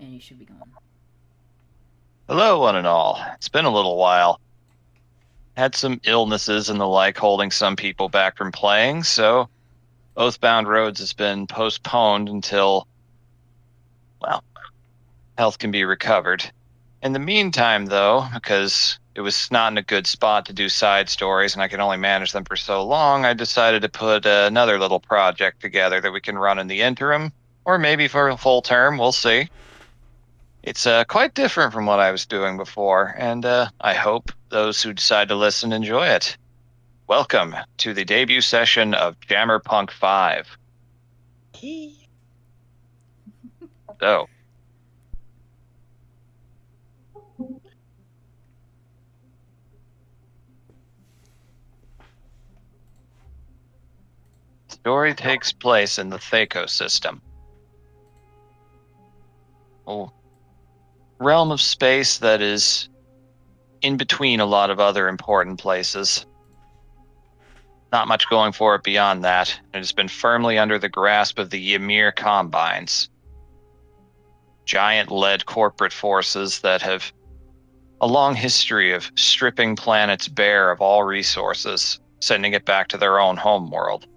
and you should be going. Hello, one and all. It's been a little while. Had some illnesses and the like holding some people back from playing, so Oathbound Roads has been postponed until, well, health can be recovered. In the meantime, though, because it was not in a good spot to do side stories and I can only manage them for so long, I decided to put another little project together that we can run in the interim, or maybe for a full term, we'll see. It's quite different from what I was doing before, and I hope those who decide to listen enjoy it. Welcome to the debut session of Jammerpunk 5. So, the story takes place in the Thaco system. A realm of space that is in between a lot of other important places. Not much going for it beyond that. It has been firmly under the grasp of the Ymir Combines. Giant lead corporate forces that have a long history of stripping planets bare of all resources, sending it back to their own homeworld.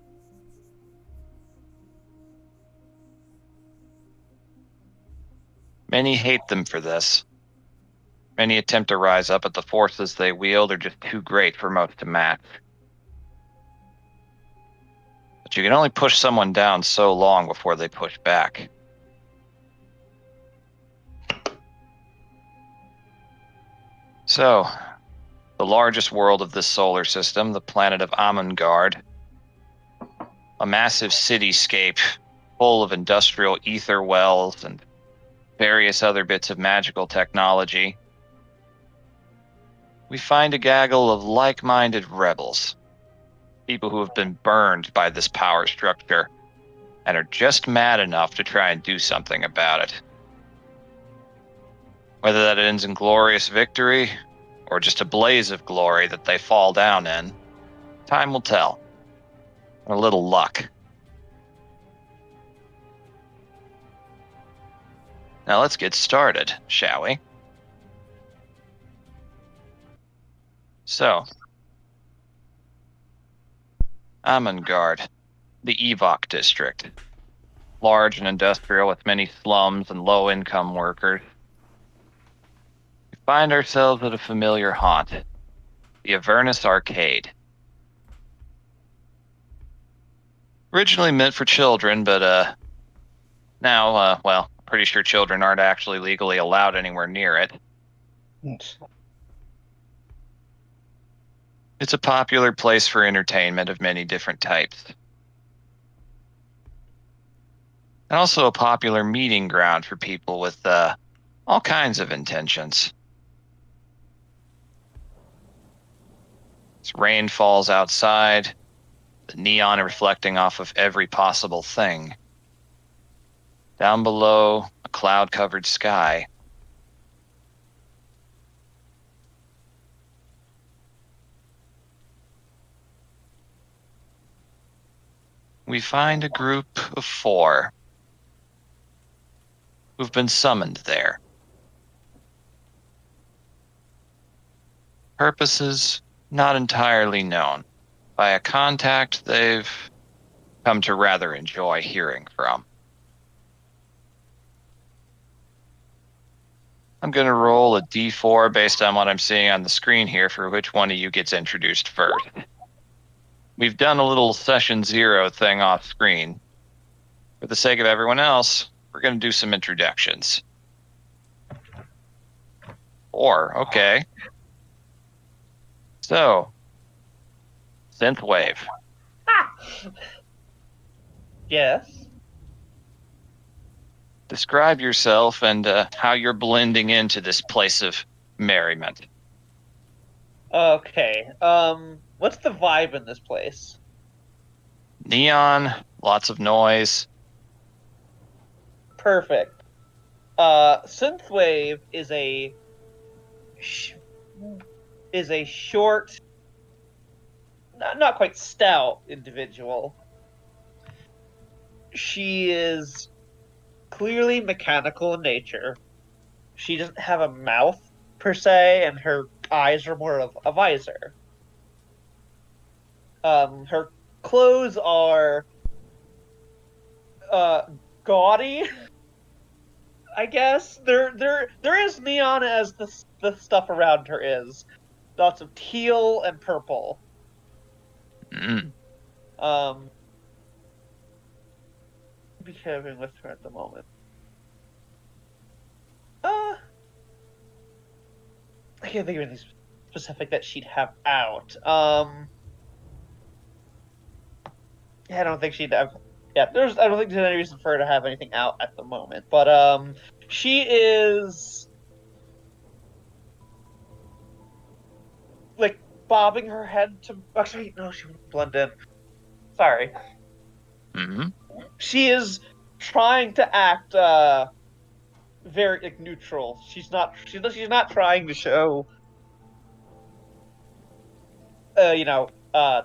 Many hate them for this. Many attempt to rise up, but the forces they wield are just too great for most to match. But you can only push someone down so long before they push back. So, the largest world of this solar system, the planet of Amangard, a massive cityscape full of industrial ether wells and various other bits of magical technology. We find a gaggle of like-minded rebels, people who have been burned by this power structure and are just mad enough to try and do something about it. Whether that ends in glorious victory or just a blaze of glory that they fall down in, time will tell. A little luck. Now let's get started, shall we? So, Amangard, the Evok district. Large and industrial with many slums and low-income workers. We find ourselves at a familiar haunt, the Avernus Arcade. Originally meant for children, but now, well, pretty sure children aren't actually legally allowed anywhere near it. It's a popular place for entertainment of many different types. And also a popular meeting ground for people with all kinds of intentions. As rain falls outside, the neon reflecting off of every possible thing. Down below, a cloud-covered sky. We find a group of 4 who've been summoned there. Purposes not entirely known, by a contact they've come to rather enjoy hearing from. I'm going to roll a d4 based on what I'm seeing on the screen here for which one of you gets introduced first. We've done a little session 0 thing off screen. For the sake of everyone else, we're going to do some introductions. 4, okay. So, Synthwave. Yes. Describe yourself and how you're blending into this place of merriment. Okay. What's the vibe in this place? Neon, lots of noise. Perfect. Synthwave is a short, not quite stout individual. She is clearly mechanical in nature. She doesn't have a mouth per se, and her eyes are more of a visor. Her clothes are uh gaudy, I guess. They're as neon as the stuff around her is. Lots of teal and purple. Mm. Um, be having with her at the moment. Uh, I can't think of anything specific that she'd have out. Yeah, I don't think she'd have. Yeah, I don't think there's any reason for her to have anything out at the moment. But she is like bobbing her head to. Actually, no, she wouldn't blend in. Sorry, Hmm. she is trying to act very like neutral. She's not trying to show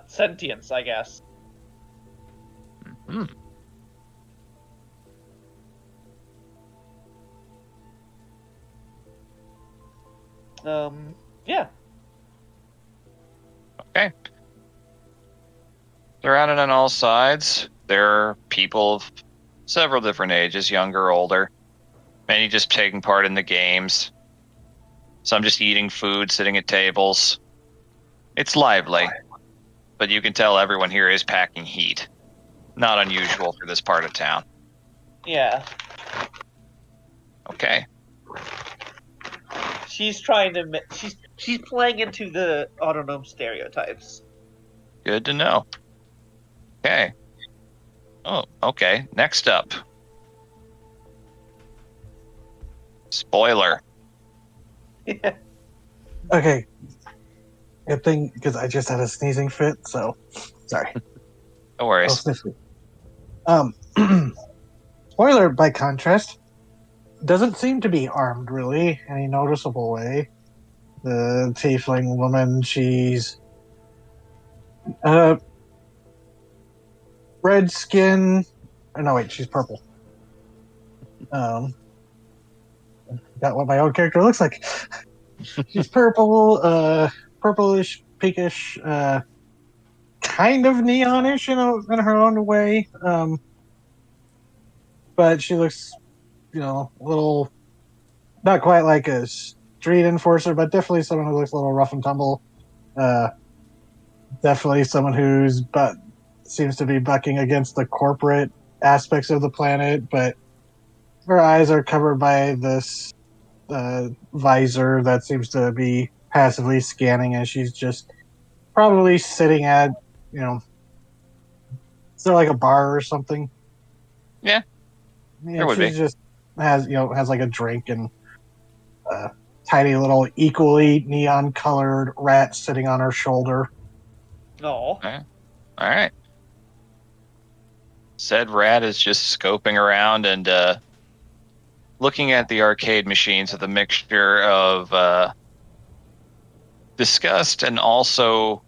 sentience, I guess. Hmm. Yeah. Okay. Surrounded on all sides, there are people of several different ages, younger, older. Many just taking part in the games. Some just eating food, sitting at tables. It's lively, but you can tell everyone here is packing heat. Not unusual for this part of town. Yeah. Okay. She's trying to she's playing into the autonomic stereotypes. Good to know. Okay. Oh, okay. Next up. Spoiler. Okay. Good thing, because I just had a sneezing fit, so sorry. No I'll worries. sniff it. Spoiler, by contrast, doesn't seem to be armed really, any noticeable way. The tiefling woman, she's uh red skin. Oh, no, wait, she's purple. Got what my own character looks like. She's purple, purplish, pinkish, kind of neonish in her own way. But she looks, a little not quite like a street enforcer, but definitely someone who looks a little rough and tumble. Uh, Definitely someone who's but seems to be bucking against the corporate aspects of the planet, but her eyes are covered by this visor that seems to be passively scanning, and she's just probably sitting at, you know, is there like a bar or something? Yeah, there Yeah, would be. she's just has like a drink and a tiny little equally neon colored rat sitting on her shoulder. No. All right. Said rat is just scoping around and looking at the arcade machines with a mixture of disgust and also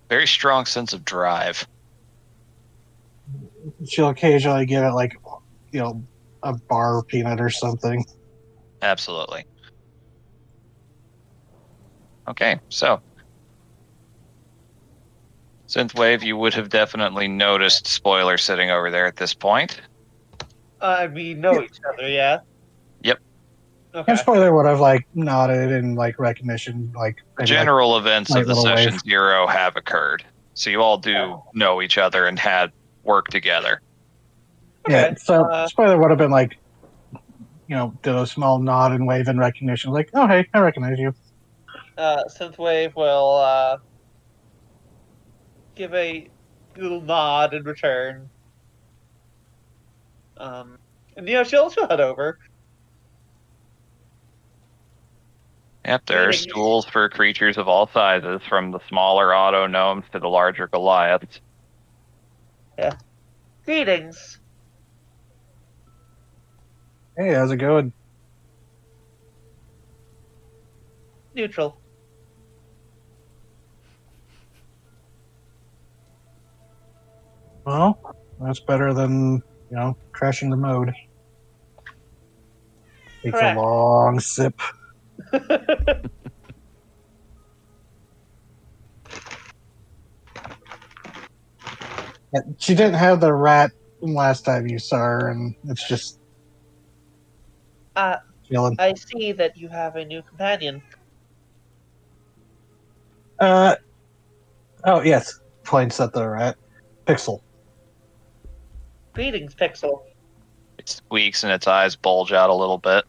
very strong sense of drive. She'll occasionally give it like, a bar peanut or something. Absolutely. Okay, so Synthwave, you would have definitely noticed Spoiler sitting over there at this point. We know each other, yeah. Yep. Okay. And spoiler would have like nodded in like recognition, like The maybe like general events light of the little session wave. 0 have occurred. So you all do know each other and had worked together. Yeah, Okay. so spoiler would have been like, did a small nod and wave in recognition, like, oh hey, I recognize you. Synthwave will give a little nod in return. And she'll head over. Yep, there are Greetings. stools for creatures of all sizes, from the smaller auto gnomes to the larger Goliaths. Yeah. Greetings. Hey, how's it going? Neutral. Well, that's better than crashing the mode. Takes Correct. a long sip. Yeah, she didn't have the rat last time you saw her, and it's just feeling. I see that you have a new companion. Oh yes, points at the rat. Pixel. Greetings, Pixel. It squeaks and its eyes bulge out a little bit.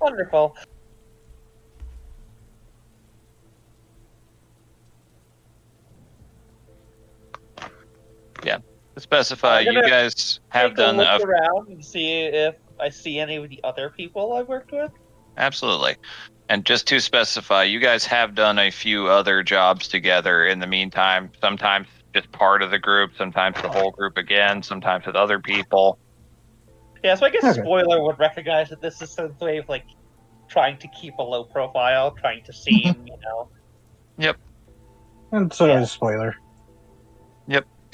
Wonderful. To specify, I'm you gonna guys have Take a done look around and see if I see any of the other people I've worked with. absolutely. And just to specify, you guys have done a few other jobs together in the meantime. Sometimes just part of the group, sometimes the whole group again, sometimes with other people. Yeah, so I guess Okay. Spoiler would recognize that this is some way of like trying to keep a low profile, trying to seem, And so Yeah. is spoiler.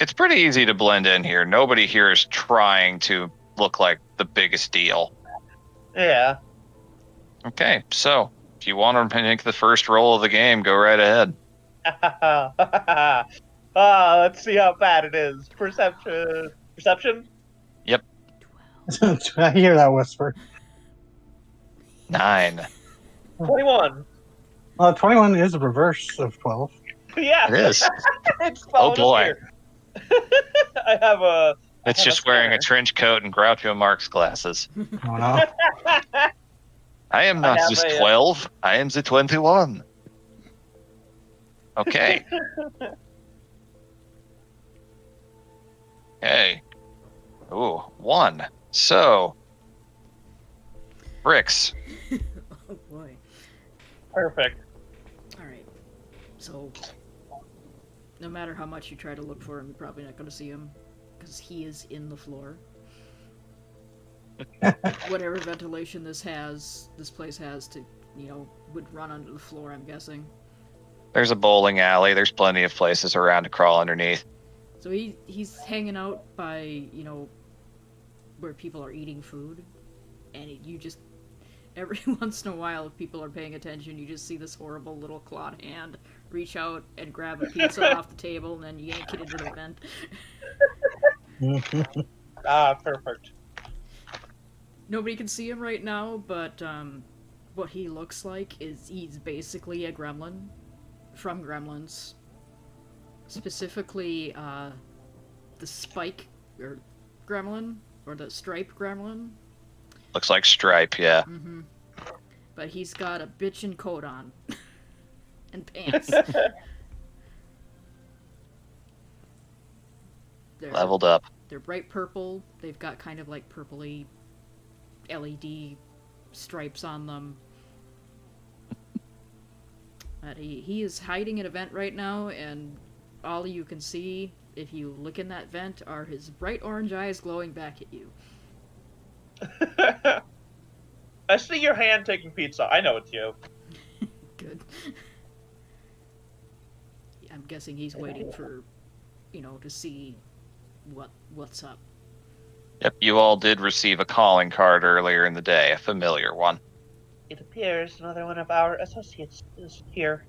It's pretty easy to blend in here. Nobody here is trying to look like the biggest deal. Yeah. Okay, so if you want to make the first roll of the game, go right ahead. Let's see how bad it is. Perception? I hear that whisper. 9. 21. 21 is the reverse of 12. Yeah. It is. It's Oh following us boy. here. I have a. It's have just a wearing a scanner. trench coat and Groucho Marx glasses. Oh no. I am not have just a, 12, I am the 21. Okay. Okay. Ooh, 1. So, bricks. Oh boy. Perfect. Alright. So, no matter how much you try to look for him, you're probably not going to see him. Because he is in the floor. Whatever ventilation this place has to, would run under the floor, I'm guessing. There's a bowling alley. There's plenty of places around to crawl underneath. So he's hanging out by, where people are eating food. And you just, every once in a while, if people are paying attention, you just see this horrible little clawed hand reach out and grab a pizza off the table and then yank it into the vent. Perfect. Nobody can see him right now, but what he looks like is he's basically a gremlin from Gremlins. Specifically, the Spike or Gremlin, or the Stripe Gremlin. Looks like Stripe, yeah. Mm-hmm. But he's got a bitchin' coat on. And pants. Leveled up. They're bright purple. They've got kind of like purpley LED stripes on them. But he is hiding in a vent right now, and all you can see, if you look in that vent, are his bright orange eyes glowing back at you. I see your hand taking pizza. I know it's you. Good. I'm guessing he's waiting for, to see what's up. Yep, you all did receive a calling card earlier in the day, a familiar one. It appears another one of our associates is here.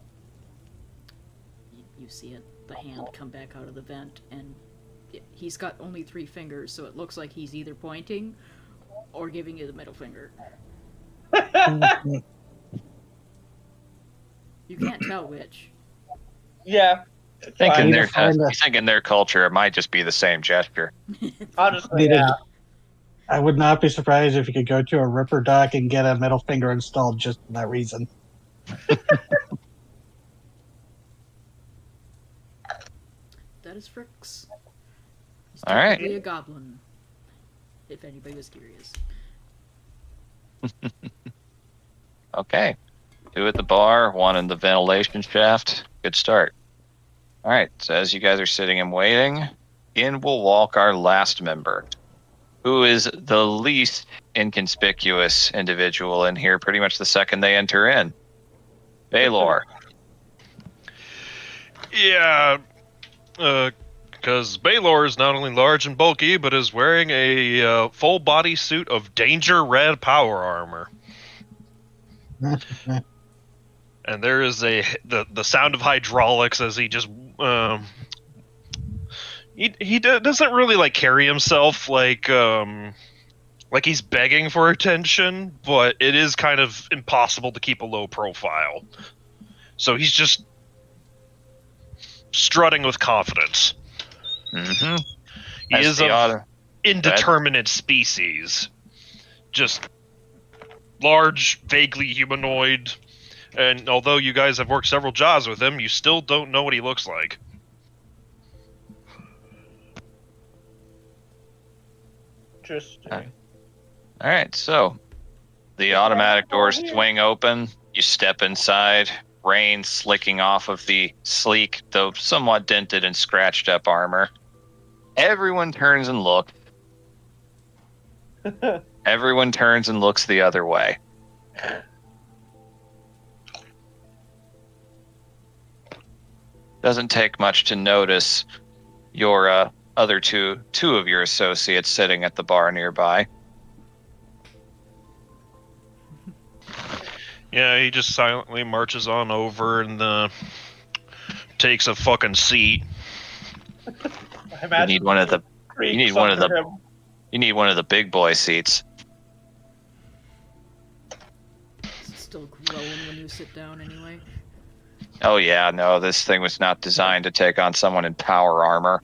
You see it, the hand come back out of the vent, and he's got only 3 fingers, so it looks like he's either pointing or giving you the middle finger. You can't tell which. Yeah. I think Fine. in their culture, it might just be the same gesture. Honestly, yeah. I would not be surprised if you could go to a Ripper dock and get a middle finger installed just for that reason. That is Fricks. He's All right. technically a goblin, if anybody was curious. Okay. 2 at the bar, 1 in the ventilation shaft. Good start. All right, so as you guys are sitting and waiting, in will walk our last member, who is the least inconspicuous individual in here, pretty much the second they enter in. Baylor. Yeah. Because Baylor is not only large and bulky, but is wearing a full body suit of danger red power armor. And there is the sound of hydraulics as he just doesn't really like carry himself like he's begging for attention, but it is kind of impossible to keep a low profile. So he's just strutting with confidence. Mm-hmm. He is of indeterminate species, just large, vaguely humanoid. And although you guys have worked several jobs with him, you still don't know what he looks like. Interesting. All right, so the automatic doors swing open. You step inside. Rain slicking off of the sleek, though somewhat dented and scratched up armor. Everyone turns and looks. Everyone turns and looks the other way. Doesn't take much to notice your other two of your associates sitting at the bar nearby. Yeah, he just silently marches on over and takes a fucking seat. I imagine You need one of the big boy seats. It's still growing when you sit down anyway. Oh yeah, no, this thing was not designed to take on someone in power armor.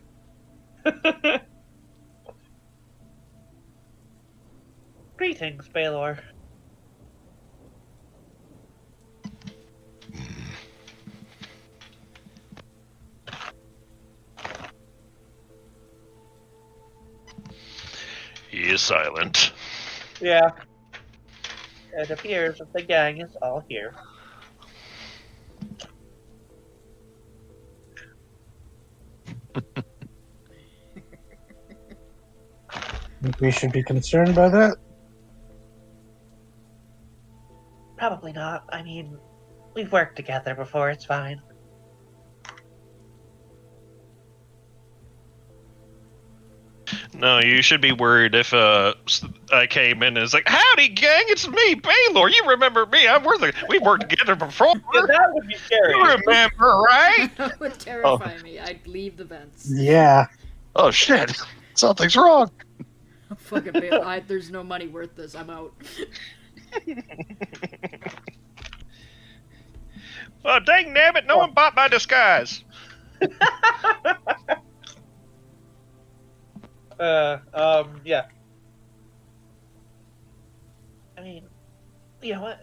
Greetings, Baylor. He is silent. Yeah. It appears that the gang is all here. Think we should be concerned by that? Probably not. I mean, we've worked together before, it's fine. No, you should be worried if I came in and it's like, howdy, gang, it's me, Baylor. You remember me? We've worked together before. Yeah, that would be scary. You remember, right? That would terrify me. I'd leave the vents. Yeah. Oh shit, something's wrong. Fucking bail. There's no money worth this. I'm out. Well, dang nabbit, no one bought my disguise. Yeah. I mean, you know what?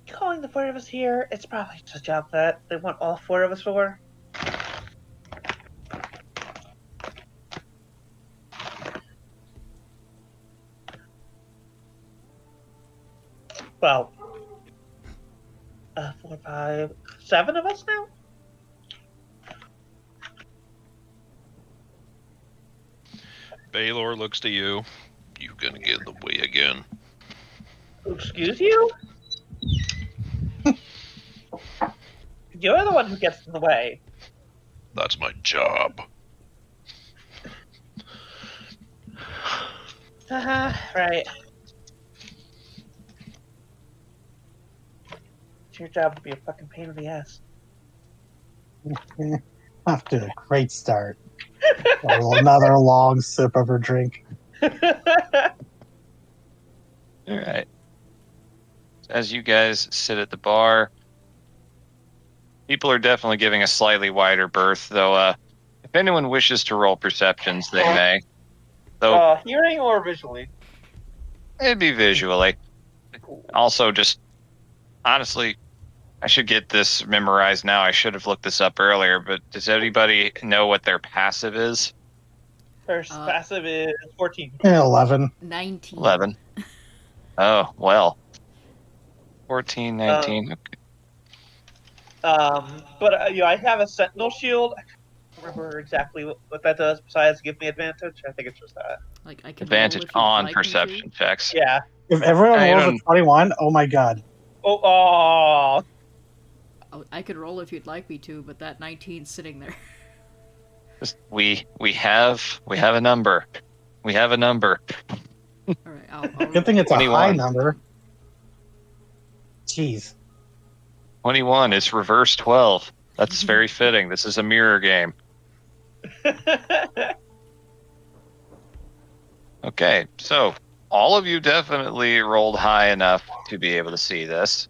Calling the four of us here, it's probably just a job that they want all four of us for. Well, 4, 5, 7 of us now? Baylor looks to you. You gonna get in the way again. Excuse you? You're the one who gets in the way. That's my job. Right. It's your job to be a fucking pain in the ass. Off to a great start. Another long sip of her drink. All right. As you guys sit at the bar, people are definitely giving a slightly wider berth, though if anyone wishes to roll perceptions, they may. Though hearing or visually? it'd be visually. Also, just honestly, I should get this memorized now. I should have looked this up earlier, but does anybody know what their passive is? First passive is 14. 11. 19. 11. Oh, well. 14, 19. Okay. But I have a Sentinel shield. I can't remember exactly what that does besides give me advantage. I think it's just that. Like I can Advantage on perception checks. Yeah. If everyone I rolls don't- a 21, oh my god. Oh. I could roll if you'd like me to, but that 19's sitting there. We have a number. We have a number. All right, I'll Good thing it's a 21. high number. Jeez. 21 is reverse 12. That's very fitting. This is a mirror game. Okay, so all of you definitely rolled high enough to be able to see this.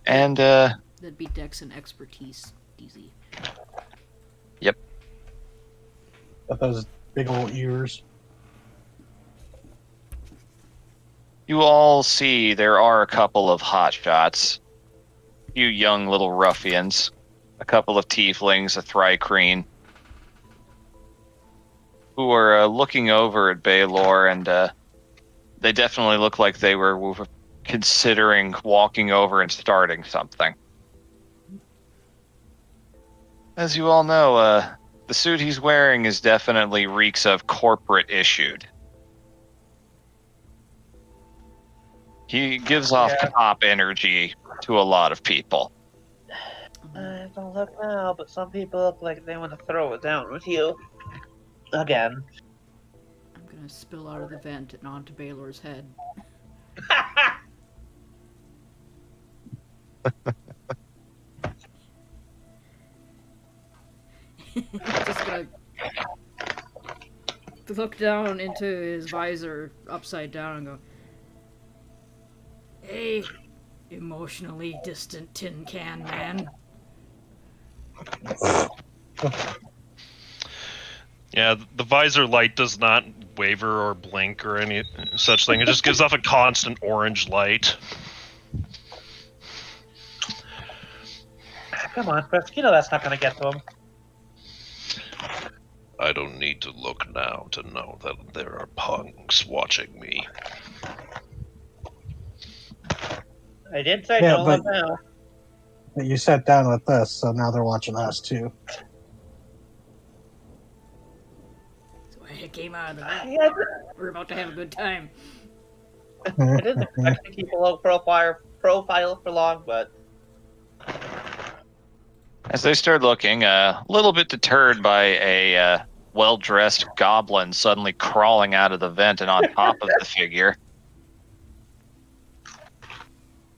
And That'd be Dex and expertise, DZ. Got those big old ears. you all see there are a couple of hotshots, a few young little ruffians, a couple of tieflings, a thrycreen, who are looking over at Baylor, and they definitely look like they were considering walking over and starting something. As you all know, the suit he's wearing is definitely reeks of corporate issued. He gives off top energy to a lot of people. I don't look now, but some people look like they want to throw it down with you. Again. I'm gonna spill out of the vent and onto Baylor's head. Just gonna look down into his visor upside down and go, "Hey, emotionally distant tin can man." Yeah, the visor light does not waver or blink or any such thing. It just gives off a constant orange light. Come on, Chris. You know that's not going to get to him. I don't need to look now to know that there are punks watching me. I did say Yeah, don't but- look now. But you sat down with us, so now they're watching us too. So I came out of the vent. Yeah, We're about to have a good time. I didn't expect to keep a low profile for long, but As they start looking, a little bit deterred by a well-dressed goblin suddenly crawling out of the vent and on top of the figure.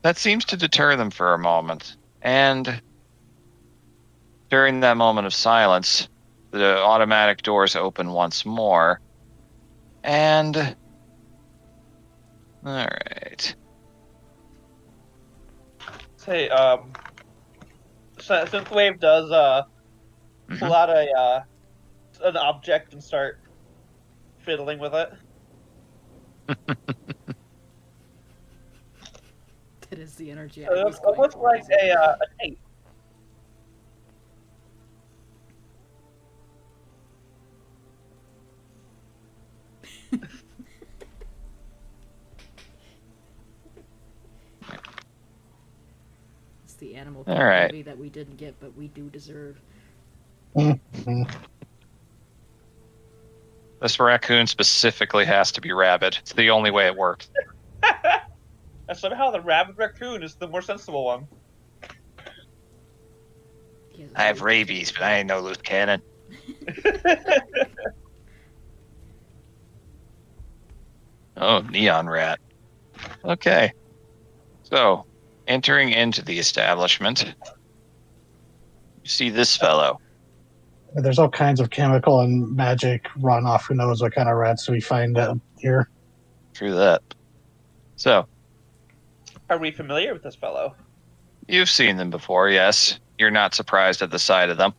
That seems to deter them for a moment. And during that moment of silence, the automatic doors open once more. And... Alright. say, Synthwave does pull out an object and start fiddling with it. That is the energy I So was it going looks for. like a tape. It's the animal All right. movie that we didn't get, but we do deserve. This raccoon specifically has to be rabid. It's the only way it works. And somehow the rabid raccoon is the more sensible one. He has a I have very- rabies, but I ain't no loose cannon. Oh, neon rat. Okay. So, entering into the establishment, you see this fellow. There's all kinds of chemical and magic runoff. Who knows what kind of rats we find out here? Through that. So, Are we familiar with this fellow? you've seen them before, yes. You're not surprised at the sight of them.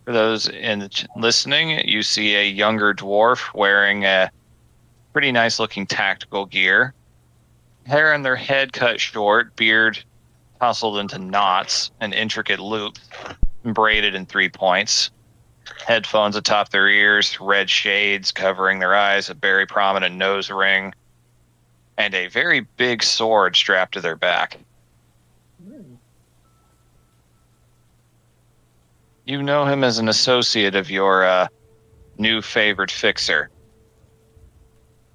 For those listening, you see a younger dwarf wearing a pretty nice looking tactical gear. Hair on their head cut short, beard tousled into knots and intricate loops, braided in 3 points. Headphones atop their ears, red shades covering their eyes, a very prominent nose ring, and a very big sword strapped to their back. You know him as an associate of your new favorite fixer.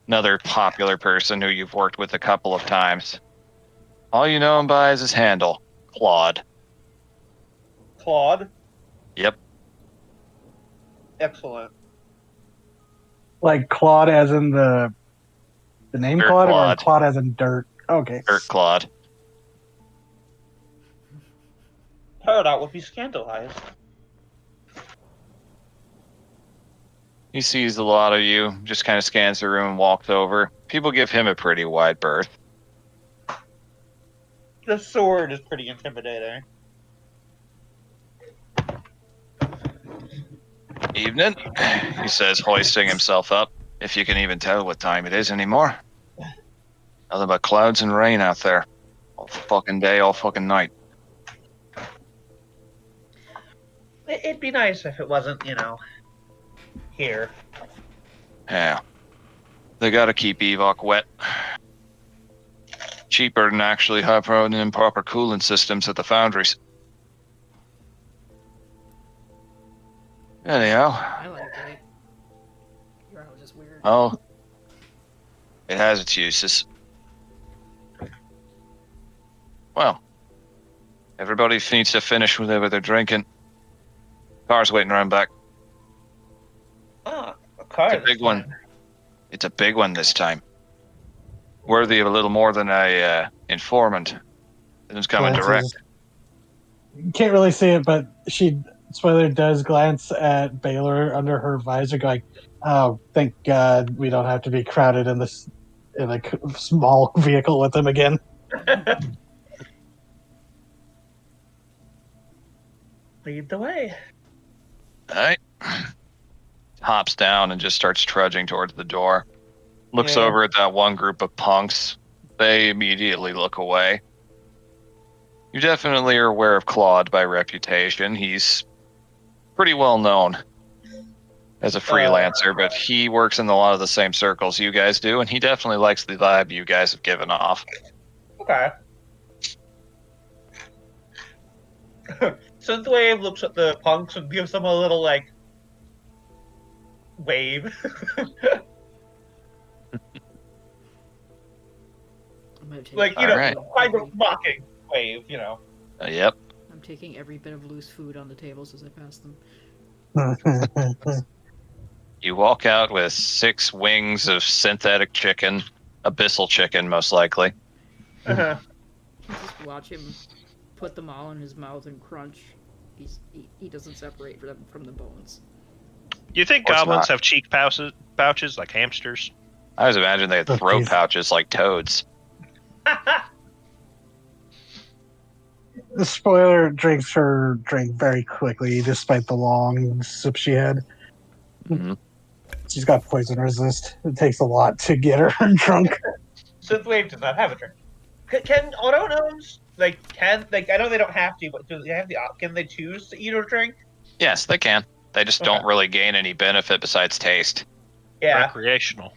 Another popular person who you've worked with a couple of times. All you know him by is his handle, Claude. Claude? Yep. Excellent. Like Claude as in the name Dirt Claude, or Claude. Claude as in dirt? Okay. Dirt Claude. Heard out would be scandalized. He sees a lot of you, just kind of scans the room and walks over. People give him a pretty wide berth. The sword is pretty intimidating. Evening, he says, hoisting himself up. If you can even tell what time it is anymore. Nothing but clouds and rain out there. All fucking day, all fucking night. It'd be nice if it wasn't, here. Yeah. They gotta keep Evok wet. Cheaper than actually high-powered and improper cooling systems at the foundries. Anyhow. I like it. Your house is weird. Oh. It has its uses. Well. Everybody needs to finish whatever they're drinking. Car's waiting around back. Ah, a car. It's a big one. It's a big one this time. Worthy of a little more than a informant. It's coming direct. You can't really see it, but Spoiler does glance at Baylor under her visor, going, "Oh, thank God we don't have to be crowded in a small vehicle with him again." Lead the way. Alright. Hops down and just starts trudging towards the door. Looks Yeah. over at that one group of punks. They immediately look away. You definitely are aware of Claude by reputation. He's pretty well known as a freelancer, but he works in a lot of the same circles you guys do, and he definitely likes the vibe you guys have given off. Okay. Synthwave looks at the punks and gives them a little, wave. I'm gonna take Alright. kind of mocking wave, Yep. I'm taking every bit of loose food on the tables as I pass them. You walk out with 6 wings of synthetic chicken, abyssal chicken most likely. Uh-huh. Just watch him put them all in his mouth and crunch. He doesn't separate them from the bones. You think Of course goblins not. have cheek pouches like hamsters? I was imagining they had Oh, throat geez. pouches like toads. The Spoiler drinks her drink very quickly, despite the long sip she had. Mhm. She's got poison resist. It takes a lot to get her drunk. Synthwave does not have a drink. Can autonomes, I know they don't have to, but do they have can they choose to eat or drink? Yes, they can. They just don't really gain any benefit besides taste. Yeah. Recreational.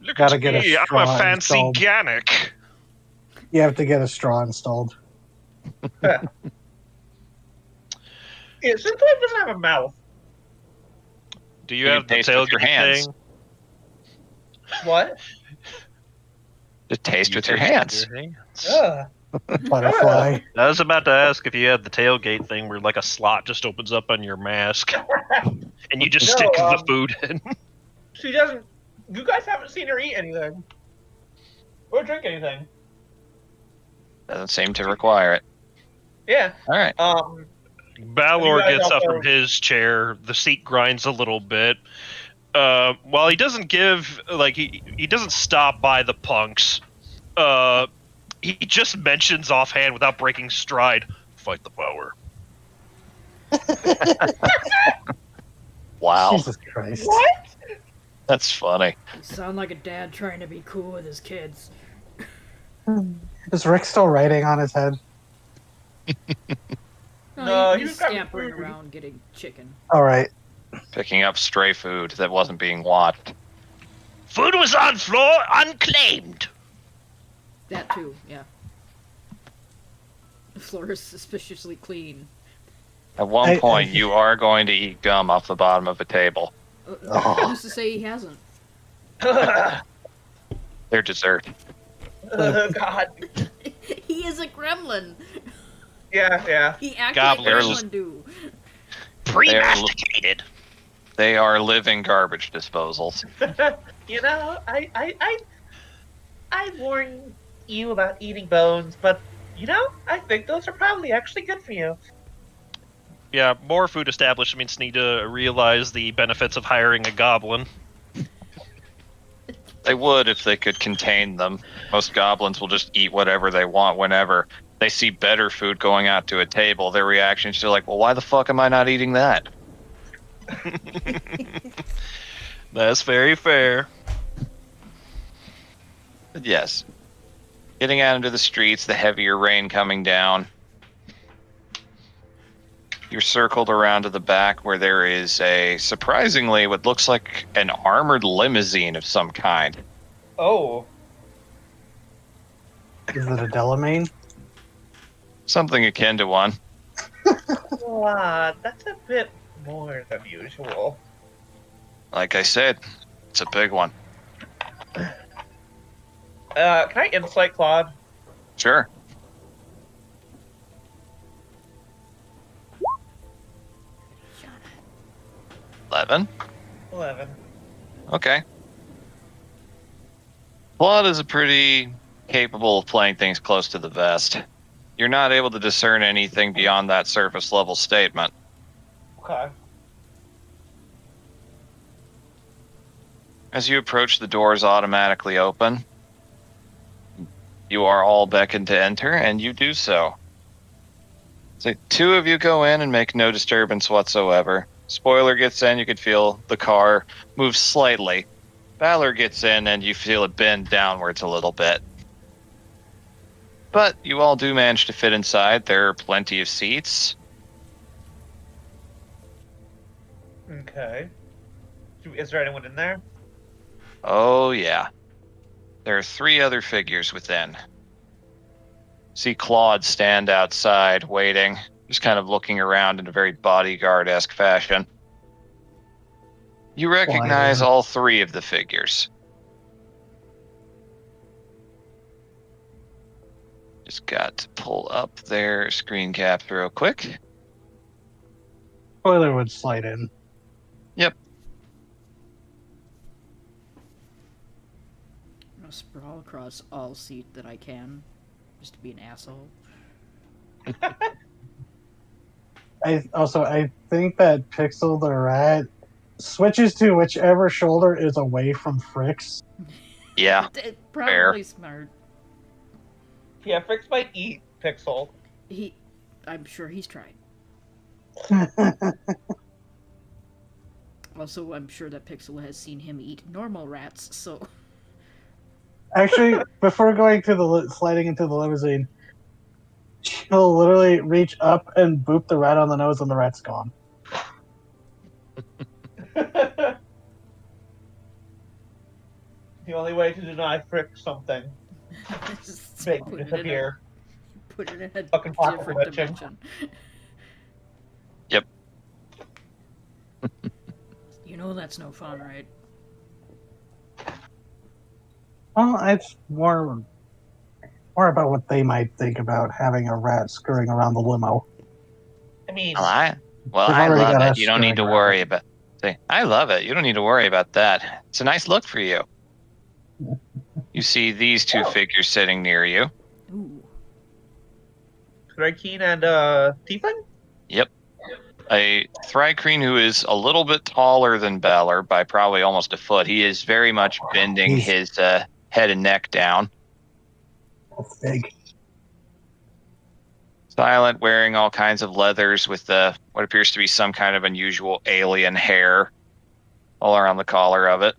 Look Gotta at get a me, I'm straw a fancy installed. Gannic. You have to get a straw installed. Yeah, Synthwave doesn't have a mouth. Do you You have the taste with your tailgate hands. thing? What? Just taste You with your taste hands. your hands. Ugh. Butterfly. I was about to ask if you had the tailgate thing where like a slot just opens up on your mask and you just No, stick the food in. She doesn't. You guys haven't seen her eat anything or drink anything. Doesn't seem to require it. Yeah. All right. Balor You guys gets up also- from his chair. The seat grinds a little bit. While he doesn't give, he doesn't stop by the punks. He just mentions offhand without breaking stride, fight the power. Wow, Jesus Christ. What? that's funny. You sound like a dad trying to be cool with his kids. Is Rick still writing on his head? No, he's he's got scampering food. around getting chicken. All right. Picking up stray food that wasn't being watched. Food was on floor, unclaimed. That too, yeah. The floor is suspiciously clean. At one I- point, you are going to eat gum off the bottom of a table. Oh. Who's to say he hasn't? They're dessert. Oh, God. He is a gremlin. Yeah. He acts Gobblers. like gremlin do. Pre-masticated. They are living garbage disposals. You know, I warned you about eating bones, but you know, I think those are probably actually good for you. Yeah, more food establishments need to realize the benefits of hiring a goblin. They would if they could contain them. Most goblins will just eat whatever they want whenever. They see better food going out to a table. Their reaction is like, well, why the fuck am I not eating that? That's very fair. But yes. Getting out into the streets, the heavier rain coming down. You're circled around to the back where there is a, surprisingly, what looks like an armored limousine of some kind. Oh. Is it a Delamain? Something akin to one. That's a bit more than usual. Like I said, it's a big one. Can I insight Claude? Sure. Shut up. 11. 11. Okay. Claude is pretty capable of playing things close to the vest. You're not able to discern anything beyond that surface level statement. Okay. As you approach, the doors automatically open. You are all beckoned to enter, and you do so. So 2 of you go in and make no disturbance whatsoever. Spoiler gets in, you could feel the car move slightly. Valor gets in, and you feel it bend downwards a little bit. But you all do manage to fit inside. There are plenty of seats. Okay. Is there anyone in there? Oh, yeah. There are 3 other figures within. See Claude stand outside, waiting, just kind of looking around in a very bodyguard-esque fashion. You recognize all 3 of the figures. Just got to pull up their screen capture real quick. Spoiler would slide in. Yep. I'm gonna sprawl across all seat that I can, just to be an asshole. I think that Pixel the Rat switches to whichever shoulder is away from Fricks. Yeah. It's probably smart. Yeah, Fricks might eat Pixel. I'm sure he's tried. Also, I'm sure that Pixel has seen him eat normal rats, so... Actually, before going to sliding into the limousine, she'll literally reach up and boop the rat on the nose, and the rat's gone. The only way to deny Frick something. Make it disappear. Put it in a Fucking pocket different dimension. dimension. Yep. You know that's no fun, right? Well, it's more about what they might think about having a rat scurrying around the limo. I mean, Well, I They've already love got it. us You don't need to scurrying worry around. about. See, I love it. You don't need to worry about that. It's a nice look for you. You see these 2 figures sitting near you. Ooh. Threadkeen and Tiefling? Yep. A Thrycreen who is a little bit taller than Balor by probably almost a foot. He is very much bending his head and neck down. That's big. Silent, wearing all kinds of leathers with what appears to be some kind of unusual alien hair all around the collar of it.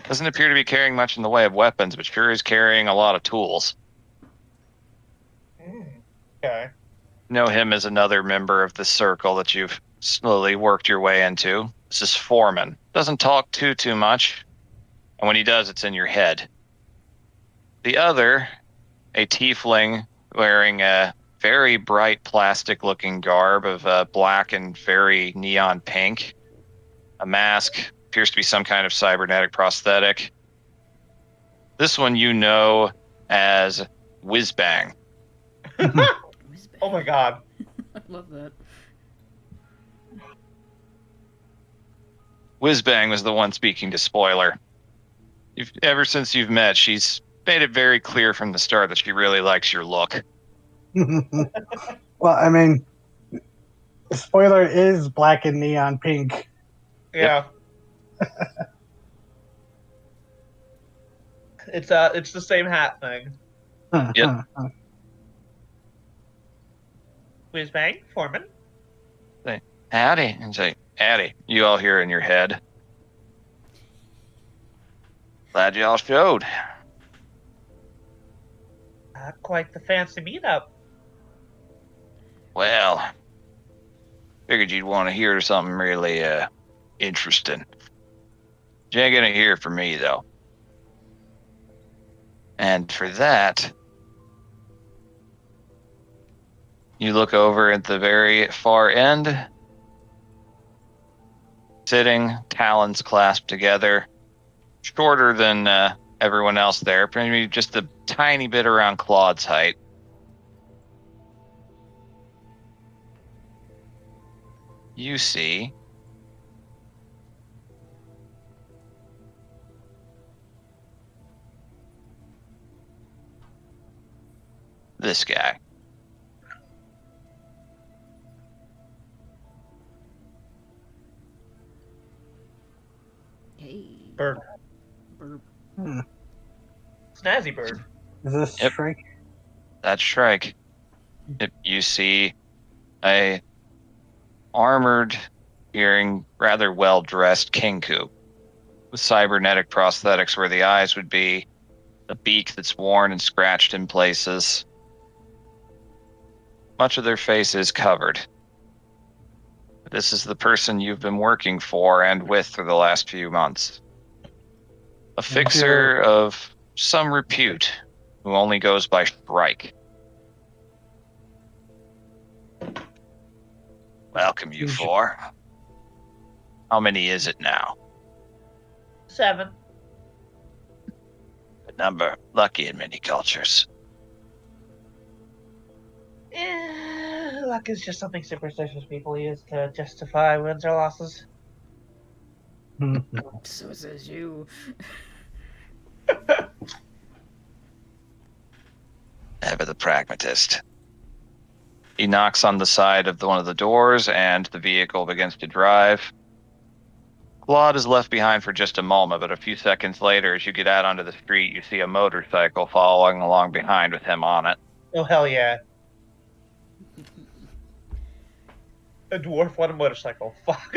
Doesn't appear to be carrying much in the way of weapons, but sure is carrying a lot of tools. Okay. Know him as another member of the circle that you've slowly worked your way into. This is Foreman. Doesn't talk too much, and when he does, it's in your head. The other, a tiefling wearing a very bright plastic-looking garb of black and very neon pink. A mask, appears to be some kind of cybernetic prosthetic. This one you know as Whizbang. Oh my god. I love that. Whizbang was the one speaking to Spoiler. Ever since you've met, she's made it very clear from the start that she really likes your look. Well, I mean, Spoiler is black and neon pink. Yeah. It's the same hat thing. Yep. Whiz bang, Foreman. Say, howdy. And say, howdy. You all hear in your head. Glad you all showed. Quite the fancy meetup. Well, figured you'd want to hear something really interesting. You ain't gonna hear from me though. And for that, you look over at the very far end, sitting, talons clasped together, shorter than everyone else there, maybe just a tiny bit around Claude's height. You see this guy. Hey. Bird. Burp. Snazzy bird. Is this Yep. Shrike? That's Shrike. You see a armored, appearing rather well-dressed Kinku with cybernetic prosthetics where the eyes would be, a beak that's worn and scratched in places. Much of their face is covered. This is the person you've been working for and with for the last few months. A fixer of some repute who only goes by Shrike. Welcome, you four. How many is it now? 7. A number lucky in many cultures. Luck is just something superstitious people use to justify wins or losses. So says you. Ever the pragmatist. He knocks on the side of one of the doors and the vehicle begins to drive. Claude is left behind for just a moment, but a few seconds later, as you get out onto the street, you see a motorcycle following along behind with him on it. Oh, hell yeah. A dwarf on a motorcycle. Fuck.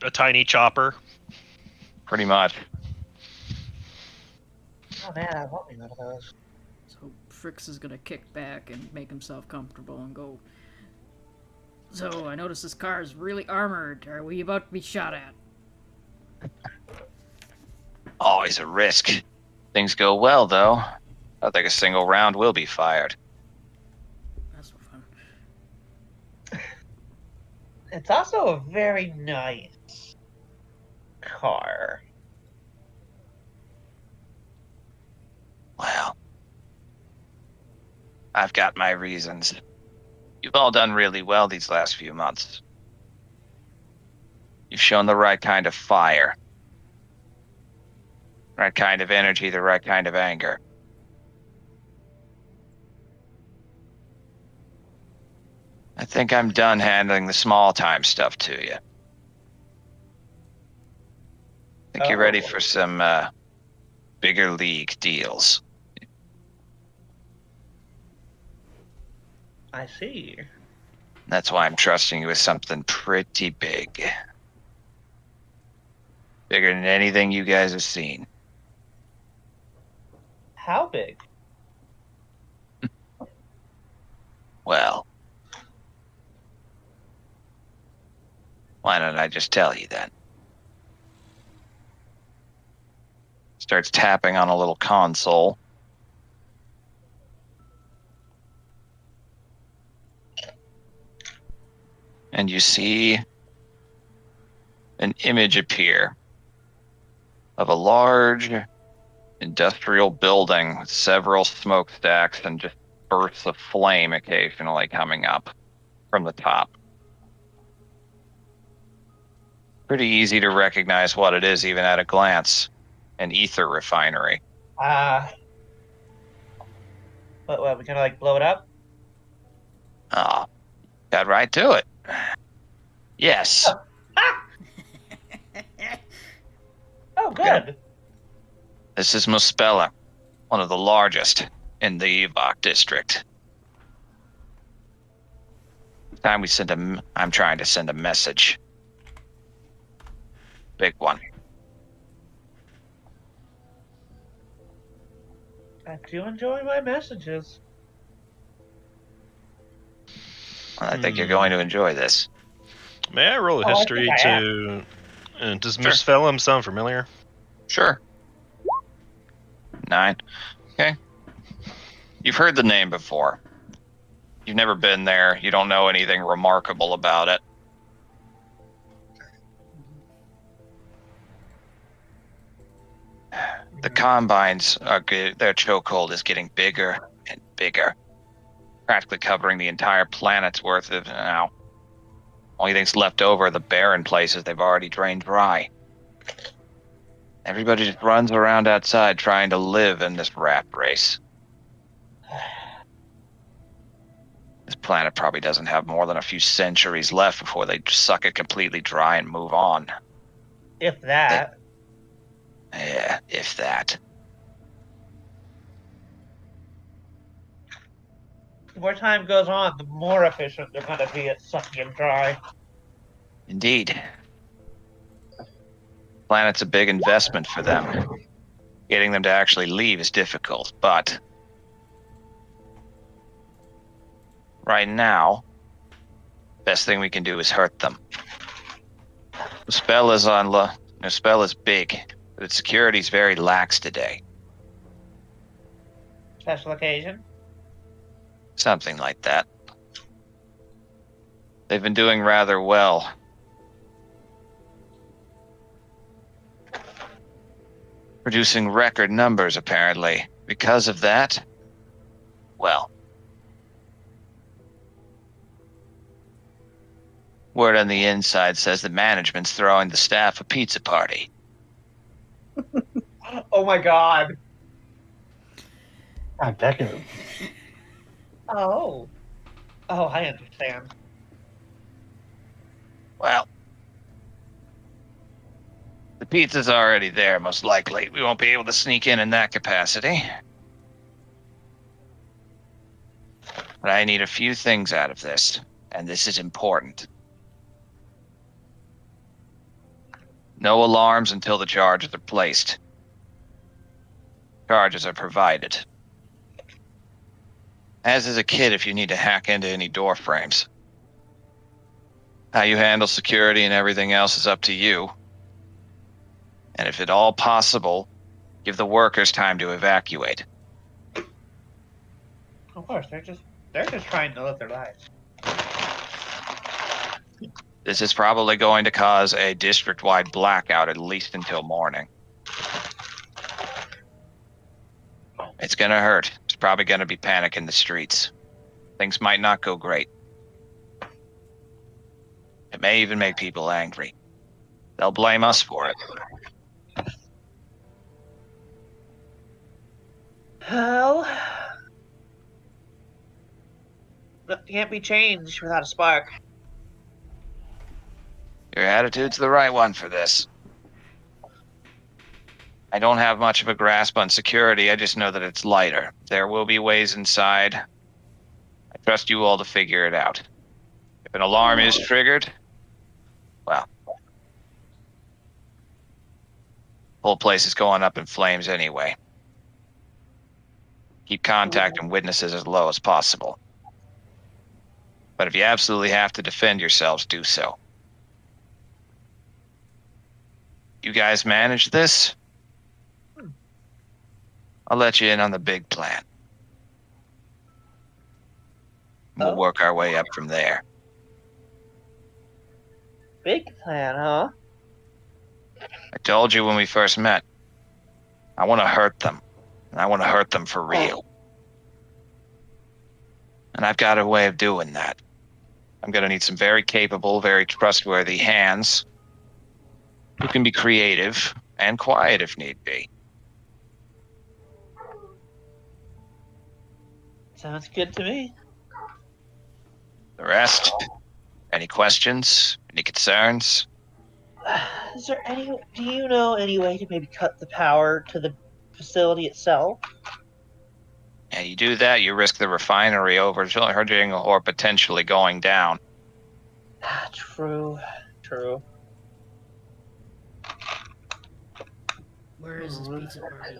A tiny chopper. Pretty much. Oh man, I want me one of those. So Fricks is gonna kick back and make himself comfortable and go. So I notice this car is really armored. Are we about to be shot at? Always a risk. Things go well, though. I think a single round will be fired. That's no fun. It's also a very nice car. Well, I've got my reasons. You've all done really well these last few months. You've shown the right kind of fire. Right kind of energy, the right kind of anger. I think I'm done handling the small time stuff to you. I think you're ready for some bigger league deals. I see. That's why I'm trusting you with something pretty big. Bigger than anything you guys have seen. How big? Well, why don't I just tell you then? Starts tapping on a little console. And you see an image appear. of a large industrial building with several smokestacks and just bursts of flame occasionally coming up from the top. Pretty easy to recognize what it is even at a glance. An ether refinery. What, we gonna blow it up? Ah, got right to it. Yes. Oh, good. This is Muspella, one of the largest in the Evok district. Time we send I'm trying to send a message. Big one. I do enjoy my messages. I think you're going to enjoy this. May I roll a history to... does Sure. Muspellum sound familiar? Sure. 9. Okay. You've heard the name before. You've never been there. You don't know anything remarkable about it. The Combines are good. Their chokehold is getting bigger and bigger, practically covering the entire planet's worth of now. Only things left over are the barren places they've already drained dry. Everybody just runs around outside trying to live in this rat race. This planet probably doesn't have more than a few centuries left before they suck it completely dry and move on. If that. Yeah, if that. The more time goes on, the more efficient they're going to be at sucking him dry. Indeed. Planet's a big investment for them. Getting them to actually leave is difficult, but right now, best thing we can do is hurt them. The spell is big, but its security is very lax today. Special occasion? Something like that. They've been doing rather well. Producing record numbers, apparently. Because of that, well, word on the inside says that management's throwing the staff a pizza party. Oh my god. How decadent. Oh. Oh, I understand. Well, the pizza's already there, most likely. We won't be able to sneak in that capacity. But I need a few things out of this, and this is important. No alarms until the charges are placed. Charges are provided. As is a kid if you need to hack into any door frames. How you handle security and everything else is up to you. And if at all possible, give the workers time to evacuate. Of course, they're just trying to live their lives. This is probably going to cause a district-wide blackout at least until morning. It's gonna hurt. There's probably gonna be panic in the streets. Things might not go great. It may even make people angry. They'll blame us for it. Well, that can't be changed without a spark. Your attitude's the right one for this. I don't have much of a grasp on security, I just know that it's lighter. There will be ways inside. I trust you all to figure it out. If an alarm is triggered, well, the whole place is going up in flames anyway. Keep contact and witnesses as low as possible. But if you absolutely have to defend yourselves, do so. You guys manage this? I'll let you in on the big plan. We'll work our way up from there. Big plan, huh? I told you when we first met. I want to hurt them. And I want to hurt them for real. And I've got a way of doing that. I'm going to need some very capable, very trustworthy hands who can be creative and quiet if need be. Sounds good to me. The rest? Any questions? Any concerns? Is there do you know any way to maybe cut the power to the facility itself? And you do that, you risk the refinery overcharging or potentially going down. True. Where is this pizza party?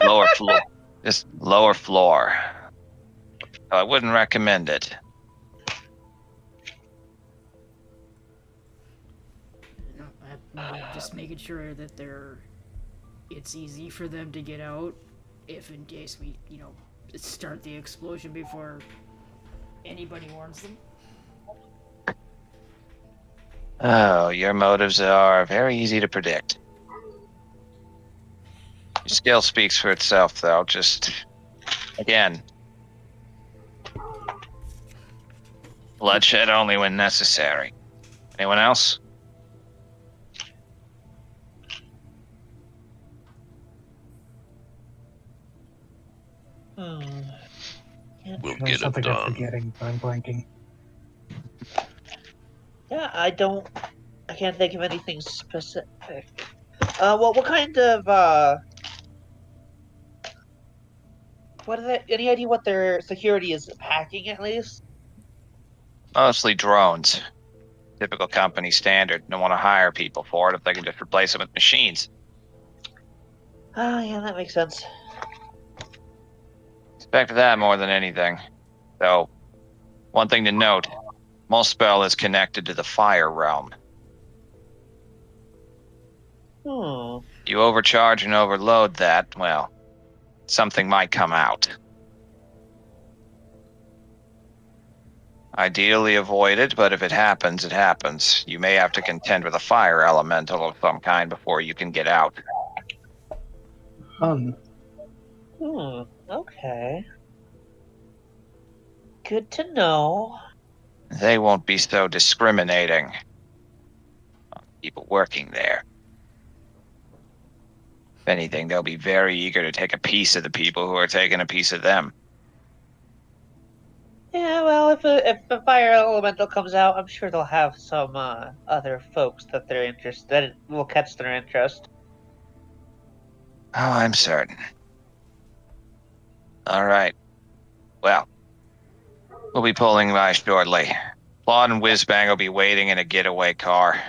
Lower floor. Just lower floor. I wouldn't recommend it. I'm just making sure that it's easy for them to get out, if in case we, start the explosion before anybody warns them. Oh, your motives are very easy to predict. Your skill speaks for itself, though. Just, again, bloodshed only when necessary. Anyone else? We'll There's get it something I'm done. forgetting, but I'm blanking. Yeah, I can't think of anything specific. What kind of, any idea what their security is hacking at least? Mostly drones. Typical company standard. Don't want to hire people for it if they can just replace them with machines. Ah, yeah, that makes sense. Expect that more than anything. Though, one thing to note, Muspel is connected to the fire realm. You overcharge and overload that, well, something might come out. Ideally avoid it, but if it happens, it happens. You may have to contend with a fire elemental of some kind before you can get out. Okay. Good to know. They won't be so discriminating on people working there. If anything, they'll be very eager to take a piece of the people who are taking a piece of them. Yeah, well, if a fire elemental comes out, I'm sure they'll have some other folks that they're interested that will catch their interest. Oh, I'm certain. All right. Well, we'll be pulling by shortly. Claude and Whizbang will be waiting in a getaway car.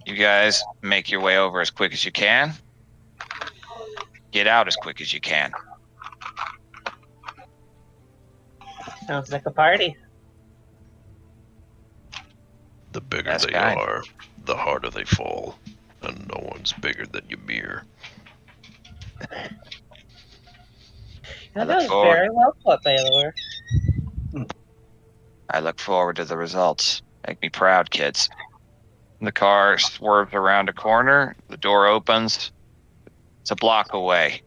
You guys make your way over as quick as you can. Get out as quick as you can. Sounds like a party. The bigger That's they kind. are, the harder they fall. And no one's bigger than Ymir. That was very well put, Baylor. I look forward to the results. Make me proud, kids. The car swerves around a corner. The door opens. It's a block away.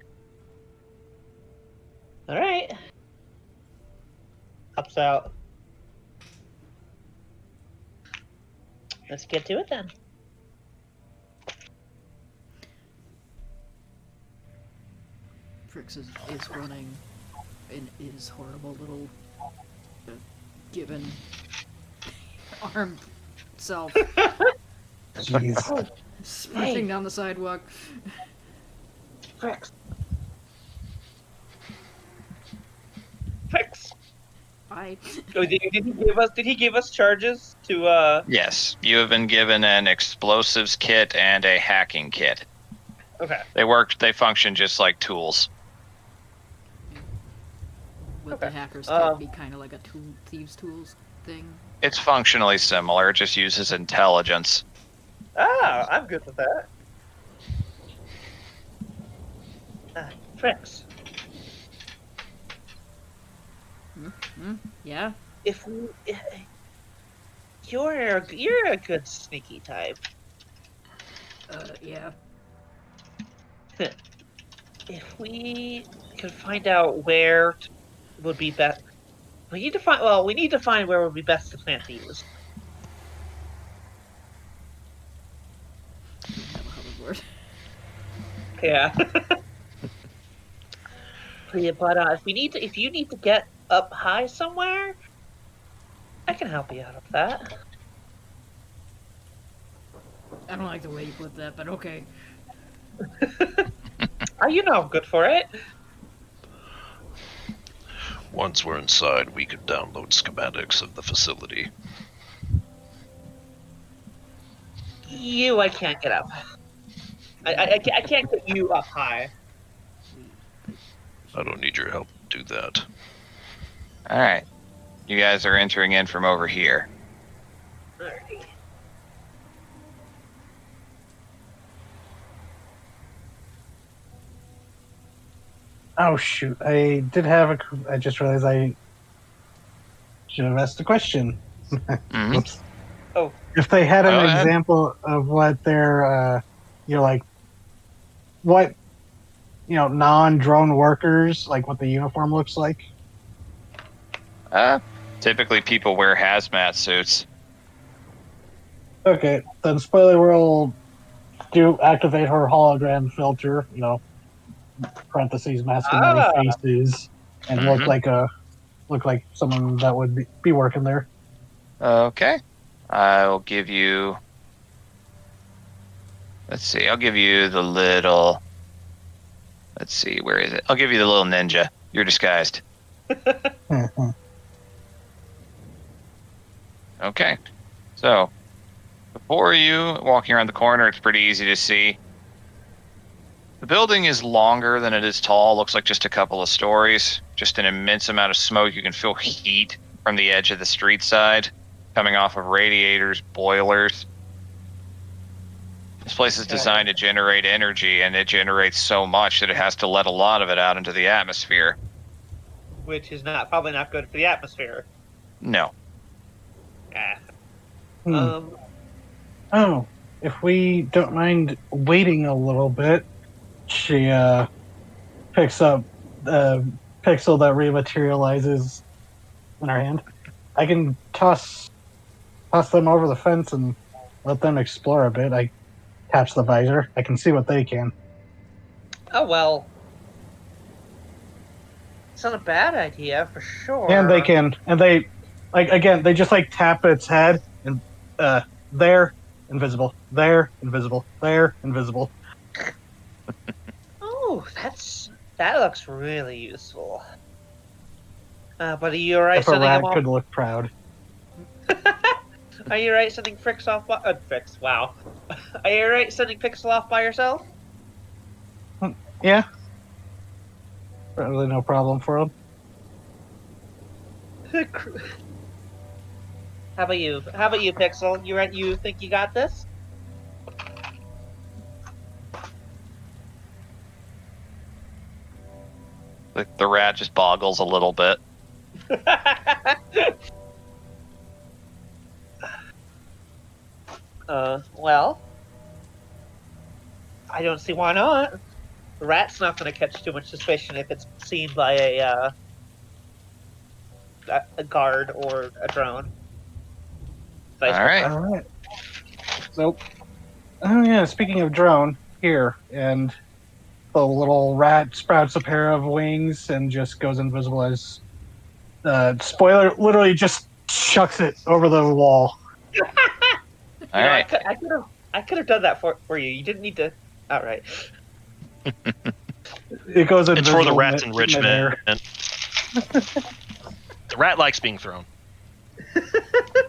All right. Hops out. Let's get to it then. Frix is running in his horrible little given arm self, Jeez. sprinting down the sidewalk. Frix. Oh, did he give us charges to Yes, you have been given an explosives kit and a hacking kit. Okay. They function just like tools. Would the hackers kit be kind of like a thieves' tools thing? It's functionally similar, it just uses intelligence. Ah, I'm good with that. Frix. Yeah? If we You're a good sneaky type. Yeah. If we could find out where would be best, we need to find. Well, we need to find where would be best to plant these. We have a hoverboard. Yeah. Yeah, but if you need to get up high somewhere, I can help you out with that. I don't like the way you put that, but okay. You know I'm good for it. Once we're inside, we could download schematics of the facility. I can't get up. I can't get you up high. I don't need your help to do that. All right. You guys are entering in from over here. Alrighty. Oh shoot! I just realized I should have asked a question. Mhm. Oops. Oh. If they had Go an ahead. example of what their, like, what, non-drone workers, like what the uniform looks like. Typically, people wear hazmat suits. Okay, then spoiler will activate her hologram filter, parentheses masking any faces, and look like someone that would be working there. Okay. I'll give you. Let's see. I'll give you the little. Let's see. Where is it? I'll give you the little ninja. You're disguised. Okay. So, before you walking around the corner, it's pretty easy to see. The building is longer than it is tall. Looks like just a couple of stories. Just an immense amount of smoke. You can feel heat from the edge of the street side coming off of radiators, boilers. This place is designed to generate energy, and it generates so much that it has to let a lot of it out into the atmosphere. Which is probably not good for the atmosphere. No. Oh, if we don't mind waiting a little bit, she picks up the pixel that rematerializes in her hand. I can toss them over the fence and let them explore a bit. I taps the visor. I can see what they can. Oh well. It's not a bad idea for sure. And they can, and they, they just tap its head and there, invisible, there, invisible, there, invisible. Oh, that looks really useful. But are you alright If a sending rat him off? could look proud. Are you alright sending Frix off by Frix? Wow. Are you alright sending Pixel off by yourself? Yeah. Really no problem for him. How about you? How about you, Pixel? You think you got this? The rat just boggles a little bit. Well, I don't see why not. The rat's not going to catch too much suspicion if it's seen by a guard or a drone. All right. All right. So, oh yeah, speaking of drone, here, and the little rat sprouts a pair of wings and just goes invisible as spoiler literally just chucks it over the wall. All right. I could have done that for you. You didn't need to. All right. It goes It's invisible. for the rat's enrichment. midair. The rat likes being thrown.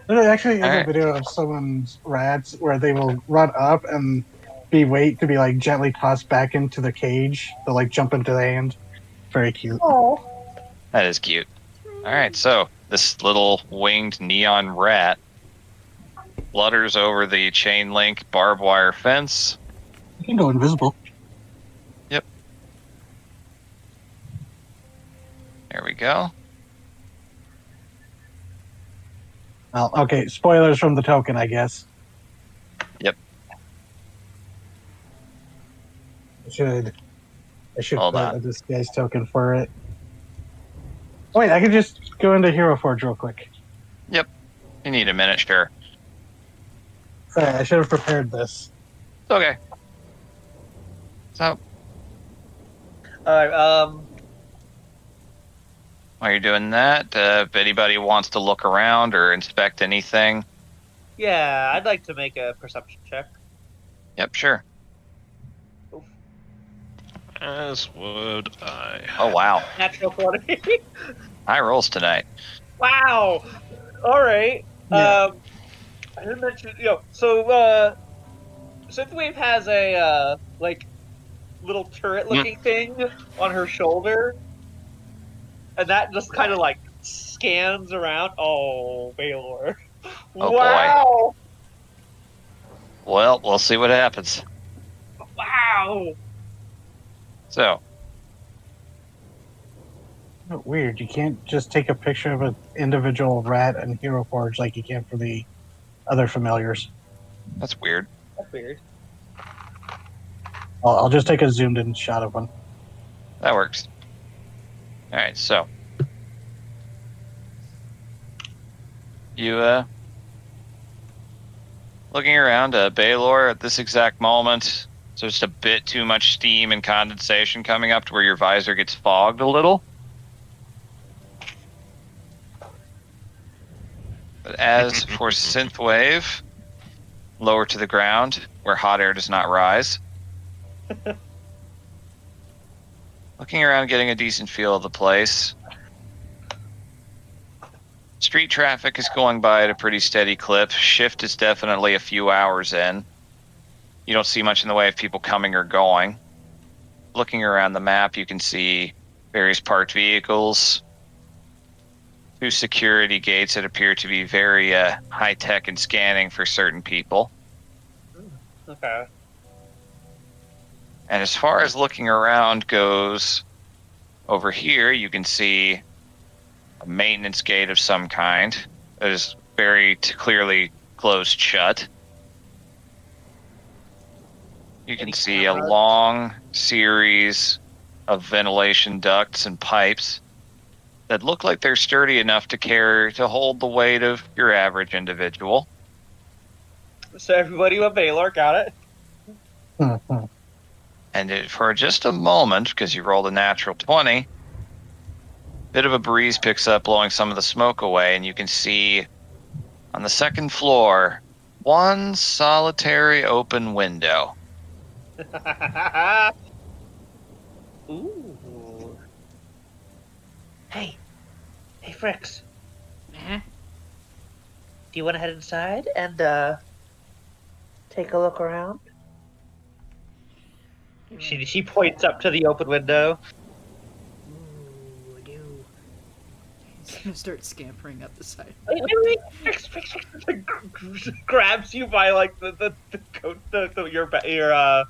There actually is All a right. video of someone's rats where they will run up and wait to be gently tossed back into the cage. They'll jump into the hand. Very cute. Oh. That is cute. All right. So this little winged neon rat flutters over the chain link barbed wire fence. You can go invisible. Yep. There we go. Well, okay, spoilers from the token, I guess. Yep. I should Hold put on. a disguise token for it. Wait, I could just go into Hero Forge real quick. Yep. You need a minute, sure. Sorry, I should have prepared this. It's okay. So, Alright, while you're doing that, if anybody wants to look around or inspect anything, yeah, I'd like to make a perception check. yep, sure. As would I. Oh, wow. Natural 20. High rolls tonight. Wow! Alright. Yeah. I didn't mention, so, Synthwave has a, little turret-looking thing on her shoulder, and that just kind of, scans around. Oh, Baylor. Oh, wow! Well, we'll see what happens. Wow! So, Weird. You can't just take a picture of an individual rat and Hero Forge like you can for the other familiars. that's weird. That's weird. I'll just take a zoomed in shot of one. That works. All right, so you looking around, Baylor at this exact moment. So just a bit too much steam and condensation coming up to where your visor gets fogged a little. But as for Synthwave, lower to the ground where hot air does not rise. Looking around, getting a decent feel of the place. Street traffic is going by at a pretty steady clip. Shift is definitely a few hours in. You don't see much in the way of people coming or going. Looking around the map, you can see various parked vehicles, 2 security gates that appear to be very high-tech and scanning for certain people. Okay. And as far as looking around goes, over here you can see a maintenance gate of some kind that is very clearly closed shut. You can see a long series of ventilation ducts and pipes that look like they're sturdy enough to hold the weight of your average individual. So everybody with Baylor, got it? And for just a moment, because you rolled a natural 20, bit of a breeze picks up, blowing some of the smoke away, and you can see on the second floor one solitary open window. Ooh. Hey, Fricks. Eh? Do you want to head inside and take a look around? She points up to the open window. Ooh, I do. He's gonna start scampering up the side. Wait. Fricks grabs you by the coat, your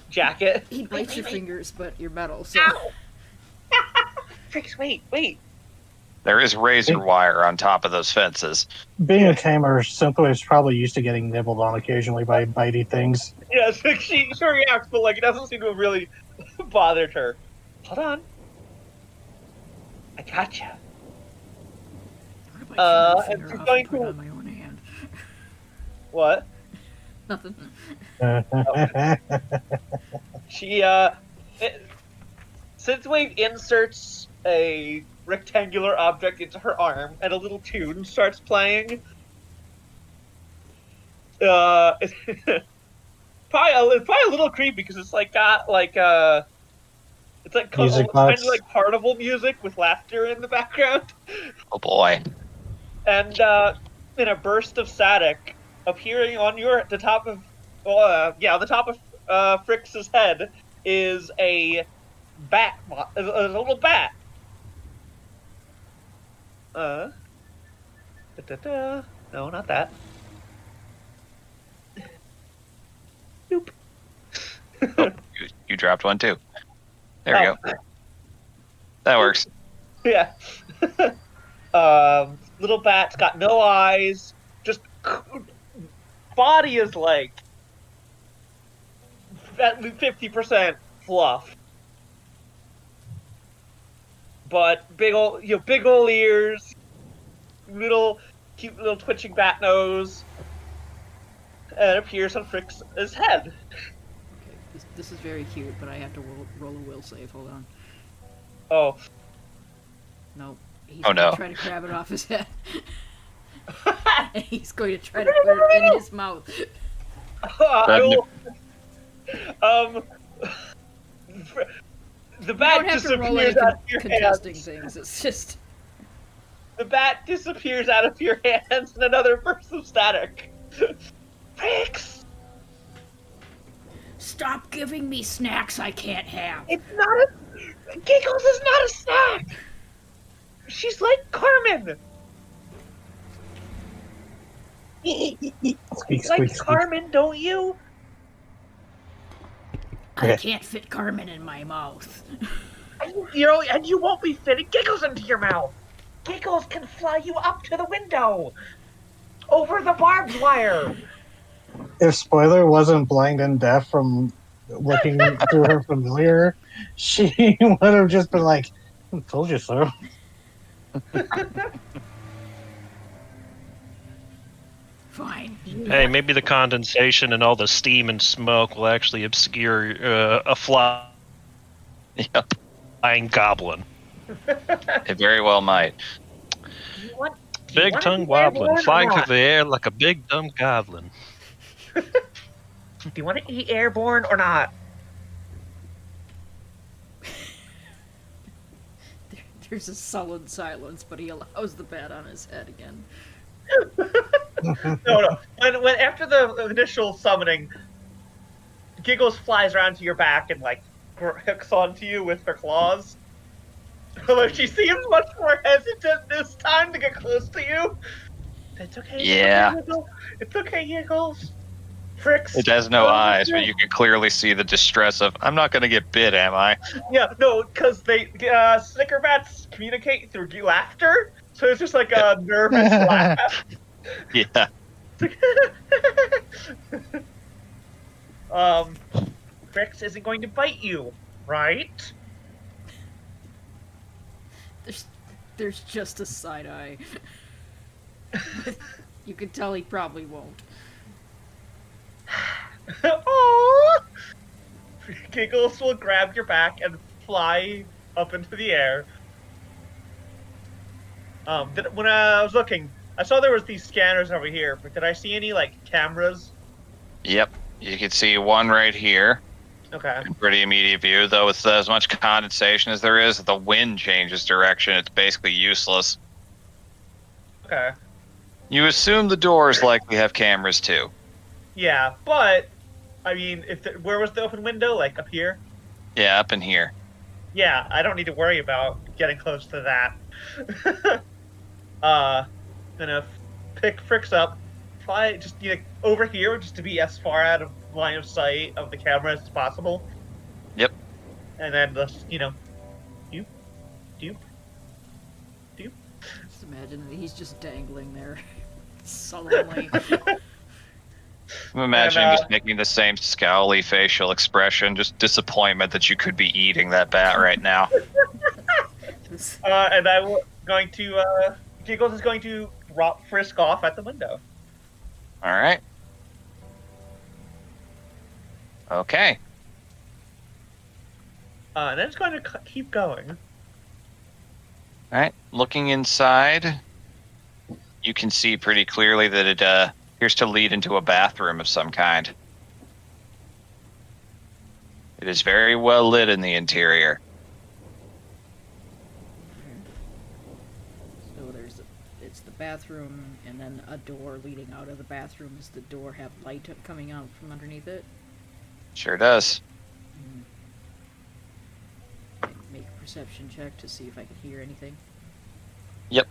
jacket. He bites your fingers, but you're metal, so. Ow! Fricks, wait. There is razor wire on top of those fences. Being a tamer, Synthwave's probably used to getting nibbled on occasionally by bitey things. Yeah, she reacts, but it doesn't seem to have really bothered her. Hold on. I gotcha. What about and finger she's off going and put to- on my own hand? What? Nothing. She, Synthwave inserts a rectangular object into her arm, and a little tune starts playing. It's probably a little creepy because it's got it's Music kind box. of like carnival music with laughter in the background. Oh boy. And in a burst of static, appearing on the top of Frix's head is a bat, a little bat. No, not that. Nope. You dropped one too. There we go. That works. Yeah. little bat's got no eyes. Just body is like at least 50% fluff, but big old ears, cute little twitching bat nose, and appears on Frick's head. Okay, this is very cute, but I have to roll a will save. Hold on. Oh. No. He's Oh, gonna no. try to grab it off his head. And he's going to try to put it in his mouth. The bat disappears out of your contesting hands. things. It's just The bat disappears out of your hands, and another burst of static. Pricks! stop giving me snacks I can't have. It's not a... Giggles is not a snack! She's like Carmen! Squeak, Like squeak. Carmen, don't you? I can't fit Carmen in my mouth. And you won't be fitting Giggles into your mouth. Giggles can fly you up to the window. Over the barbed wire. If Spoiler wasn't blind and deaf from looking through her familiar, she would have just been like, "I told you so." Fine. Hey, maybe the condensation and all the steam and smoke will actually obscure a flying Yep, goblin. it very well might. Big tongue wobbling, flying through the air like a big dumb goblin. Do you want to eat airborne or not? There's a sullen silence, but he allows the bat on his head again. No. When after the initial summoning, Giggles flies around to your back and like hooks onto you with her claws. Although she seems much more hesitant this time to get close to you. It's okay. Yeah. It's okay, Giggles. Fricks. It has no eyes, but you can clearly see the distress of, I'm not going to get bit, am I? Yeah, no, because they snicker bats communicate through laughter, so it's just like a nervous laugh. Yeah. Fricks isn't going to bite you, right? There's just a side eye. You can tell he probably won't. Aww! Giggles will grab your back and fly up into the air. When I was looking, I saw there was these scanners over here, but did I see any, like, cameras? Yep. You can see one right here. Okay. In pretty immediate view, though with as much condensation as there is, if the wind changes direction, it's basically useless. Okay. You assume the doors likely have cameras too. Yeah, but, I mean, where was the open window? Like, up here? Yeah, up in here. Yeah, I don't need to worry about getting close to that. Gonna pick Fricks up, fly just over here, just to be as far out of line of sight of the cameras as possible. Yep. And then just, doop. Just imagine that he's just dangling there, sullenly. I'm imagining just making the same scowly facial expression, just disappointment that you could be eating that bat right now. And Giggles is going to frisk off at the window. All right. Okay. And then it's going to keep going. All right. Looking inside, you can see pretty clearly that it appears to lead into a bathroom of some kind. It is very well lit in the interior. So it's the bathroom, and then a door leading out of the bathroom. Does the door have light coming out from underneath it? Sure does. Make a perception check to see if I can hear anything. Yep.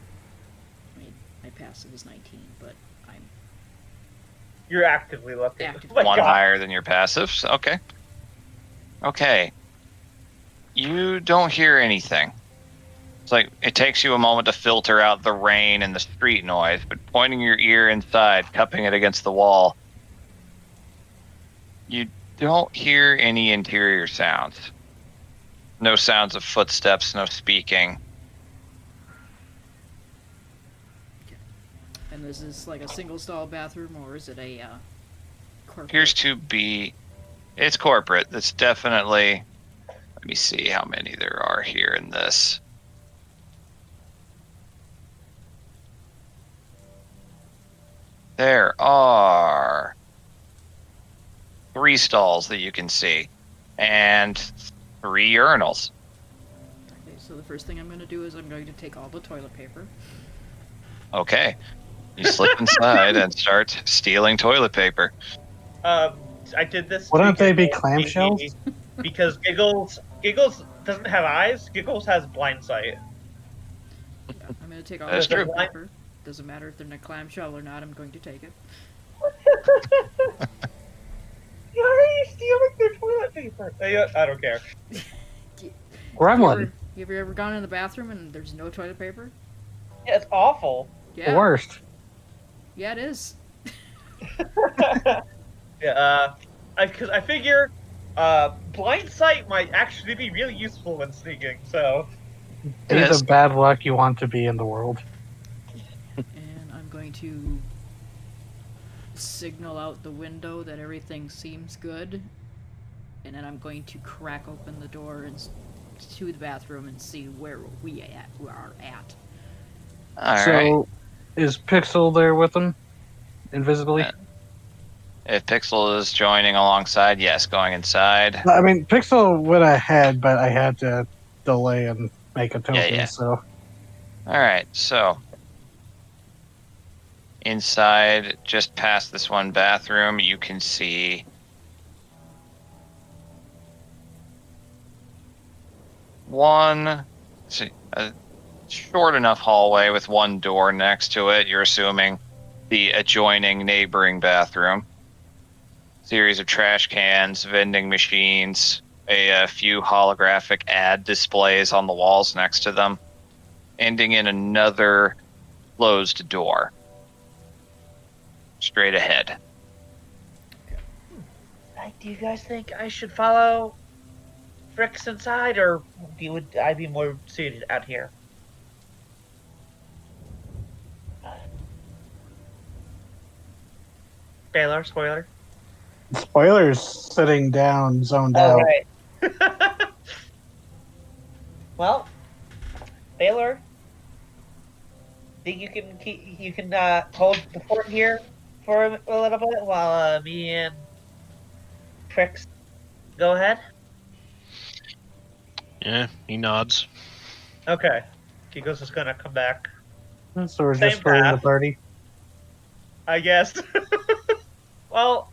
I mean, my passive is 19, but I'm You're actively looking. Actively. Oh my One God. higher than your passives. Okay. Okay. You don't hear anything. It's like it takes you a moment to filter out the rain and the street noise, but pointing your ear inside, cupping it against the wall, you don't hear any interior sounds. No sounds of footsteps, no speaking. And is this like a single stall bathroom, or is it a corporate? Appears to be... It's corporate. It's definitely... Let me see how many there are here in this. There are 3 stalls that you can see, and 3 urinals. Okay, so the first thing I'm going to do is I'm going to take all the toilet paper. Okay. You slip inside and start stealing toilet paper. I did this. Wouldn't to they be Giggles clamshells? Because Giggles doesn't have eyes. Giggles has blind sight. Yeah, I'm going to take all That's the true. toilet paper. Doesn't matter if they're in a clamshell or not, I'm going to take it. Why are you stealing their toilet paper? I don't care. Gremlin. Have you ever gone in the bathroom and there's no toilet paper? Yeah, it's awful. Yeah. The worst. Yeah, it is. Yeah, because I figure blind sight might actually be really useful when sneaking. So Be Yes. the bad luck you want to be in the world. And I'm going to signal out the window that everything seems good. And then I'm going to crack open the door to the bathroom and see where we are at. All so, right. is Pixel there with them? Invisibly? If Pixel is joining alongside, yes, going inside. I mean, Pixel went ahead, but I had to delay and make a token, Yeah. so... All right, so inside, just past this one bathroom, you can see a short enough hallway with one door next to it. You're assuming the adjoining neighboring bathroom. Series of trash cans, vending machines, a few holographic ad displays on the walls next to them, ending in another closed door. Straight ahead. do you guys think I should follow Fricks inside, or would I be more suited out here? Baylor, spoiler. Spoilers sitting down, zoned All out. right. Well, Baylor, think you can hold the fort here for a little bit while me and Fricks go ahead? Yeah, he nods. Okay. Gigo's just gonna come back, So we're Same just splitting the path. party. I guess. Well,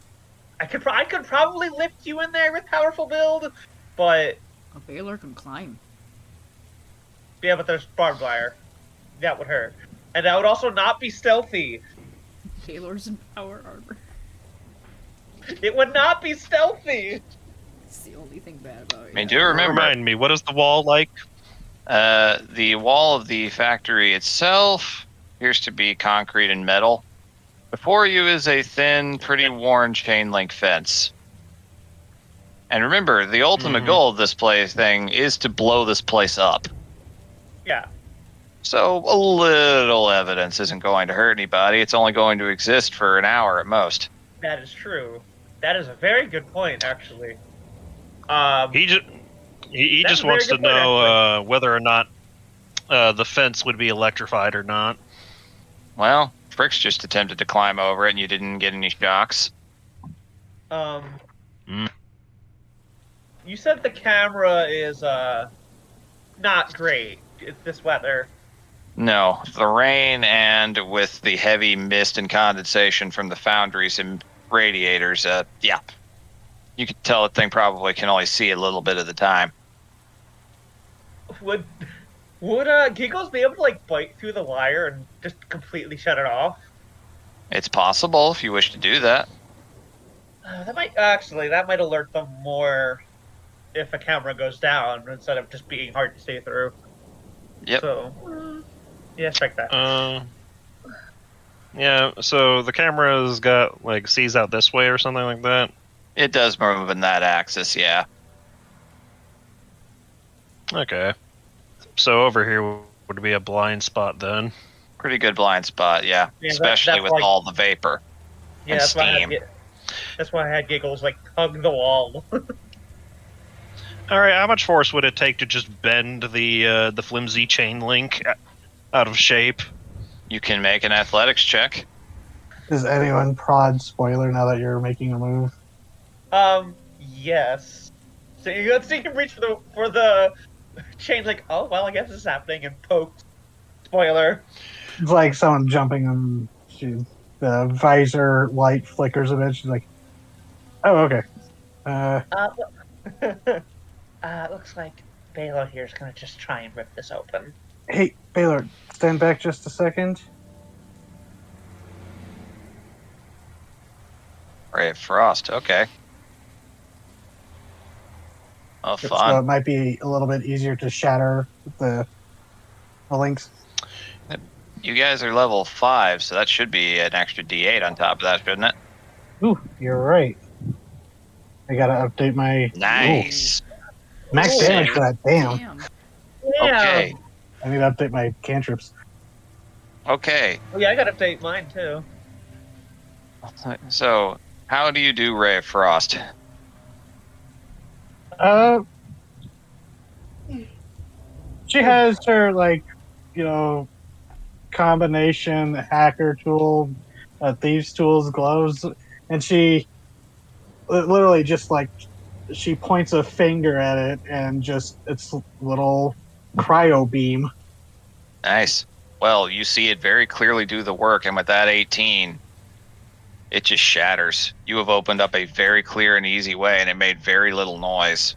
I could probably lift you in there with powerful build, but A Baylor can climb. yeah, but there's barbed wire. That would hurt, and that would also not be stealthy. Baylor's in power armor. It would not be stealthy. It's the only thing bad about it. I mean, do remember, Remind me, what is the wall like? the wall of the factory itself appears to be concrete and metal. Before you is a thin, pretty worn chain link fence. And remember, the ultimate goal of this thing is to blow this place up. Yeah. So a little evidence isn't going to hurt anybody. It's only going to exist for an hour at most. That is true. That is a very good point, actually. He That's just a very wants to good point, know whether or not the fence would be electrified or not. Well, Fricks just attempted to climb over it and you didn't get any shocks. You said the camera is not great. It's this weather. No, the rain and with the heavy mist and condensation from the foundries and radiators, yeah. You could tell that thing probably can only see a little bit at the time. Would Giggles be able to like bite through the wire and just completely shut it off? It's possible if you wish to do that. That might alert them more if a camera goes down instead of just being hard to see through. Yep. So, yeah, strike that. Yeah, so the camera's got, like, sees out this way or something like that? It does move in that axis, yeah. Okay. So over here would be a blind spot then. Pretty good blind spot, yeah. Yeah, Especially that's with like- all the vapor Yeah, and that's why steam. that's why I had Giggles like hug the wall. Alright, how much force would it take to just bend the flimsy chain link out of shape? You can make an athletics check. Does anyone prod spoiler now that you're making a move? Yes. So you can reach for the chain like, oh well, I guess this is happening, and poke spoiler. It's like someone jumping and the visor light flickers a bit. She's like, oh, okay. Looks like Baylor here is gonna just try and rip this open. Hey, Baylor, stand back just a second. Ray of Frost, okay. Oh, So fun. it might be a little bit easier to shatter the links. You guys are level 5, so that should be an extra D8 on top of that, shouldn't it? Ooh, you're right. I gotta update my Nice. max Ooh. damage for that. Damn. Okay. I need to update my cantrips. Okay. Oh yeah, I gotta update mine too. So, how do you do Ray of Frost? She has her combination hacker tool, thieves tools, gloves, and she literally just she points a finger at it and just it's little cryo beam. Nice. Well, you see it very clearly do the work, and with that 18, it just shatters. You have opened up a very clear and easy way, and it made very little noise.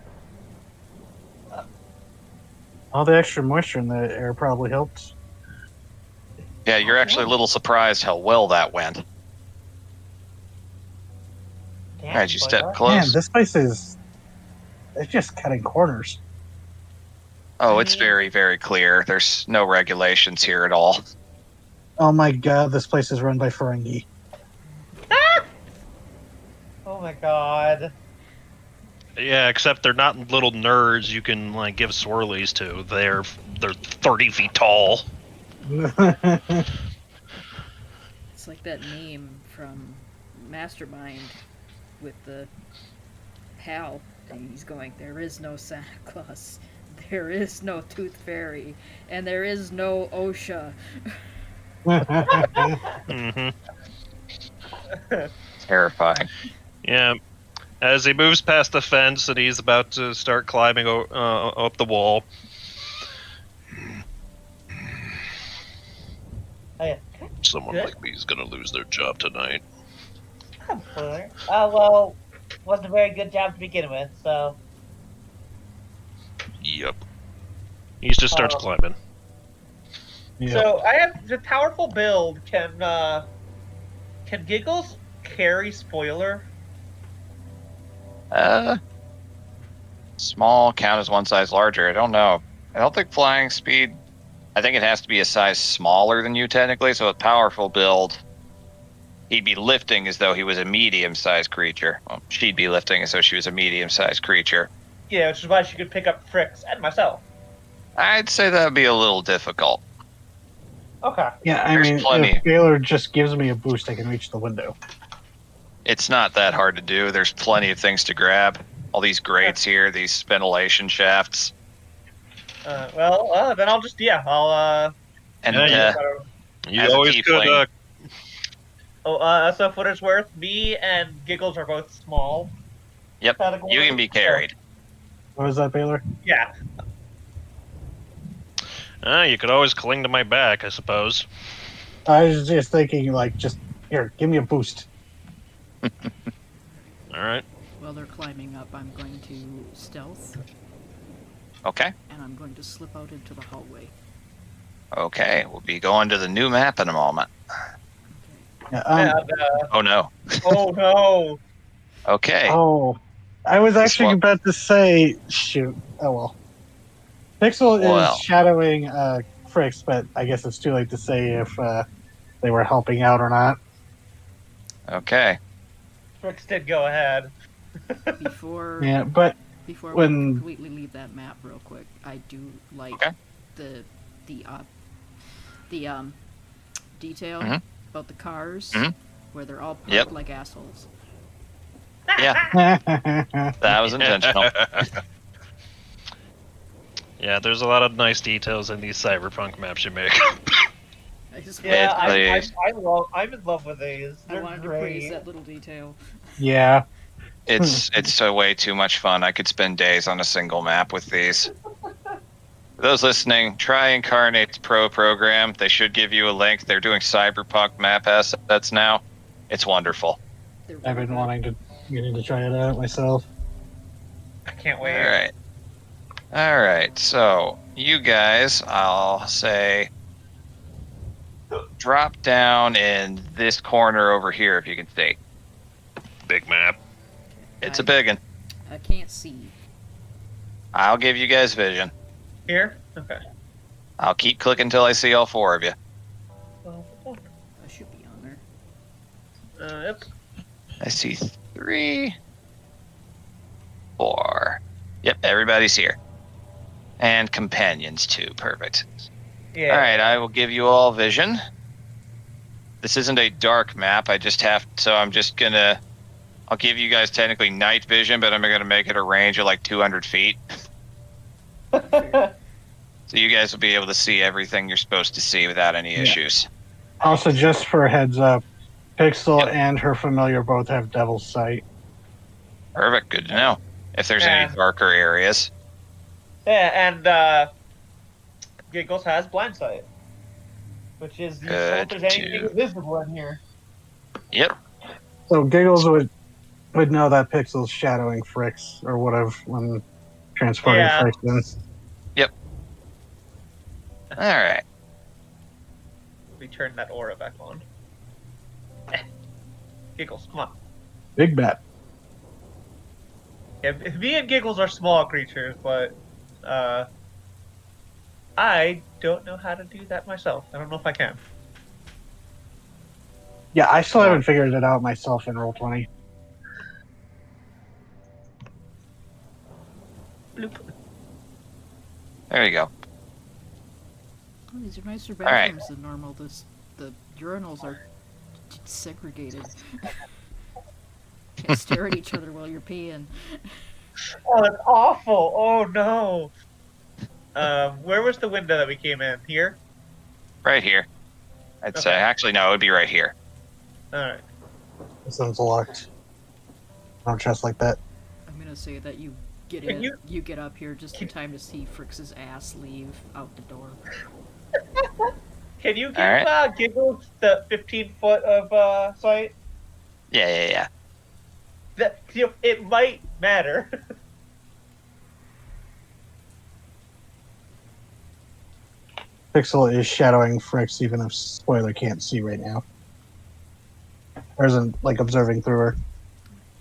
All the extra moisture in the air probably helped. Yeah, you're actually a little surprised how well that went. Damn, As you step Man, close. this place it's just cutting corners. Oh, it's very, very clear. There's no regulations here at all. Oh my god, this place is run by Ferengi. Oh my god. Yeah, except they're not little nerds you can like give swirlies to. They're 30 feet tall. It's like that meme from Mastermind with the pal. And he's going, there is no Santa Claus, there is no Tooth Fairy, and there is no OSHA. Mm-hmm. Terrifying. Yeah. As he moves past the fence and he's about to start climbing up the wall. Oh yeah. Someone Good. like me is gonna lose their job tonight. Well, wasn't a very good job to begin with, so. Yep. He just starts climbing. Yeah. So I have the powerful build. Can Giggles carry spoiler? Small count as one size larger. I don't know. I don't think flying speed. I think it has to be a size smaller than you technically. So with powerful build, he'd be lifting as though he was a medium-sized creature. Well, she'd be lifting as though she was a medium-sized creature. Yeah, which is why she could pick up Fricks and myself. I'd say that would be a little difficult. Okay. Yeah, I There's mean, plenty. if Baylor just gives me a boost, I can reach the window. It's not that hard to do. There's plenty of things to grab. All these grates here, these ventilation shafts. Then I'll just I'll And Yeah, You As a always could. tiefling. So for what it's worth, me and Giggles are both small. Yep, Category. you can be carried. What was that, Baylor? Yeah. You could always cling to my back, I suppose. I was just thinking, just here, give me a boost. All right. While they're climbing up, I'm going to stealth, Okay. and I'm going to slip out into the hallway. Okay, we'll be going to the new map in a moment. Yeah, And, Oh no. oh no. Okay. oh, I was This actually one- about to say, shoot. Oh well. Pixel Well. is shadowing Fricks, but I guess it's too late to say if they were helping out or not. Okay. Fricks did go ahead. Before Yeah, but before we when completely leave that map real quick, I do like Okay. the detail Mhm. about the cars Mhm. where they're all parked Yep. like assholes. Yeah, that was intentional. Yeah, there's a lot of nice details in these cyberpunk maps you make. I just Yeah, It's I'm in love with these. I They're wanted to praise great. that little detail. yeah, it's so way too much fun. I could spend days on a single map with these. For those listening, try Incarnate's Pro program. They should give you a link. They're doing cyberpunk map assets now. It's wonderful. They're I've really been good. wanting to get in to try it out myself. I can't All wait. right. So you guys, I'll say, drop down in this corner over here if you can see. Big map. It's a big one. I can't see. I'll give you guys vision. Here? Okay. I'll keep clicking until I see all four of you. I should be on there. Yep. I see 3, 4. Yep, everybody's here. And companions too. Perfect. Yeah. All right, I will give you all vision. This isn't a dark map. I just have, so I'm just gonna, I'll give you guys technically night vision, but I'm gonna make it a range of like 200 feet. So you guys will be able to see everything you're supposed to see without any issues. Also, just for a heads up, Pixel Yep. and her familiar both have Devil's Sight. Perfect, good to know. If there's Yeah. any darker areas. Yeah, and Giggles has blind sight, which is useful if Good there's anything too. visible in here. Yep. So Giggles would know that Pixel's shadowing Fricks or would have when transporting Yeah. Fricks in. All right. We turn that aura back on. Giggles, come on. Big bet. Yeah, me and Giggles are small creatures, but I don't know how to do that myself. I don't know if I can. Yeah, I still haven't figured it out myself in Roll20. Bloop. There you go. Oh, these are nicer All right. bathrooms than normal. The urinals are segregated. Can't stare at each other while you're peeing. Oh, it's awful. Oh no. Where was the window that we came in? Here? Right here. I'd say. Okay. Actually, no, it would be right here. Alright. This one's locked. I don't trust like that. I'm gonna say that you get Can in, you- you get up here just in time to see Frix's ass leave out the door. Can you give Alright. Giggles the 15 foot of sight? Yeah. That, you know, it might matter. Pixel is shadowing Fricks even if Spoiler can't see right now. Or isn't, like, observing through her.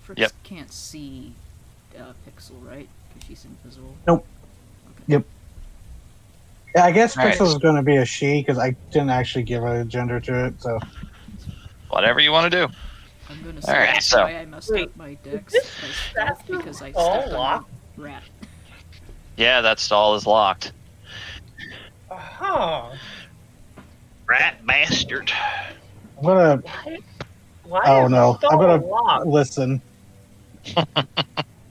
Frix Yep. can't see Pixel, right? Because she's invisible. Nope. Okay. Yep. Yeah, I guess Alright. Pixel is going to be a she, because I didn't actually give a gender to it, so... Whatever you want to do. I'm gonna say Alright, that's so- why I messed up my dex by stealth because I Oh, stepped on lock. a rat. Yeah, that stall is locked. Oh. Rat bastard. I'm going to... Why Oh, is no. the I'm door going to locked? listen.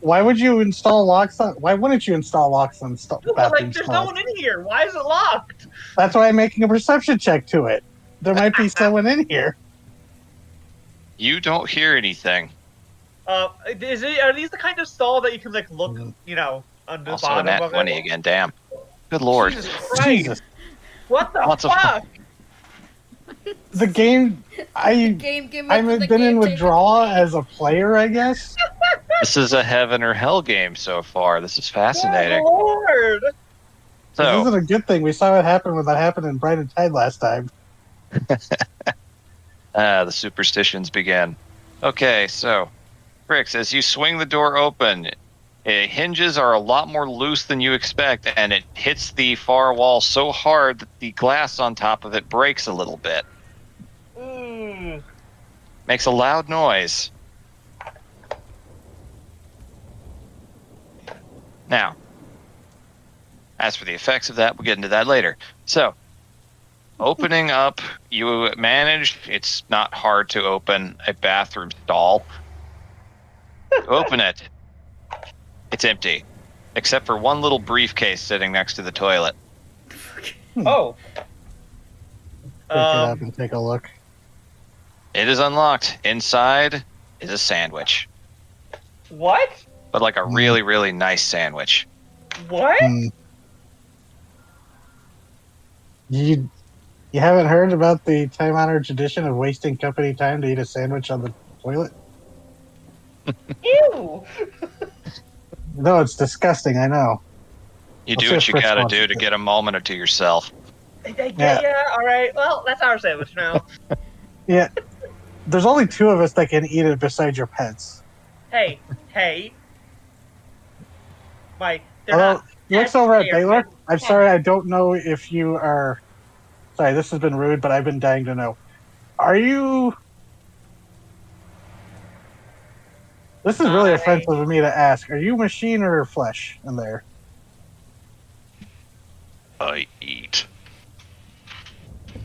Why would you install locks on... Why wouldn't you install locks on Well, bathroom like, there's stalls? no one in here. Why is it locked? That's why I'm making a perception check to it. There might be someone in here. You don't hear anything. Are these the kind of stall that you can like look, you know, on the Also, a bottom nat of 20 it? again. Damn. Good lord. Jesus Christ! Jesus. What the Lots of fuck? The game... I've been in withdrawal as a player, I guess. This is a heaven or hell game so far. This is Good fascinating. Lord! This So, isn't a good thing. We saw it happen when that happened in Bright and Tide last time. the superstitions begin. Okay, so, Fricks, as you swing the door open, Hinges are a lot more loose than you expect, and it hits the far wall so hard that the glass on top of it breaks a little bit. Makes a loud noise. Now, as for the effects of that, we'll get into that later. So, opening up, you manage, it's not hard to open a bathroom stall. You open it. It's empty, except for one little briefcase sitting next to the toilet. Oh. Pick it up and take a look. It is unlocked. Inside is a sandwich. What? But like a really, really nice sandwich. What? You haven't heard about the time-honored tradition of wasting company time to eat a sandwich on the toilet? Ew! No, it's disgusting, I know. You What's do your what you first gotta one? do to get a moment to yourself. Yeah, alright. Well, that's our sandwich now. Yeah. There's only 2 of us that can eat it besides your pets. Hey. They're Hello? not Looks over at pets, Baylor. they're I'm sorry, I don't know if you are... Sorry, this has been rude, but I've been dying to know. Are you... This is really offensive of me to ask. Are you machine or flesh in there? I eat.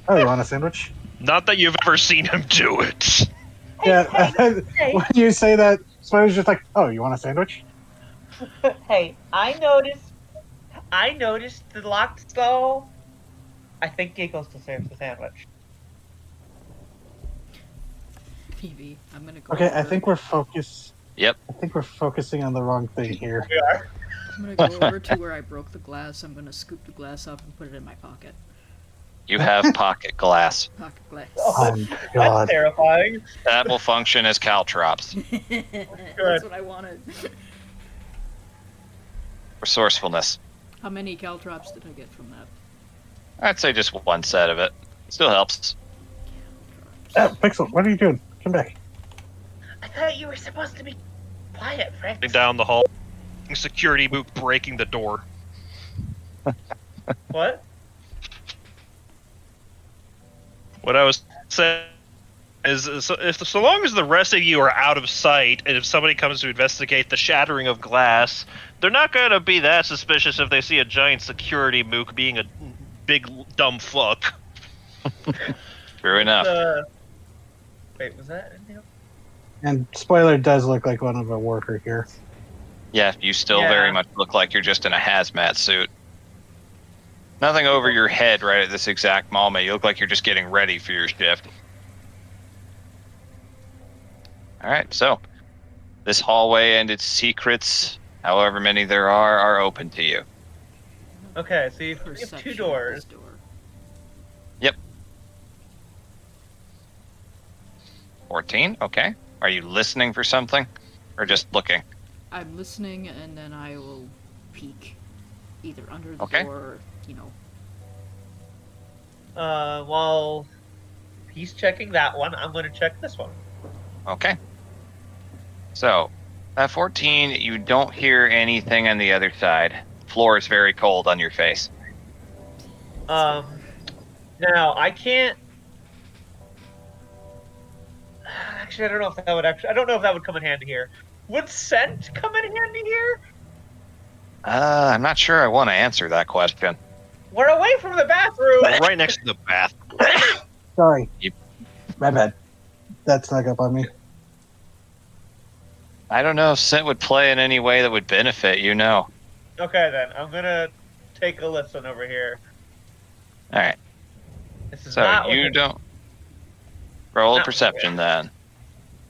Oh, you want a sandwich? Not that you've ever seen him do it. Yeah, hey. when you say that, Spider's just like, oh, you want a sandwich? Hey, I noticed the locked stall. I think Giggles deserves the sandwich. PV, I'm gonna go. Okay, I over- think we're focused. Yep. I think we're focusing on the wrong thing here. We are. I'm gonna go over to where I broke the glass. I'm gonna scoop the glass up and put it in my pocket. You have pocket glass. Pocket glass. Oh, That's God. terrifying. That will function as caltrops. That's what I wanted. Resourcefulness. How many caltrops did I get from that? I'd say just one set of it. Still helps. Pixel, what are you doing? Come back. I thought you were supposed to be quiet, Frank. Down the hall. Security boot breaking the door. What? What I was saying is, so long as the rest of you are out of sight, and if somebody comes to investigate the shattering of glass, they're not going to be that suspicious if they see a giant security mook being a big dumb fuck. True enough. Wait, was that in there? And spoiler does look like one of a worker here. Yeah, you still Yeah. very much look like you're just in a hazmat suit. Nothing over your head right at this exact moment. You look like you're just getting ready for your shift. Alright, so this hallway and its secrets, however many there are open to you. Okay, so you have Perception 2 of doors. this door. 14, okay. Are you listening for something? Or just looking? I'm listening, and then I will peek, either under the Okay. door, or, you know. While he's checking that one, I'm going to check this one. Okay. So, at 14, you don't hear anything on the other side. Floor is very cold on your face. Now I can't. Actually, I don't know if that would I don't know if that would come in handy here. Would scent come in handy here? I'm not sure I want to answer that question. We're away from the bathroom. Right next to the bath. Sorry. Yep. My bad. That snuck up on me. I don't know if scent would play in any way that would benefit you, no. Okay, then I'm gonna take a listen over here. Alright, This is so not you looking- don't... Roll a not perception then.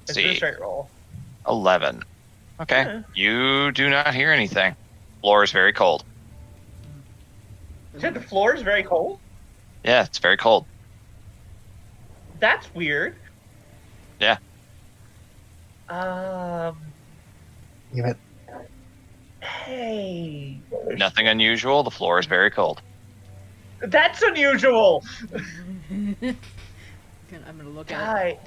It's a See, straight roll. 11. Okay, Yeah. you do not hear anything. Floor is very cold. You said the floor is very cold. Yeah, it's very cold. That's weird. Yeah. Give it. Hey. Nothing unusual, the floor is very cold. That's unusual. I'm gonna look at Guy.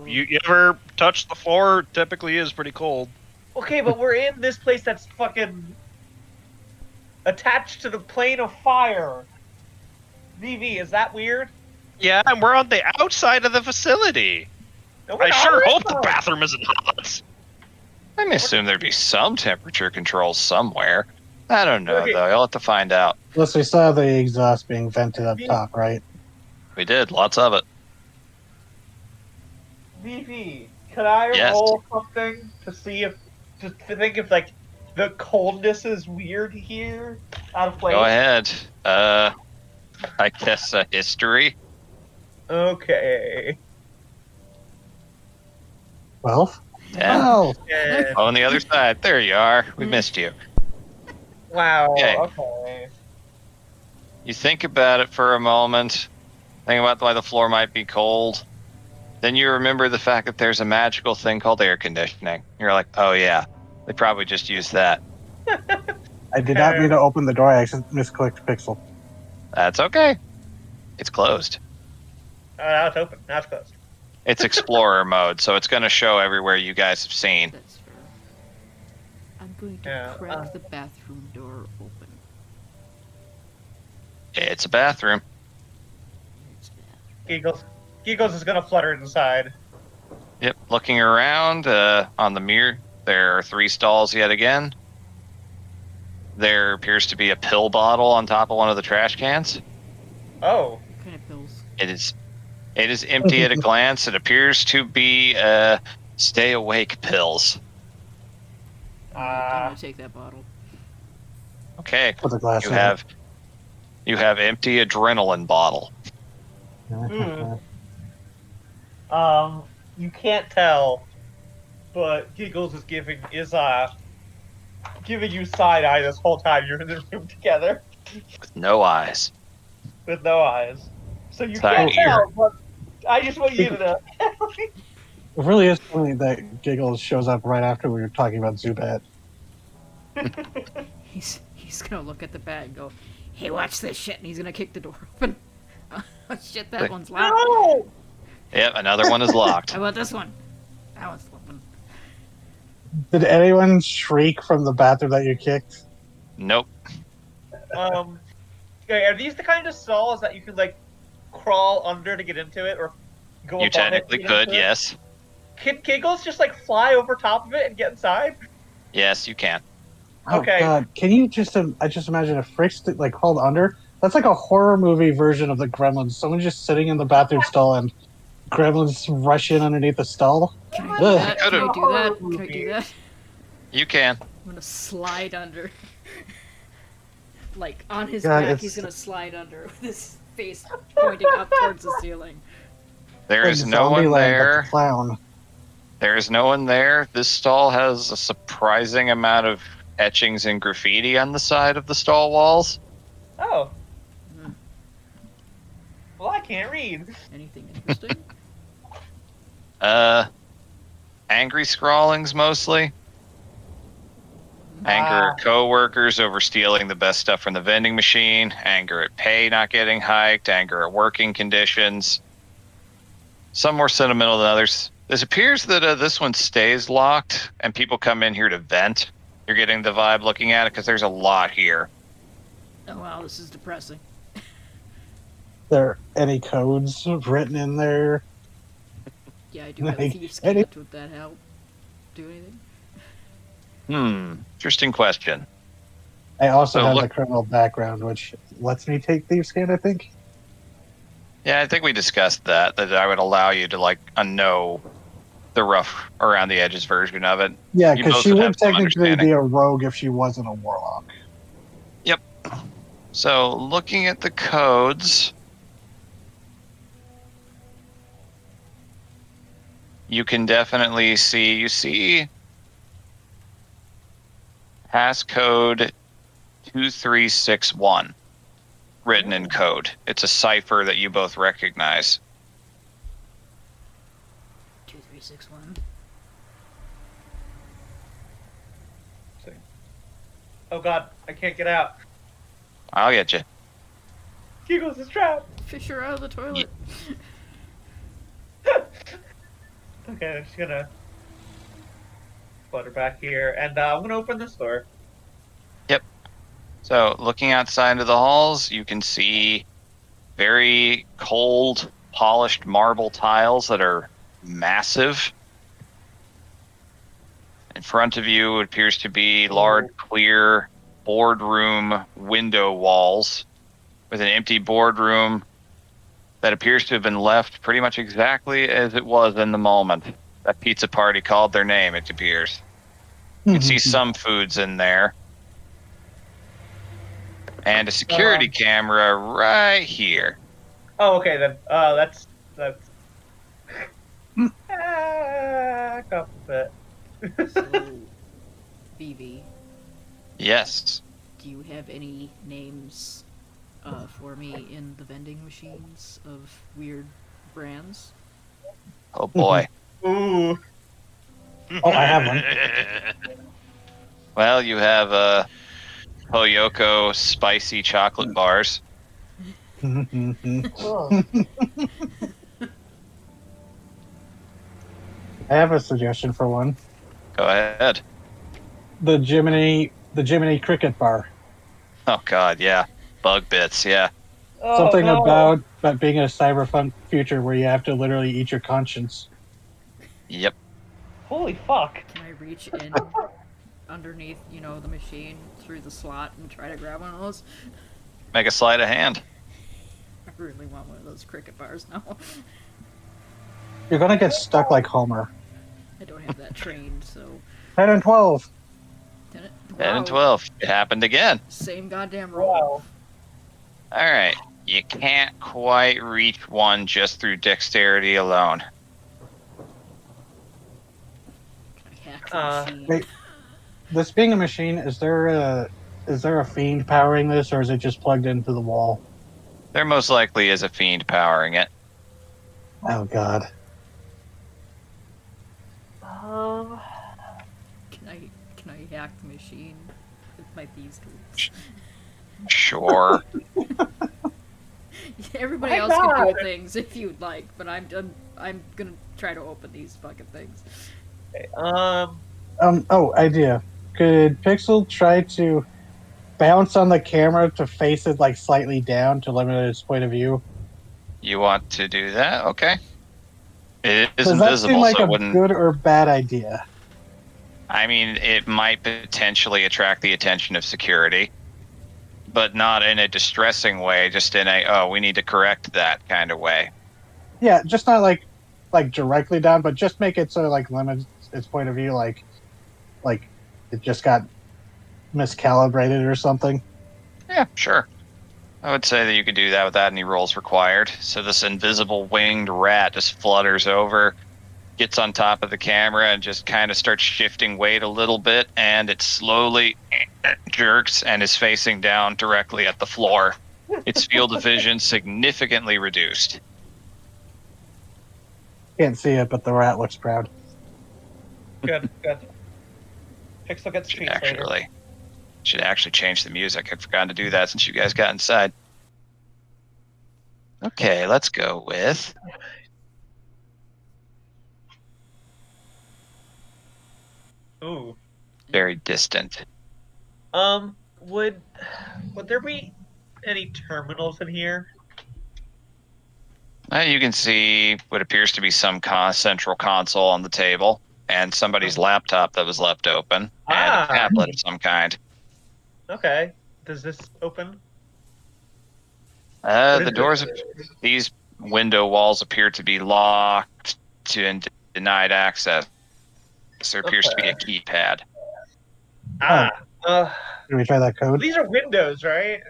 You ever touch the floor? Typically is pretty cold. Okay, but we're in this place that's fucking attached to the plane of fire. VV, is that weird? Yeah, and we're on the outside of the facility. No, we're I not. sure We're hope the inside. bathroom isn't hot. I assume there'd be some temperature control somewhere. I don't know, Okay. though. You'll have to find out. Plus, we saw the exhaust being vented up top, right? We did. Lots of it. VV, can I Yes. roll something to see if, just to think if like the coldness is weird here, out of place? Go ahead. I guess history. Okay. 12? 10. Oh, Yeah. Oh, on the other side. There you are. We missed you. Wow. Okay. Okay. You think about it for a moment. Think about why the floor might be cold. Then you remember the fact that there's a magical thing called air conditioning. You're like, oh yeah, they probably just used that. I did not mean to open the door. I accidentally misclicked Pixel. That's okay. It's closed. Now it's open. Now it's closed. It's explorer mode, so it's going to show everywhere you guys have seen. That's fair. I'm going to Yeah, crack the bathroom door open. It's a bathroom. It's bathroom. Giggles. Giggles is gonna flutter inside. Yep. Looking around on the mirror, there are 3 stalls yet again. There appears to be a pill bottle on top of one of the trash cans. Oh. What kind of pills? It is empty at a glance. It appears to be stay awake pills. I'm gonna take that bottle. Okay. Put the glass You in. have empty adrenaline bottle. You can't tell, but Giggles is giving you side eye this whole time you're in the room together With no eyes. with no eyes. So you Side can't ear. tell, but I just want you to know. It really is funny that Giggles shows up right after we were talking about Zubat. He's gonna look at the bag and go, "Hey, watch this shit!" And he's gonna kick the door open. Oh shit, that one's locked. No! Yep, another one is locked. How about this one? That one's open. Did anyone shriek from the bathroom that you kicked? Nope. Okay, are these the kind of stalls that you could like crawl under to get into it, or go You above it to technically get could, into it? yes. Can Giggles just like fly over top of it and get inside? Yes, you can. Oh Okay. God! Can you just? I just imagine a Frick's like crawled under. That's like a horror movie version of the Gremlins. Someone just sitting in the bathroom stall and Gremlins rush in underneath the stall. Can I do Ugh. that? Can I do that? Can I do that? You can. I'm gonna slide under. Like on his God, back, it's- he's gonna slide under with his face pointing up towards the ceiling. There Like is no one Zombieland, but there. the clown. There is no one there. This stall has a surprising amount of etchings and graffiti on the side of the stall walls. Oh. Hmm. Well, I can't read. Anything interesting? Angry scrawlings mostly. Anger at co-workers over stealing the best stuff from the vending machine. Anger at pay not getting hiked. Anger at working conditions. Some more sentimental than others. It appears that this one stays locked and people come in here to vent. You're getting the vibe looking at it because there's a lot here. Oh wow, this is depressing. There any codes written in there? Yeah, I do have a Like, thieves' any- cant. Would that help? Do anything? Interesting question. I also So have look- the criminal background, which lets me take thieves' scan. I think. Yeah, I think we discussed that I would allow you to like know the rough around the edges version of it. Yeah, You because both she would would have some technically understanding. be a rogue if she wasn't a warlock. So looking at the codes, you can definitely see passcode 2361 written in code. It's a cipher that you both recognize. 2361. Oh god, I can't get out. I'll get you. Giggles is trapped. Fish her out of the toilet. Okay, I'm just gonna. clutter back here, and I'm gonna open this door. Yep. So, looking outside of the halls, you can see very cold, polished marble tiles that are massive. In front of you, it appears to be large, clear boardroom window walls with an empty boardroom that appears to have been left pretty much exactly as it was in the moment. That pizza party called their name, it appears. You can see some foods in there. And a security camera right here. Oh, okay then. That's back up a bit. So, Vivi, Yes. do you have any names for me in the vending machines of weird brands? Oh boy. Ooh. Oh, I have one. Well, you have Toyoko spicy chocolate bars. Oh. I have a suggestion for one. Go ahead. The Jiminy Cricket Bar. Oh god, yeah. Bug bits, yeah. Oh, Something no. about being a cyberpunk future where you have to literally eat your conscience. Yep. Holy fuck. Can I reach in underneath, the machine through the slot and try to grab one of those? Make a sleight of hand. I really want one of those cricket bars now. You're gonna get stuck like Homer. I don't have that trained, so 10 and 12. 10 and 12. It happened again. Same goddamn roll. Wow. Alright. You can't quite reach one just through dexterity alone. Can I hack the machine? Wait. This being a machine, is there a fiend powering this, or is it just plugged into the wall? There most likely is a fiend powering it. Oh god. Can I hack the machine with my thieves tools? Sure. Everybody My else can God. do things if you'd like, but I'm gonna try to open these fucking things. Okay, Oh, idea. Could Pixel try to bounce on the camera to face it like slightly down to limit its point of view? You want to do that? Okay. It is Does that seem invisible, like so a it wouldn't... good or bad idea? I mean, it might potentially attract the attention of security, but not in a distressing way, just in a, oh, we need to correct that kind of way. Yeah, just not like directly down, but just make it so it like limits its point of view, like it just got miscalibrated or something. Yeah, sure. I would say that you could do that without any rolls required. So this invisible winged rat just flutters over, gets on top of the camera, and just kind of starts shifting weight a little bit, and it slowly jerks and is facing down directly at the floor. Its field of vision significantly reduced. Can't see it, but the rat looks proud. good. Pixel gets treats later. Should actually change the music. I'd forgotten to do that since you guys got inside. Okay, let's go with... Ooh. very distant. Would there be any terminals in here? You can see what appears to be some central console on the table, and somebody's laptop that was left open, and a tablet of some kind. Okay. Does this open? The doors, these window walls appear to be locked and denied access. There appears to be a keypad. Can we try that code? These are windows, right?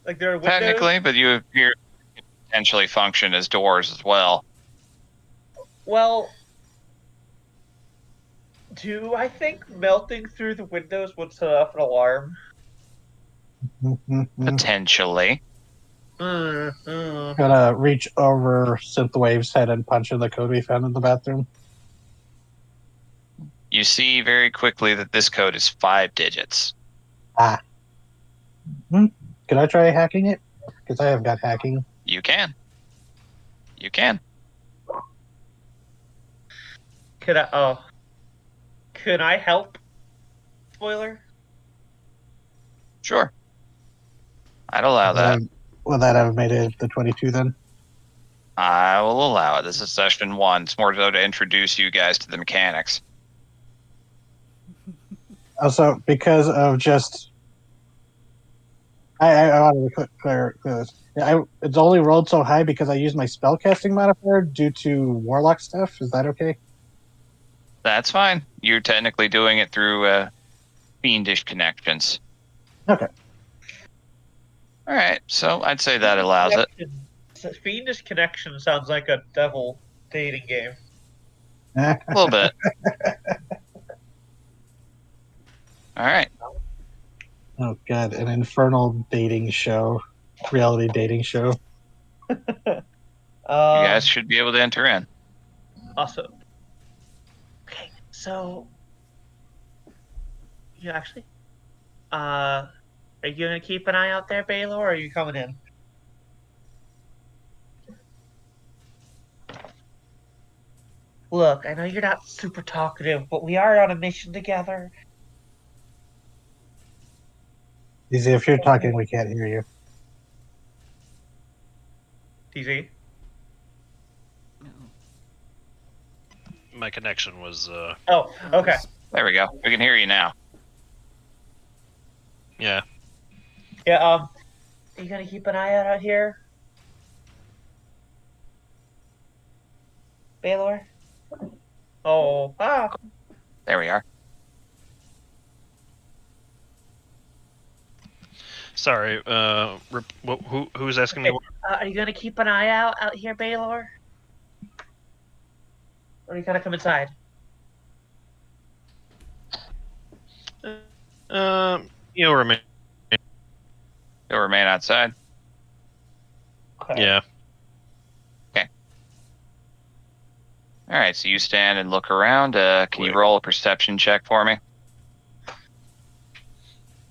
Like there are windows? Technically, but you appear to potentially function as doors as well. Well, do I think melting through the windows would set off an alarm? Potentially. Gotta reach over Synthwave's head and punch in the code we found in the bathroom. You see very quickly that this code is 5 digits. Could I try hacking it? Because I have got hacking. You can. You can. Could I? Oh, Can I help? Spoiler. Sure. I'd allow that. Would that have made it the 22 then? I will allow it. This is session 1. It's more so to introduce you guys to the mechanics. Also, because of just, I wanted to clear this. It's only rolled so high because I used my spellcasting modifier due to warlock stuff. Is that okay? That's fine. You're technically doing it through fiendish connections. Okay. All right, so I'd say that allows it. Fiendish Connection sounds like a devil dating game. A little bit. All right. Oh god, an infernal dating show, reality dating show. You guys should be able to enter in. Awesome. Okay, so you actually, are you gonna keep an eye out there, Baylor, or are you coming in? Look, I know you're not super talkative, but we are on a mission together. Easy, if you're talking, we can't hear you. TZ? No. My connection was. Oh, okay. There we go. We can hear you now. Yeah. Yeah, are you gonna keep an eye out here? Baylor? Oh, There we are. Sorry. Who's asking me? are you gonna keep an eye out here, Baylor? Or are you gonna come inside? Remain. You'll remain outside. Okay. Yeah. All right, so you stand and look around. Can you roll a perception check for me?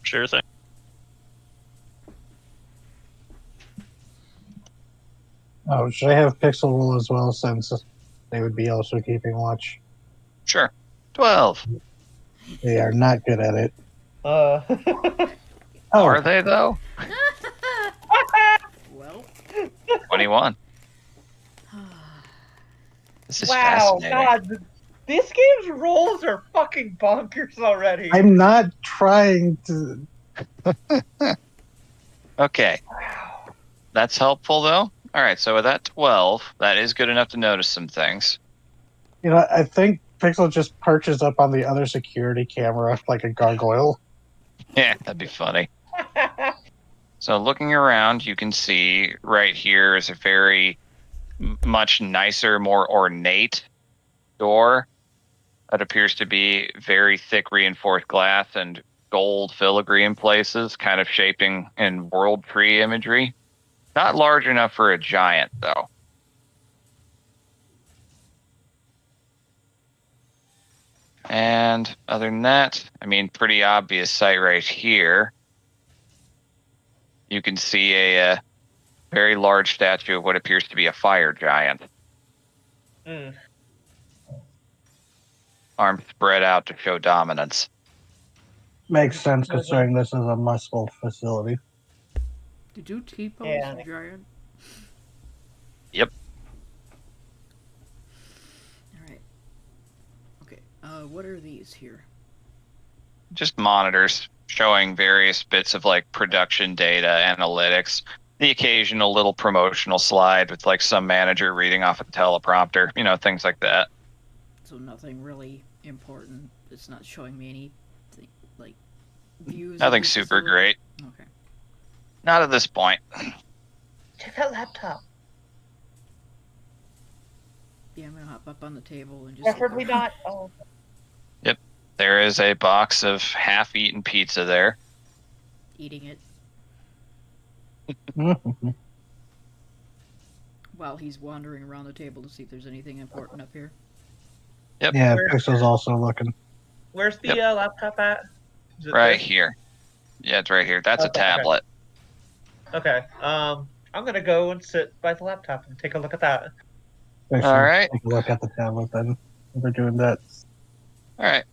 Sure thing. Oh, should I have Pixel roll as well, since they would be also keeping watch? Sure. 12. They are not good at it. Uh, Are they, though? Well. 21. This is wow, fascinating. God, this game's rolls are fucking bonkers already. I'm not trying to. Okay. Wow. That's helpful, though. All right, so with that 12, that is good enough to notice some things. You know, I think Pixel just perches up on the other security camera like a gargoyle. Yeah, that'd be funny. So looking around, you can see right here is a very much nicer, more ornate door that appears to be very thick reinforced glass and gold filigree in places, kind of shaping in world tree imagery. Not large enough for a giant, though. And other than that, I mean, pretty obvious sight right here. You can see a very large statue of what appears to be a fire giant. Mm. Arms spread out to show dominance. Makes sense considering this is a muscle facility. Did you T-pose, Yeah. giant? Yep. Alright. Okay, what are these here? Just monitors showing various bits of like production data, analytics, the occasional little promotional slide with like some manager reading off a teleprompter, you know, things like that. So nothing really important. It's not showing me anything, like, views. of Nothing the super facility? great. Okay. Not at this point. Check that laptop. Yeah, I'm gonna hop up on the table and just... Preferably not. Oh. There is a box of half-eaten pizza there. Eating it Mhm. while he's wandering around the table to see if there's anything important up here. Yep. Yeah, Pixel's also looking. Where's the laptop at? Is it Right there? here. Yeah, it's right here. That's a Okay. tablet. Okay. I'm gonna go and sit by the laptop and take a look at that. Pixel, All right. Take a look at the tablet then. We're doing that. All right.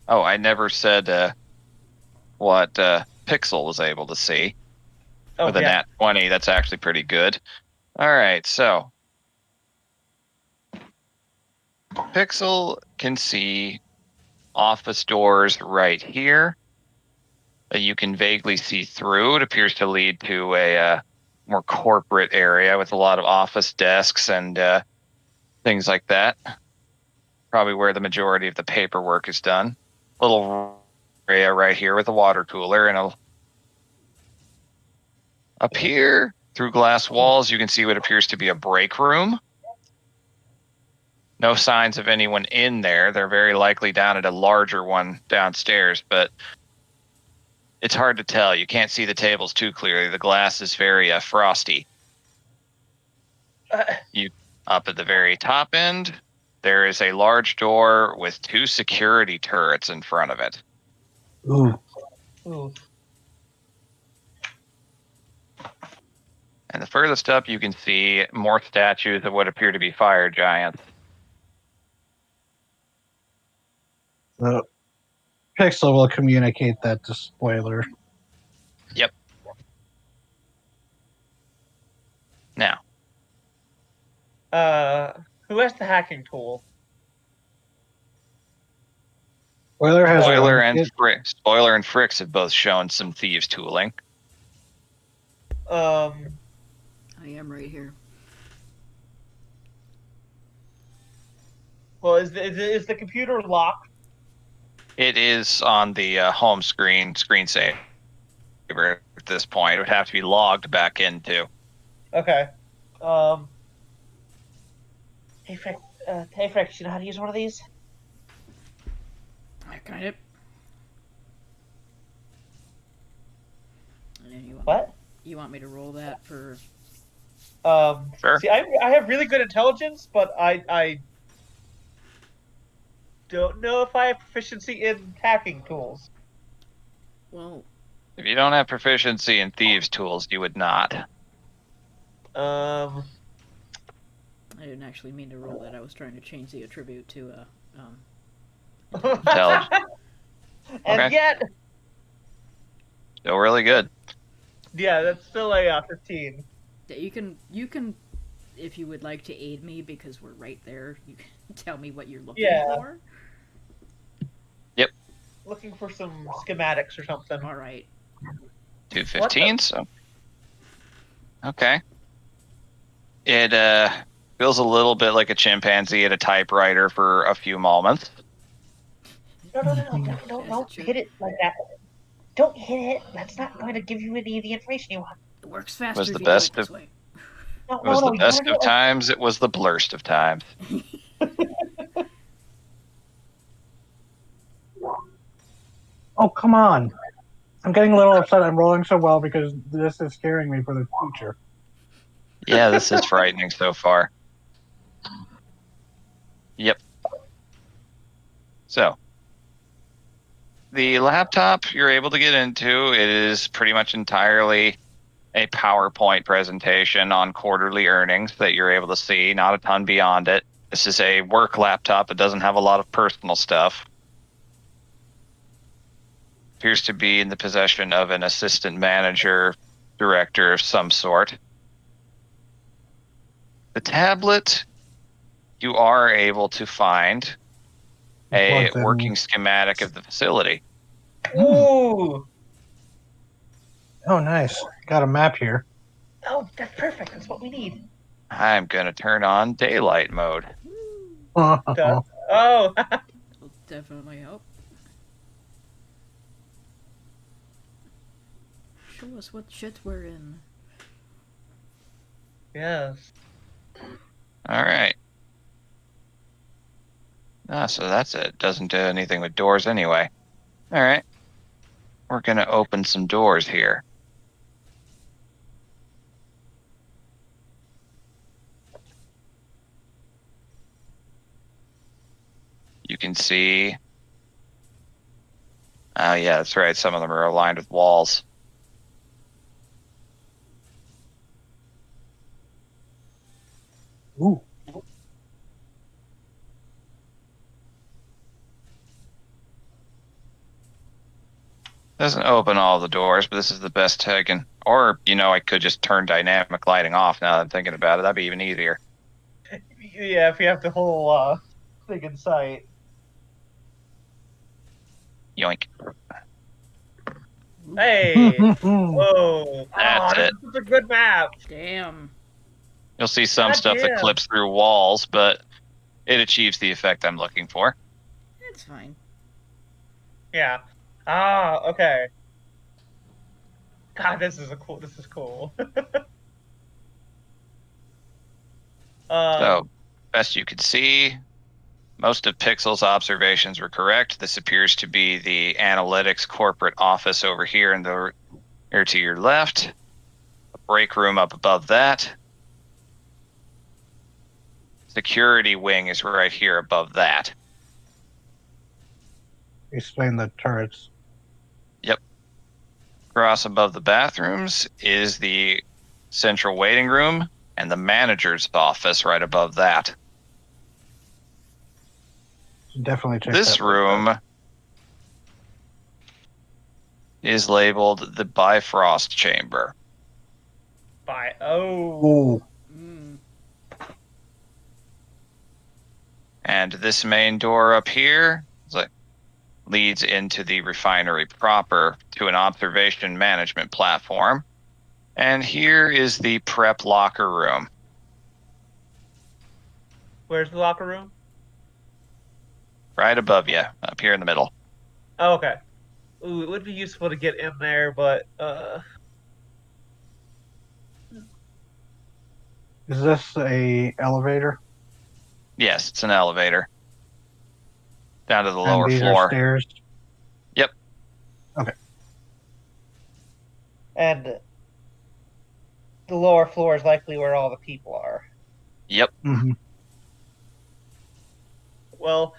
Oh, I never said what Pixel was able to see. Oh, With a yeah. nat 20, that's actually pretty good. All right, so Pixel can see office doors right here that you can vaguely see through. It appears to lead to a more corporate area with a lot of office desks and things like that. Probably where the majority of the paperwork is done. Little area right here with a water cooler, and up here through glass walls you can see what appears to be a break room. No signs of anyone in there. They're very likely down at a larger one downstairs, but it's hard to tell. You can't see the tables too clearly. The glass is very frosty. You up at the very top end, there is a large door with 2 security turrets in front of it. Ooh. Ooh. And the furthest up, you can see more statues of what appear to be fire giants. The Pixel will communicate that to Spoiler. Yep. Now, who has the hacking tool? Spoiler has Spoiler a and Spoiler and Fricks have both shown some thieves tooling. I am right here. Well, is the computer locked? It is on the home screensaver at this point. It would have to be logged back into. Okay. Hey Frick, you know how to use one of these? I got it. And then you want me to roll that for? Sure. See, I have really good intelligence, but I don't know if I have proficiency in hacking tools. Well, If you don't have proficiency in thieves' tools, you would not. I didn't actually mean to roll that. I was trying to change the attribute to Intelligence. And Okay. yet, Still really good. yeah, that's still a 15. Yeah, you can, if you would like to aid me because we're right there. You can tell me what you're looking for. Yep. Looking for some schematics or something. All right. 215. So. Okay. It feels a little bit like a chimpanzee at a typewriter for a few moments. No, don't hit it like that. Don't hit it. That's not going to give you any of the information you want. It works faster Was the if you do best it this of- way. No, It was the you best wanna do of it like- times. It was the blurst of times. Oh, come on. I'm getting a little upset. I'm rolling so well because this is scaring me for the future. Yeah, this is frightening so far. Yep. So, the laptop you're able to get into, it is pretty much entirely a PowerPoint presentation on quarterly earnings that you're able to see, not a ton beyond it. This is a work laptop. It doesn't have a lot of personal stuff. Appears to be in the possession of an assistant manager, director of some sort. The tablet, you are able to find a Plugged in. working schematic of the facility. Ooh! Oh, nice. Got a map here. Oh, that's perfect. That's what we need. I'm going to turn on daylight mode. Oh! It'll definitely help. Show us what shit we're in. Yes. All right. So that's it. Doesn't do anything with doors anyway. All right. We're going to open some doors here. You can see. Oh, yeah, that's right. Some of them are aligned with walls. Ooh. Doesn't open all the doors, but this is the best taken. Or, I could just turn dynamic lighting off now that I'm thinking about it. That'd be even easier. Yeah, if you have the whole thing in sight. Yoink. Hey! Whoa! That's This it. is a good map. Damn. You'll see some God stuff that damn. clips through walls, but it achieves the effect I'm looking for. That's fine. Yeah. Okay. God, this is cool. So, best you could see, most of Pixel's observations were correct. This appears to be the analytics corporate office over here here to your left. A break room up above that. Security wing is right here above that. Explain the turrets. Yep. Across above the bathrooms is the central waiting room and the manager's office right above that. Definitely check This that room is labeled the Bifrost Chamber. Oh, Mm. And this main door up here leads into the refinery proper to an observation management platform. And here is the prep locker room. Where's the locker room? Right above you, up here in the middle. Oh, okay. Ooh, it would be useful to get in there, but is this a elevator? Yes, it's an elevator. Down to the And lower these floor. are stairs. Yep. Okay. and the lower floor is likely where all the people are. Yep. Mm-hmm. Well,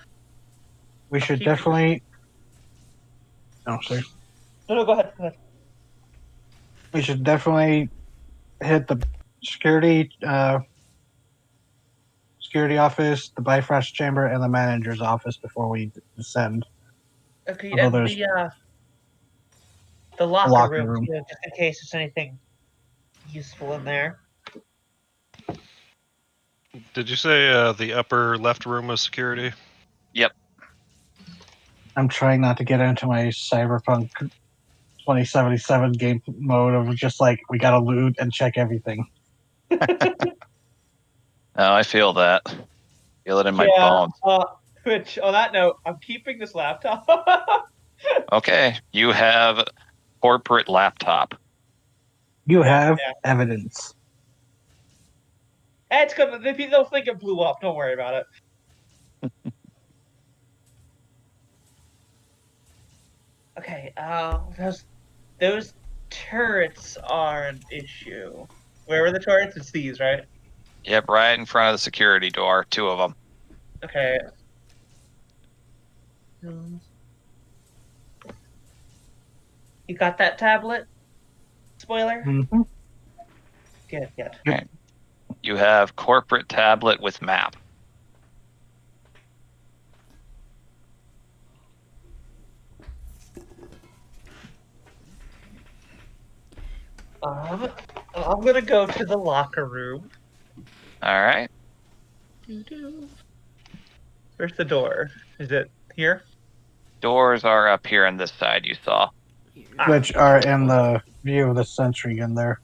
We should keep- definitely. No, sorry. no, go ahead. Go ahead. We should definitely hit the security office, the Bifrost chamber, and the manager's office before we descend. Okay, Although and there's the locker, locker room, room. too, just in case there's anything useful in there. Did you say the upper left room was security? Yep. I'm trying not to get into my Cyberpunk 2077 game mode of just like we gotta loot and check everything. Oh, I feel that. Feel it in my bones. Which, on that note, I'm keeping this laptop. Okay, you have corporate laptop. You have Yeah. evidence. It's gonna. They'll think it blew up. Don't worry about it. Okay. Those turrets are an issue. Where were the turrets? It's these, right? Yep, right in front of the security door. 2 of them. Okay. You got that tablet? Spoiler? Mm-hmm. Good. You have corporate tablet with map. I'm gonna go to the locker room. All right. Where's the door? Is it here? Doors are up here on this side you saw. Which are in the view of the sentry in there.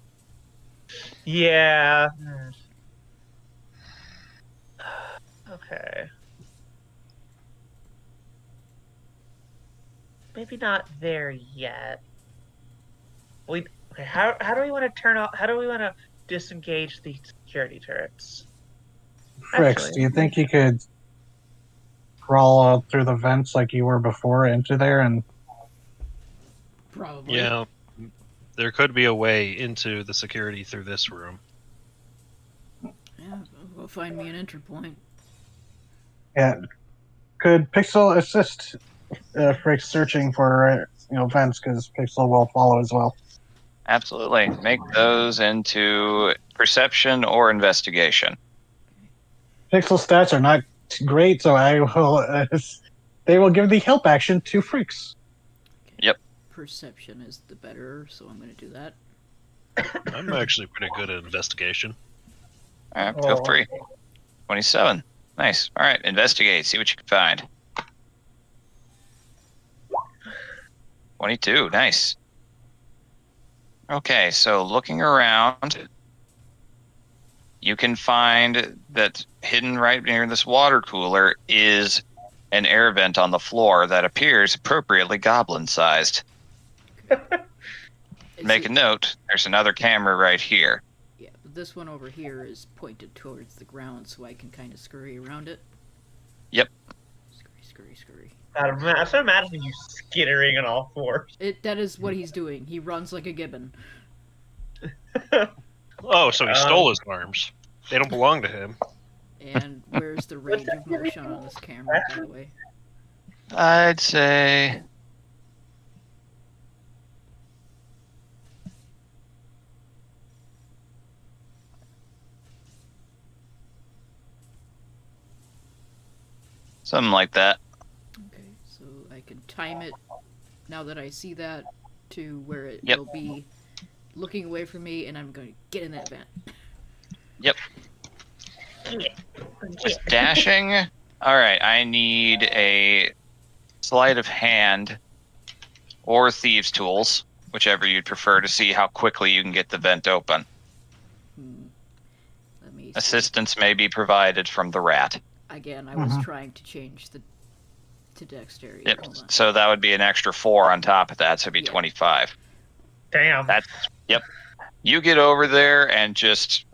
Yeah. Okay. Maybe not there yet. Okay, how do we want to turn off? How do we want to disengage the security turrets? Fricks, Actually- do you think you could crawl out through the vents like you were before into there and Probably. Yeah. There could be a way into the security through this room. Yeah, go find me an enter point. yeah, could Pixel assist Fricks searching for vents because Pixel will follow as well. Absolutely. Make those into perception or investigation. Pixel stats are not great, so I will. They will give the help action to Freaks. Yep. perception is the better, so I'm going to do that. I'm actually pretty good at investigation. All right, feel free. 27. Nice. All right, investigate. See what you can find. 22. Nice. Okay, so looking around, you can find that hidden right near this water cooler is an air vent on the floor that appears appropriately goblin-sized. Make a note, there's another camera right here. Yeah, but this one over here is pointed towards the ground, so I can kind of scurry around it. Yep. Scurry. I'm just imagining you skittering on all fours. That is what he's doing. He runs like a gibbon. Oh, so he stole his arms. They don't belong to him. And where's the range of motion on this camera, by the way? I'd say... something like that. Okay, so I can time it, now that I see that, to where it Yep. will be looking away from me, and I'm going to get in that vent. Yep. Just dashing. All right, I need a sleight of hand or thieves' tools, whichever you'd prefer, to see how quickly you can get the vent open. Let me see. Assistance may be provided from the rat. Again, I was trying to change to dexterity. Yep. Hold on. So that would be an extra 4 on top of that, so it'd be 25. Damn. Yep. You get over there and just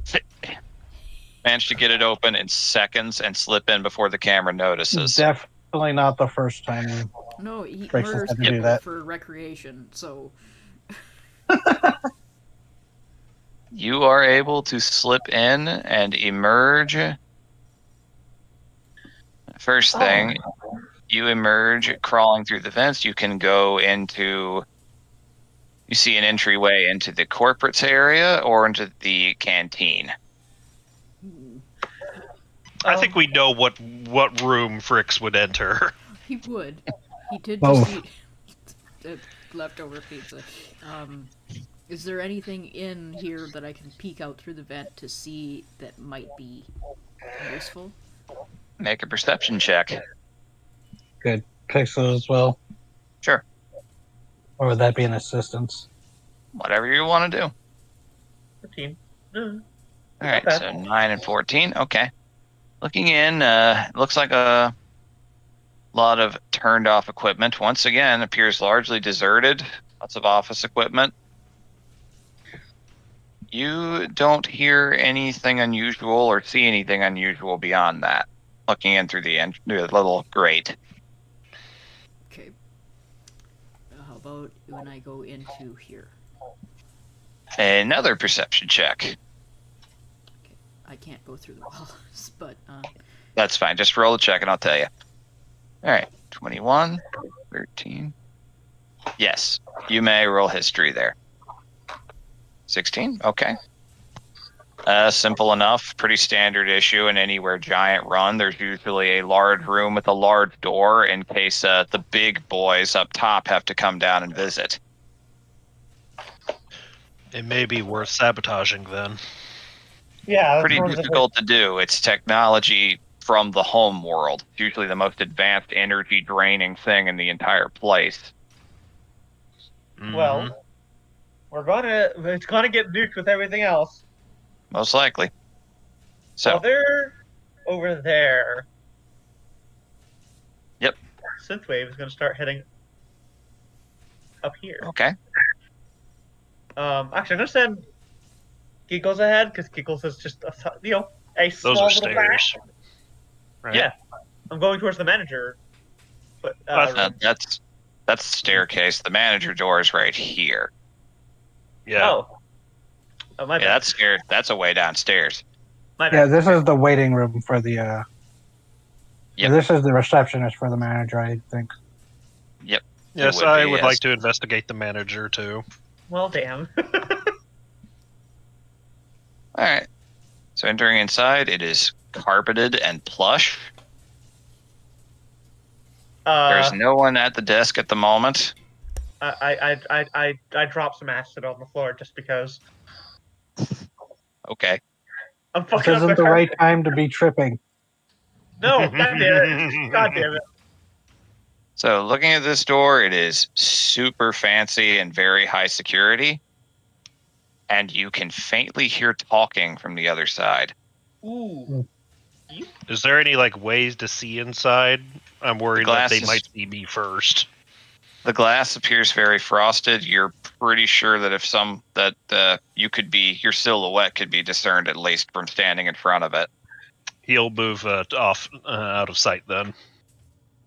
manage to get it open in seconds and slip in before the camera notices. Definitely not the first time. No, he Breaks his murders head to do people that. for recreation, so... You are able to slip in and emerge. First thing, you emerge crawling through the vents. You can go into... You see an entryway into the corporates area or into the canteen. I think we know what room Fricks would enter. He would. He did Both. just eat the leftover pizza. Is there anything in here that I can peek out through the vent to see that might be useful? Make a perception check. Good. Pixel as well. Sure. Or would that be an assistance? Whatever you want to do. 15. All right, Okay. so 9 and 14. Okay. Looking in, looks like a lot of turned off equipment. Once again, appears largely deserted. Lots of office equipment. You don't hear anything unusual or see anything unusual beyond that. Looking in through the little grate. Okay. How about when I go into here? Another perception check. I can't go through the walls, but That's fine. Just roll a check and I'll tell you. All right. 21, 13. Yes, you may roll history there. 16? Okay. Simple enough. Pretty standard issue in anywhere giant run. There's usually a large room with a large door in case the big boys up top have to come down and visit. It may be worth sabotaging then. Yeah, Pretty difficult to do. It's technology from the home world. It's usually the most advanced energy draining thing in the entire place. Well, it's gonna get nuked with everything else. Most likely. So, Well, they're over there. Yep. Synthwave is gonna start heading up here. okay. Actually, I'm gonna send Giggles ahead because Giggles is just a small Those are little stairs. Right? Yeah. I'm going towards the manager. But That's the staircase. The manager door is right here. Yeah. Oh, my Yeah, bad. that's a way downstairs. My Yeah, bad. this is the waiting room for the. Yep. This is the receptionist for the manager, I think. Yep. Yes, It would I be, would yes. like to investigate the manager too. Well, damn. All right. So entering inside, it is carpeted and plush. There's no one at the desk at the moment. I dropped some acid on the floor just because Okay. I'm This fucking up isn't the the right carpet. time to be tripping. No, god damn it! God damn it! So looking at this door, it is super fancy and very high security. And you can faintly hear talking from the other side. Ooh. Is there any like ways to see inside? I'm worried that they might see me first. The glass appears very frosted. You're pretty sure that your silhouette could be discerned at least from standing in front of it. He'll move off out of sight then.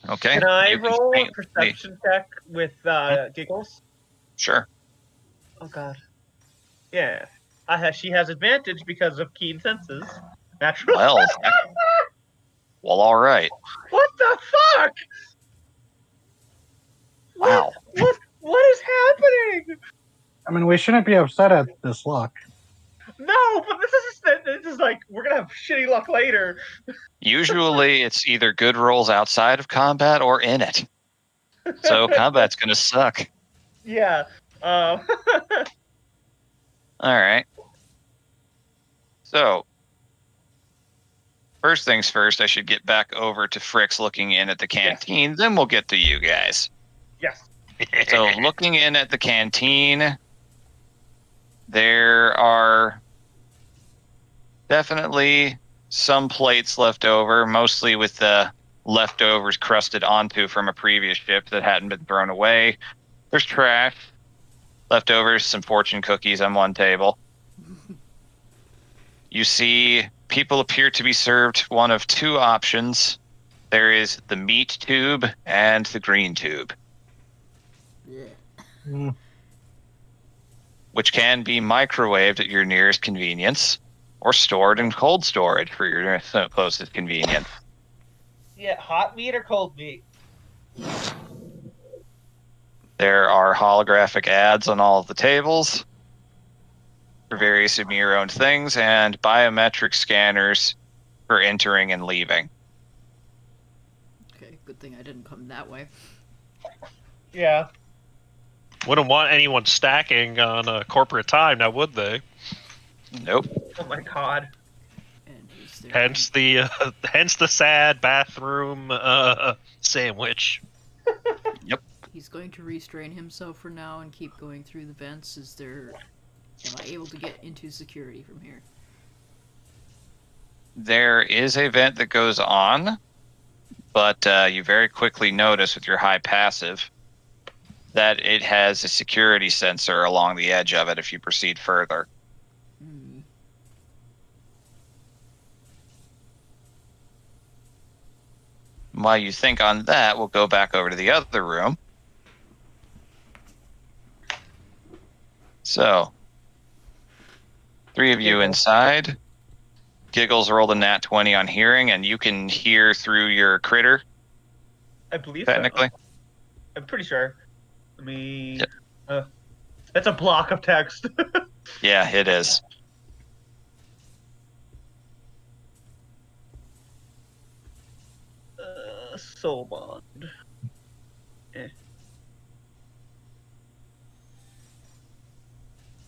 Okay. Can I You can roll a faintly- perception check with Giggles? Sure. Oh god. Yeah. She has advantage because of keen senses. Natural. Well, all right. What the fuck? Wow. What is happening? I mean, we shouldn't be upset at this luck. No, but this is like we're gonna have shitty luck later. Usually it's either good rolls outside of combat or in it. So combat's going to suck. Yeah. All right. So, first things first, I should get back over to Fricks looking in at the canteen. Then we'll get to you guys. Yes. So, looking in at the canteen, there are definitely some plates left over, mostly with the leftovers crusted onto from a previous ship that hadn't been thrown away. There's trash, leftovers, some fortune cookies on one table. You see people appear to be served one of two options. There is the meat tube and the green tube, Mm. which can be microwaved at your nearest convenience or stored in cold storage for your closest convenience. Yeah, hot meat or cold meat? There are holographic ads on all of the tables for various Amir-owned things and biometric scanners for entering and leaving. Okay, good thing I didn't come that way. Yeah. Wouldn't want anyone stacking on corporate time, now would they? Nope. Oh my god. And is there Hence the sad bathroom sandwich. He's going to restrain himself for now and keep going through the vents. Am I able to get into security from here? There is a vent that goes on, but you very quickly notice with your high passive that it has a security sensor along the edge of it if you proceed further. Hmm. While you think on that, we'll go back over to the other room. So, three of you inside. Giggles rolled a nat 20 on hearing, and you can hear through your critter, I believe technically. so. I'm pretty sure. Let me. That's a block of text. Yeah, it is. Soul bond.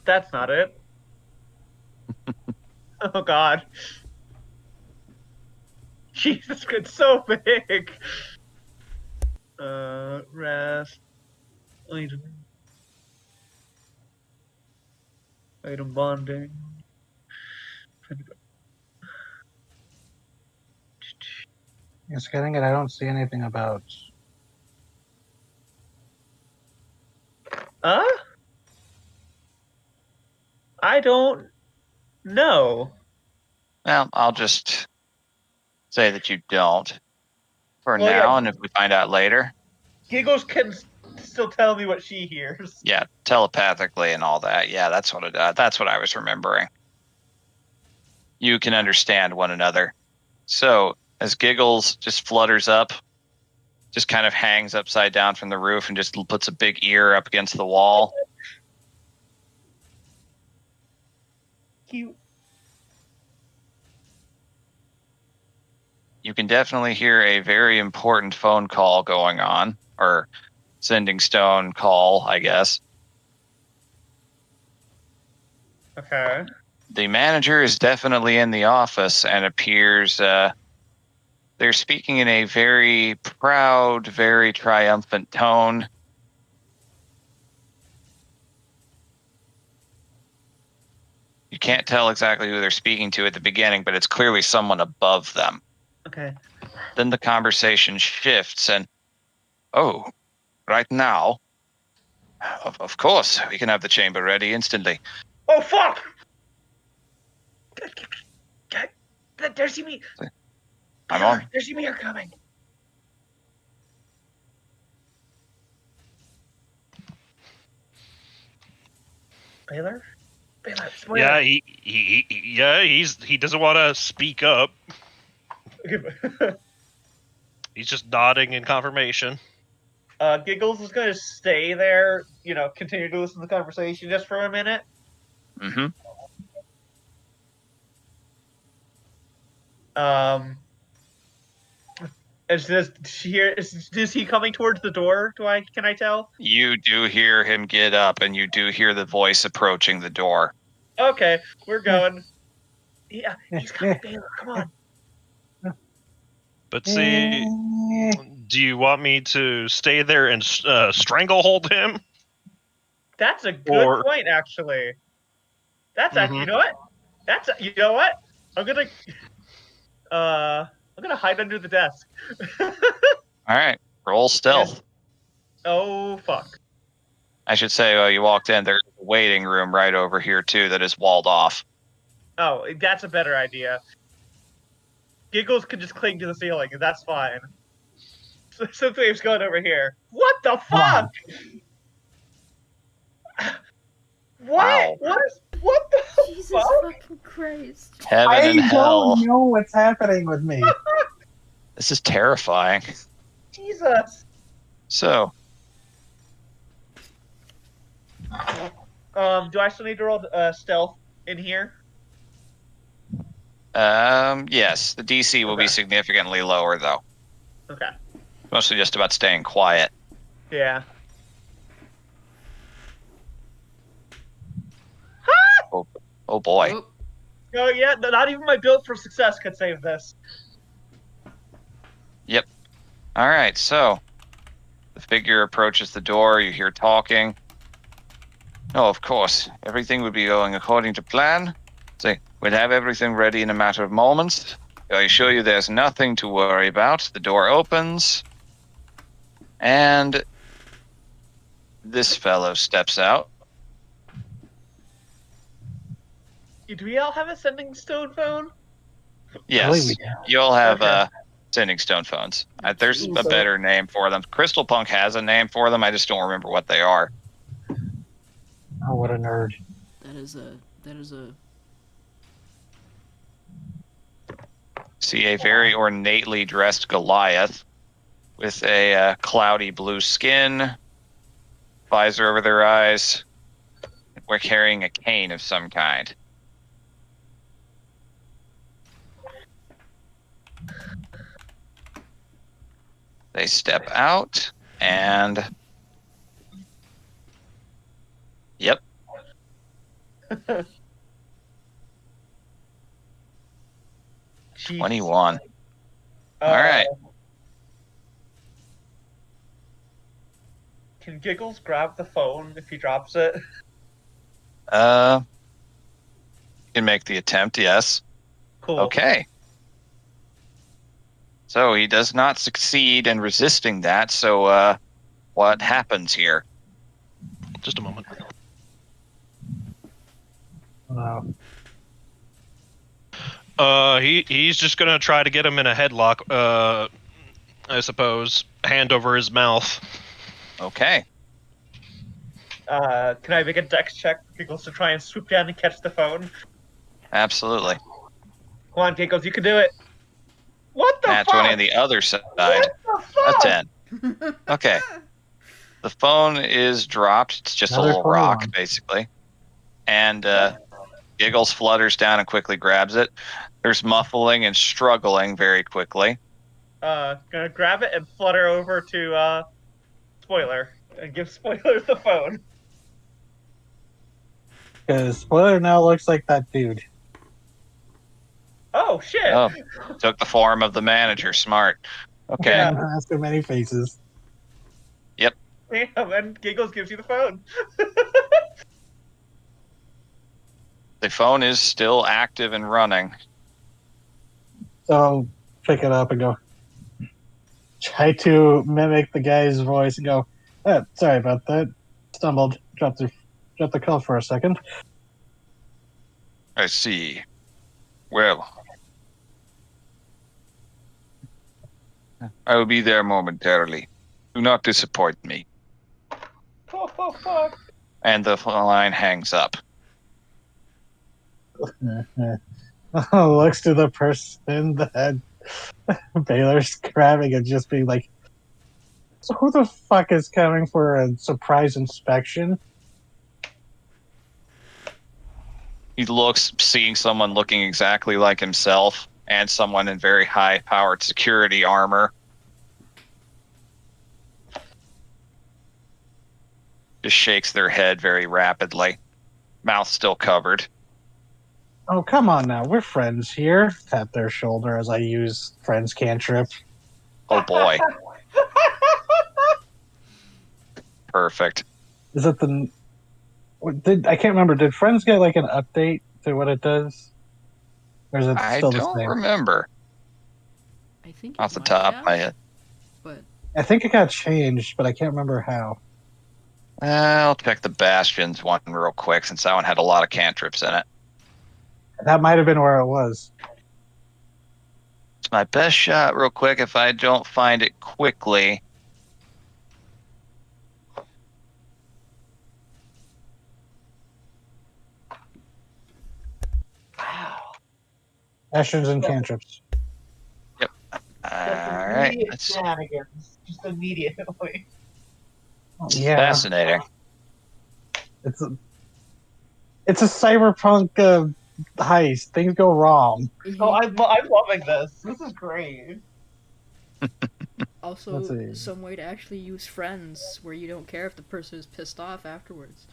That's not it. Oh god. Jesus, it's so big. Rest. Item bonding. Yeah, scanning it, I don't see anything about. I don't know. Well, I'll just say that you don't for Well, now, yeah. and if we find out later, Giggles can still tell me what she hears. yeah, telepathically and all that. Yeah, that's what I was remembering. You can understand one another. So as Giggles just flutters up, just kind of hangs upside down from the roof and just puts a big ear up against the wall. Cute. You can definitely hear a very important phone call going on, or sending stone call, I guess. Okay. The manager is definitely in the office and appears, they're speaking in a very proud, very triumphant tone. You can't tell exactly who they're speaking to at the beginning, but it's clearly someone above them. Okay. Then the conversation shifts and, oh, right now, of course, we can have the chamber ready instantly. Oh, fuck! There's Ymir. I'm on. There's Ymir coming. Baylor? Spoiler. Yeah, he doesn't want to speak up. He's just nodding in confirmation. Giggles is going to stay there, continue to listen to the conversation just for a minute. Mm-hmm. Is he coming towards the door? Can I tell? You do hear him get up, and you do hear the voice approaching the door. Okay, we're going. Yeah, he's coming, Baylor. Come on. But see, do you want me to stay there and stranglehold him? That's a good point, actually. That's actually, you know what? You know what? I'm gonna hide under the desk. All right, roll stealth. Oh fuck! I should say, you walked in. There's a waiting room right over here too that is walled off. Oh, that's a better idea. Giggles could just cling to the ceiling, and that's fine. Synthwave's going over here. What the fuck? Wow. What the Jesus fuck? fucking Christ. Heaven and hell. I don't know what's happening with me. This is terrifying. Jesus. So, do I still need to roll stealth in here? yes, the DC will be significantly lower though. Okay. Mostly just about staying quiet. Yeah. Oh boy. Oh, Oh yeah, not even my build for success could save this. Yep. All right, so the figure approaches the door. You hear talking. No, of course. Everything would be going according to plan. So we'd have everything ready in a matter of moments. I assure you there's nothing to worry about. The door opens. And this fellow steps out. Do we all have a sending stone phone? Yes, you'll have Okay. sending stone phones. There's a better name for them. Crystal Punk has a name for them. I just don't remember what they are. Oh, what a nerd. that is a See a very ornately dressed Goliath with a cloudy blue skin, visor over their eyes. We're carrying a cane of some kind. They step out and... Yep. Jeez. 21. All right. Can Giggles grab the phone if he drops it? You can make the attempt, yes. Cool. Okay. So he does not succeed in resisting that, so what happens here? Just a moment. He's just gonna try to get him in a headlock, I suppose. Hand over his mouth. Okay. Can I make a dex check for Giggles to try and swoop down and catch the phone? Absolutely. Come on, Giggles, you can do it. What the Nat fuck? 20 on the other side. What the A fuck? 10. Okay. The phone is dropped. It's just Another a little rock, 21. basically. And Giggles flutters down and quickly grabs it. There's muffling and struggling very quickly. Gonna grab it and flutter over to Spoiler and give Spoiler the phone. Because Spoiler now looks like that dude. Oh shit! Oh, took the form of the manager. Smart. Okay. Yeah. Has so many faces. Damn, and Giggles gives you the phone. The phone is still active and running. So pick it up and go. Try to mimic the guy's voice and go. Sorry about that. Stumbled. Dropped the call for a second. I see. Well, I will be there momentarily. Do not disappoint me. Oh fuck! And the line hangs up. Looks to the person that Baylor's grabbing and just being like, so who the fuck is coming for a surprise inspection? He looks, seeing someone looking exactly like himself and someone in very high-powered security armor. Just shakes their head very rapidly. Mouth still covered. Oh, come on now. We're friends here. Tap their shoulder as I use friends cantrip. Oh boy. Perfect. Is it the... I can't remember. Did friends get like an update to what it does? Or is it I still the don't same? remember I think it off the might top of have, my head. but I think it got changed, but I can't remember how. I'll check the Bastions one real quick since that one had a lot of cantrips in it. That might have been where it was. It's my best shot real quick if I don't find it quickly. Wow. Actions and cantrips. Alright. Immediate That's shenanigans. Just immediately. Yeah. fascinating. It's a cyberpunk heist. Things go wrong. Oh, I'm loving this. This is great. also Let's see. some way to actually use friends where you don't care if the person is pissed off afterwards.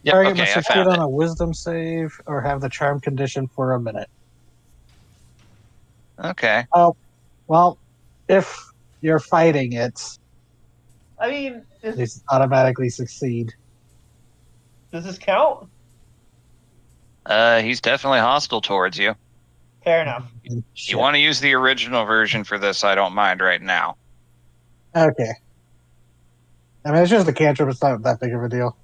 Yep, Target okay, must I succeed found on it. a wisdom save or have the charm condition for a minute. Okay. Well, if you're fighting it, I mean, they automatically succeed. does this count? He's definitely hostile towards you. Fair enough. You want to use the original version for this, I don't mind right now. Okay. I mean, it's just a cantrip. It's not that big of a deal.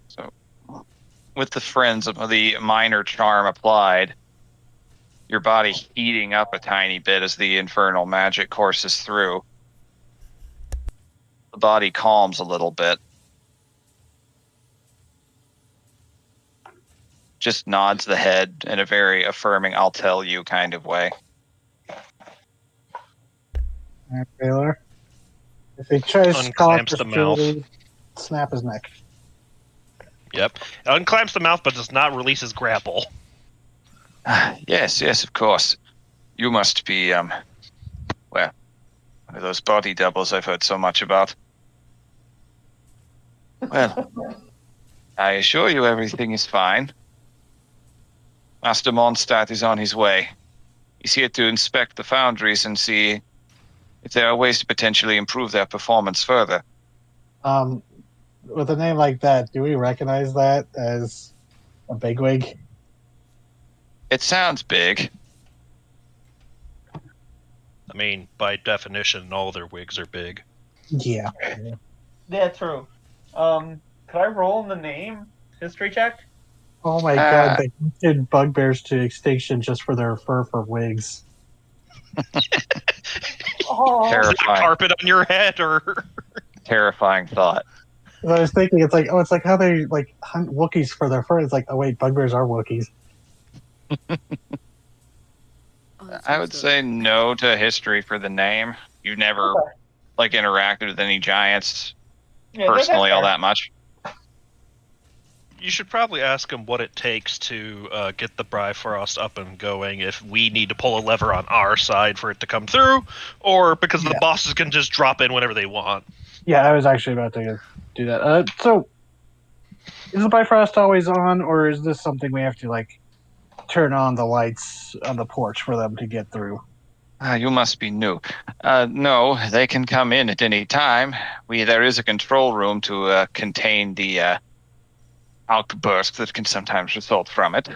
So, with the friends of the minor charm applied, your body heating up a tiny bit as the infernal magic courses through. The body calms a little bit. Just nods the head in a very affirming, I'll tell you kind of way. Alright, Baylor. If he tries to call Unclamps for the mouth. security, snap his neck. Yep. It unclamps the mouth, but does not release his grapple. Yes, of course. You must be, well, one of those body doubles I've heard so much about. Well, I assure you everything is fine. Master Mondstadt is on his way. He's here to inspect the foundries and see if there are ways to potentially improve their performance further. With a name like that, do we recognize that as a bigwig? It sounds big. I mean, by definition, all their wigs are big. Yeah. Yeah, true. Could I roll in the name history check? Oh my god, they did bugbears to extinction just for their fur for wigs. Oh, Is there a Terrifying. carpet on your head, or Terrifying thought. I was thinking, it's like how they like hunt Wookiees for their fur. It's like, oh wait, bugbears are Wookiees. I would say no to history for the name. You've never interacted with any giants yeah, personally all that's that much. You should probably ask him what it takes to get the Bifrost up and going. If we need to pull a lever on our side for it to come through, or because the bosses can just drop in whenever they want. Yeah, I was actually about to do that. So, is the Bifrost always on, or is this something we have to like turn on the lights on the porch for them to get through? You must be new. No, they can come in at any time. There is a control room to contain the outburst that can sometimes result from it.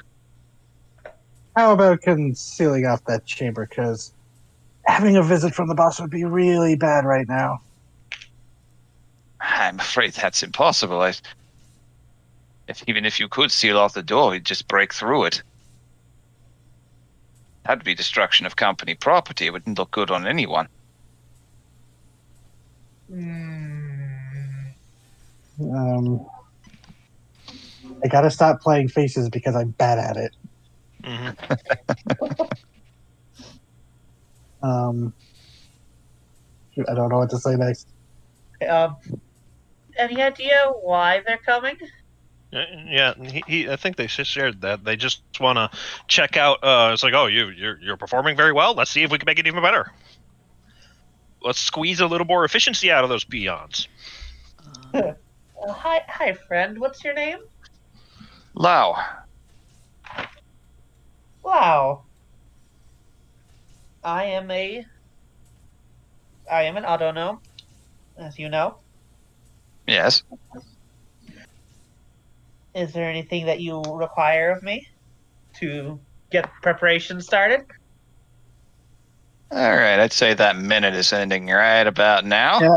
How about concealing off that chamber? Because having a visit from the boss would be really bad right now. I'm afraid that's impossible. Even if you could seal off the door, you'd just break through it. That'd be destruction of company property. It wouldn't look good on anyone. I gotta stop playing faces because I'm bad at it. I don't know what to say next. Any idea why they're coming? Yeah, I think they just shared that. They just want to check out. It's like, oh, you're performing very well. Let's see if we can make it even better. Let's squeeze a little more efficiency out of those peons. Hi, friend. What's your name? Lau. Wow. I am an autognome, as you know. Yes. Is there anything that you require of me to get preparations started? All right, I'd say that minute is ending right about now. Yeah,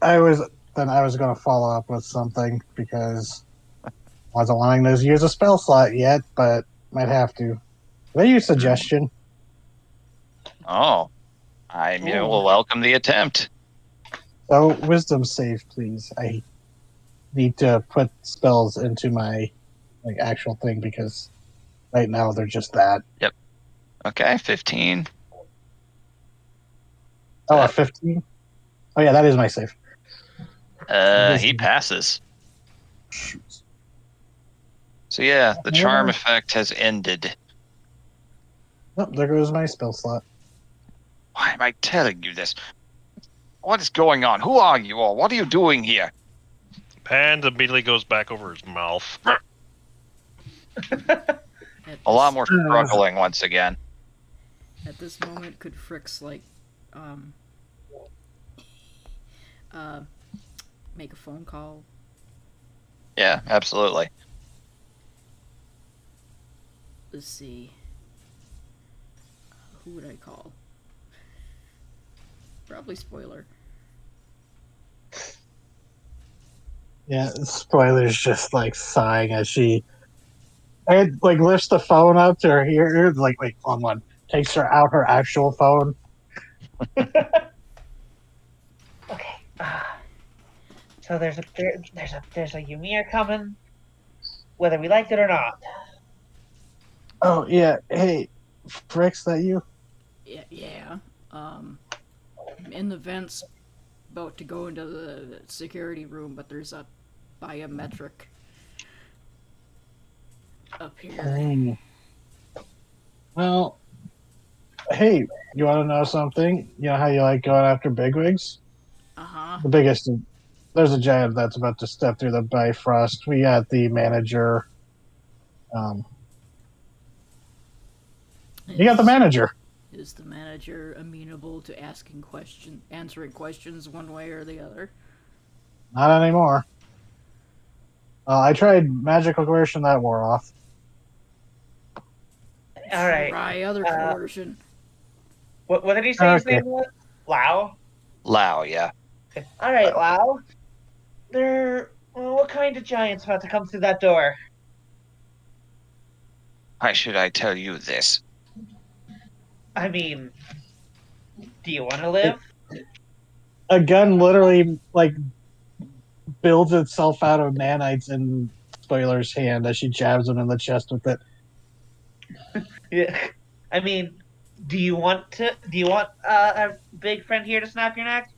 I was going to follow up with something because I wasn't wanting to use a spell slot yet, but might have to. What your suggestion? Oh, I will welcome the attempt. So, wisdom save, please. I need to put spells into my actual thing because right now they're just that. Yep. Okay, 15. Oh, a 15? Oh, yeah, that is my save. He passes. So yeah, the charm effect has ended. Oh, there goes my spell slot. Why am I telling you this? What is going on? Who are you all? What are you doing here? Panda immediately goes back over his mouth. A lot more struggling once again. At this moment, could Fricks make a phone call? Yeah, absolutely. Let's see. Who would I call? Probably Spoiler. Yeah, Spoiler's just sighing as she lifts the phone up to her ear, wait, on one. Takes her out her actual phone. Okay. So there's a Ymir coming, whether we like it or not. Oh yeah, hey, Fricks, that you? Yeah. In the vents, about to go into the security room, but there's a biometric up here. Well, hey, you want to know something? You know how you like going after bigwigs? Uh-huh. The biggest. There's a giant that's about to step through the Bifrost. We got the manager. You got the manager. Is the manager amenable to answering questions one way or the other? Not anymore. I tried magical coercion, that wore off. All right. Try other coercion. What did he say his name was? Lau? Lau, yeah. All right, Lau. What kind of giant's about to come through that door? Why should I tell you this? I mean, do you want to live? A gun literally builds itself out of nanites in Spoiler's hand as she jabs him in the chest with it. Yeah. I mean, do you want a big friend here to snap your neck?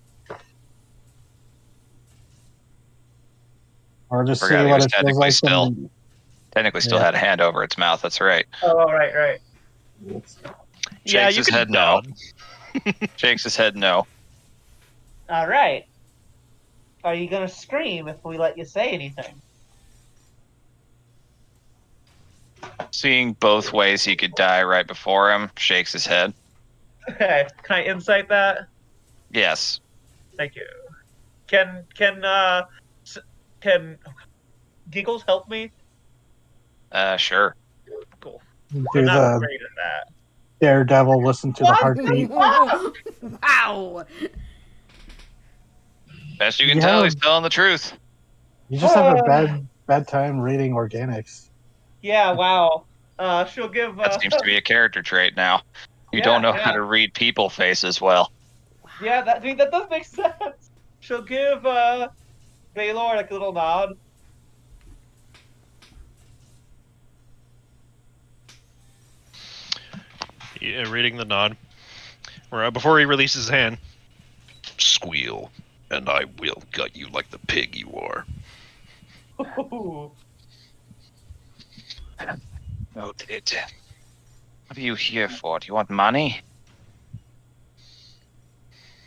Or just see what it feels like still. Technically still Yeah. had a hand over its mouth. That's right. Oh, right. Yeah, Shakes you his can head no. nod. Shakes his head no. All right. Are you gonna scream if we let you say anything? Seeing both ways he could die right before him, shakes his head. Okay. Can I insight that? Yes. Thank you. Can Giggles help me? Sure. Cool. Do I'm not the great at that. daredevil listen to the What? heartbeat. Wow! Best you can You tell, have- he's telling the truth. You just have a bad time reading organics. Yeah. Wow. She'll give. That seems to be a character trait now. You don't know how to read people faces well. Yeah, that does make sense. She'll give Baylor like a little nod. Yeah, reading the nod. Before he releases his hand, squeal, and I will gut you like the pig you are. Noted. What are you here for? Do you want money?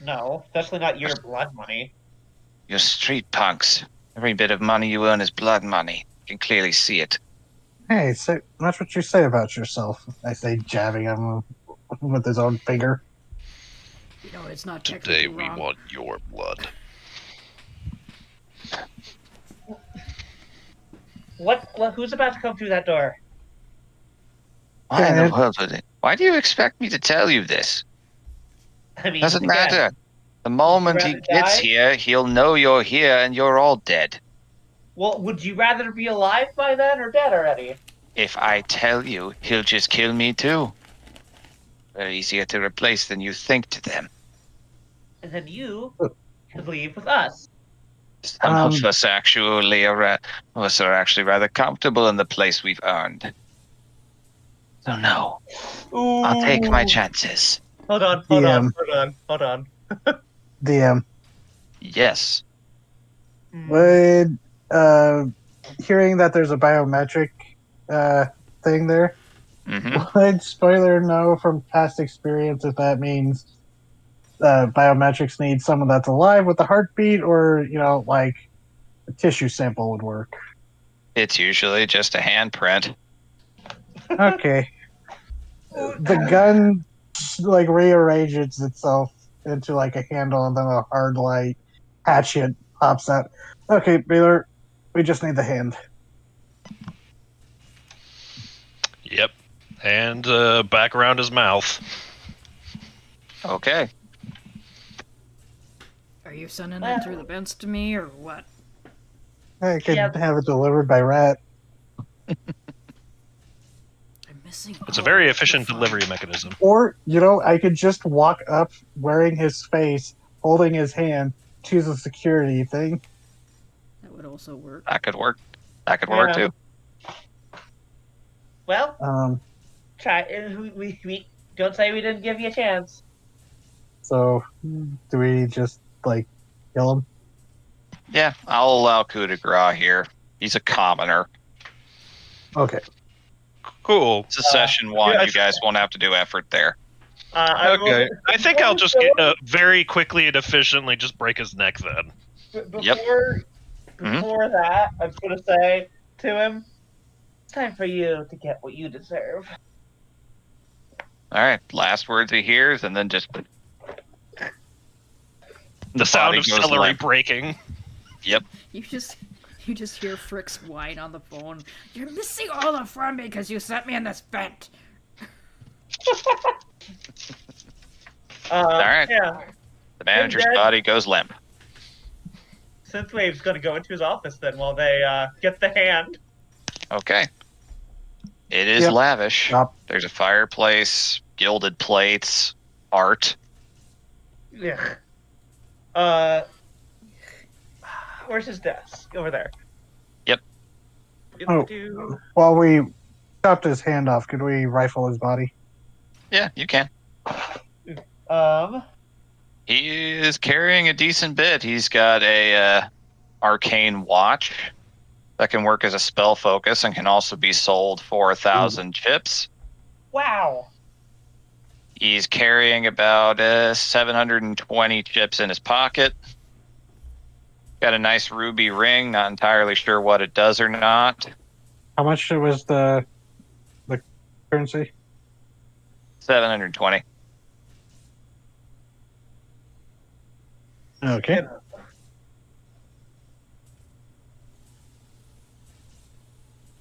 No, especially not your blood money. You're street punks. Every bit of money you earn is blood money. You can clearly see it. Hey, that's what you say about yourself. I say, jabbing him with his own finger. You know, it's not Today technically we wrong. want your blood. Who's about to come through that door? Why in the world would it? Why do you expect me to tell you this? I mean, Doesn't again, matter. The moment he rather gets die? here, he'll know you're here and you're all dead. Well, would you rather be alive by then or dead already? If I tell you, he'll just kill me too. They're easier to replace than you think to them. And then you could leave with us. Some of us actually are rather comfortable in the place we've earned. So no, Ooh. I'll take my chances. Hold on. DM. Yes. Would hearing that there's a biometric thing there, would spoiler know from past experience if that means biometrics need someone that's alive with a heartbeat, or like a tissue sample would work? It's usually just a handprint. Okay. The gun like rearranges itself into like a handle, and then a hard light hatchet pops out. Okay, Baylor, we just need the hand. Yep. And back around his mouth. Okay. Are you sending it through the vents to me, or what? I could have it delivered by rat. I'm missing. It's a very efficient delivery mechanism. Or, I could just walk up wearing his face, holding his hand, choose a security thing. That would also work. That could work. That could work too. Well, try. We don't say we didn't give you a chance. So, do we just, kill him? Yeah, I'll allow coup de grace here. He's a commoner. Okay. Cool. It's a session one. yeah, You guys won't have to do effort there. Okay. I think I'll just very quickly and efficiently just break his neck then. Before that, I'm going to say to him, it's time for you to get what you deserve. All right. Last words he hears, and then just the sound body of goes celery limp. breaking. Yep. You just hear Frick's whine on the phone. You're missing all of from me because you sent me in this vent. All right. Yeah. The manager's And then- body goes limp. Synthwave's going to go into his office then while they get the hand. Okay. It is Yep. lavish. Yep. There's a fireplace, gilded plates, art. Yeah. Where's his desk? Over there. Yep. Oh. While we chopped his hand off, could we rifle his body? Yeah, you can. He is carrying a decent bit. He's got a arcane watch. that can work as a spell focus and can also be sold for 1,000 chips. Wow. He's carrying about 720 chips in his pocket. Got a nice ruby ring, not entirely sure what it does or not. How much was the currency? 720. Okay.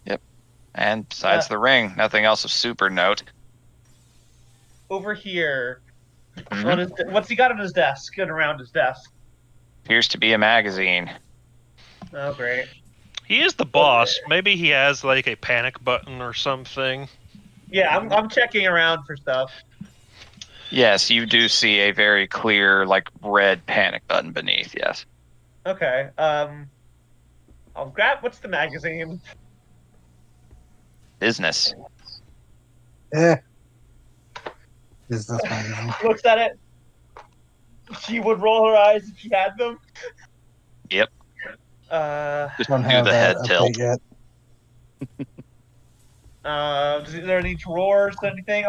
Yep. And besides the ring, nothing else of super note. Over here, Mhm. what's he got on his desk and around his desk? Appears to be a magazine. Oh, great. He is the boss. Maybe he has like a panic button or something. Yeah, I'm checking around for stuff. Yes, you do see a very clear, like, red panic button beneath, yes. Okay. I'll grab. What's the magazine? Business. Business magazine. Looks at it. She would roll her eyes if she had them. Yep. Just Don't do have the that head update tilt. yet. Is there any drawers? Anything?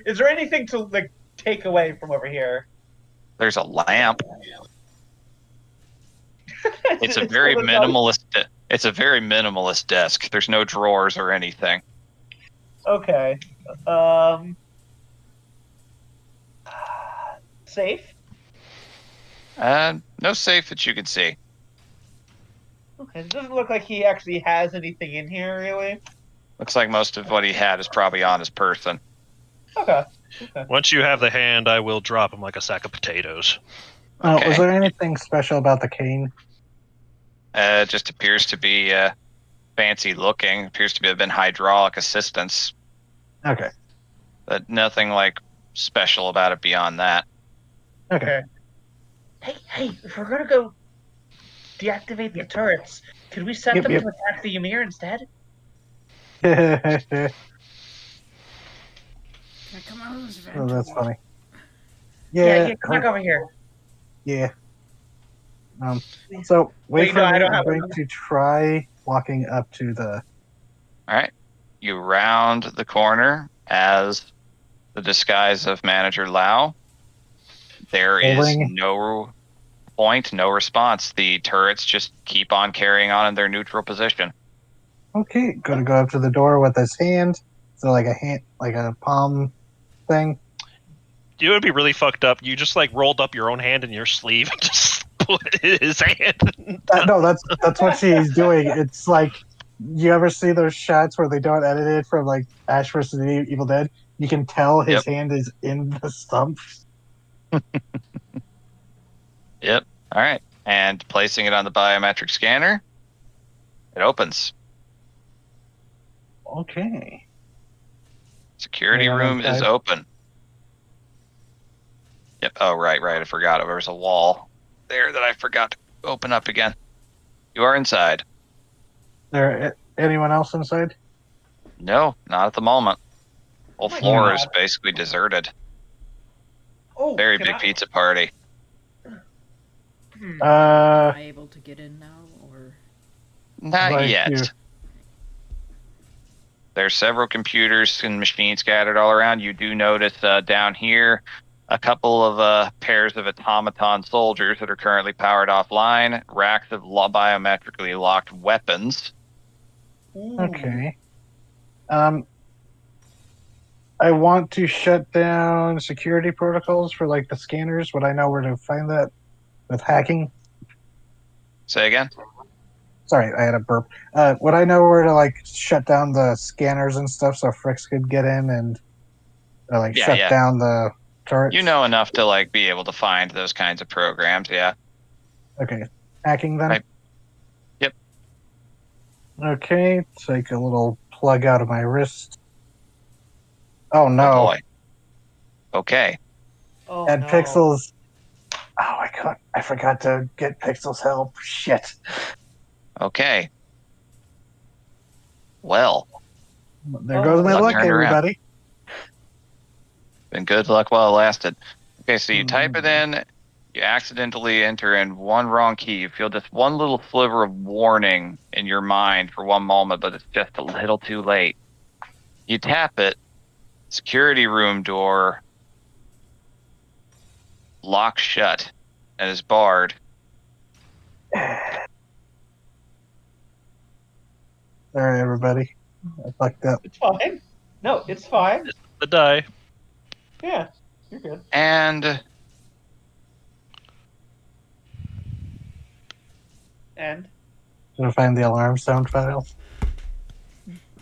Is there anything to like take away from over here? There's a lamp. It's a very still minimalist. It's a very minimalist desk. There's no drawers or anything. Okay. Safe. No safe that you can see. Okay. It doesn't look like he actually has anything in here, really. Looks like most of what he had is probably on his person. Okay. Once you have the hand, I will drop him like a sack of potatoes. Okay. Was there anything special about the cane? It just appears to be fancy looking. Appears to have been hydraulic assistance, Okay. but nothing like special about it beyond that. Okay. Hey! If we're gonna go deactivate the turrets, could we set them to attack the Ymir instead? Can I come out of this vent? Oh, that's funny. Yeah, come back over here. Yeah. So wait Wait, for no, I me. don't I'm have going to try walking up to the. All right. You round the corner as the disguise of Manager Lau. There is Holding. no point, no response. The turrets just keep on carrying on in their neutral position. Okay, gonna go up to the door with his hand. So like a palm thing. It would be really fucked up. You just like rolled up your own hand in your sleeve and just put his hand. No, that's what she's doing. It's like, you ever see those shots where they don't edit it from like Ash vs. Evil Dead? You can tell his hand is in the stump. Yep. All right. And placing it on the biometric scanner, it opens. Okay. Security Anyone room is inside? open. Yep. Oh, right. I forgot. There was a wall there that I forgot to open up again. You are inside. There anyone else inside? No, not at the moment. Whole my floor God. is basically deserted. Oh, Very can big I- pizza party. Hmm. Am I able to get in now, or Not Like yet. you. There's several computers and machines scattered all around. You do notice down here a couple of pairs of automaton soldiers that are currently powered offline, racks of biometrically locked weapons. Ooh. Okay. I want to shut down security protocols for like the scanners. Would I know where to find that with hacking? Say again? Sorry, I had a burp. Would I know where to like shut down the scanners and stuff so Fricks could get in and shut Yeah. down the turrets? You know enough to like be able to find those kinds of programs, yeah. Okay. Hacking then? Right. Yep. Okay, take a little plug out of my wrist. Oh no. Oh boy. Okay. Oh, And no. Pixels. Oh, I forgot to get Pixels help. Shit. Okay. Well, There goes my luck luck, turned around. everybody. Been good luck while it lasted. Okay, so you type it in. You accidentally enter in one wrong key. You feel just one little sliver of warning in your mind for one moment, but it's just a little too late. You tap it. Security room door locks shut and is barred. Sorry, everybody. I fucked up. It's fine. No, it's fine. The die. Yeah, you're good. And And Gonna find the alarm sound file.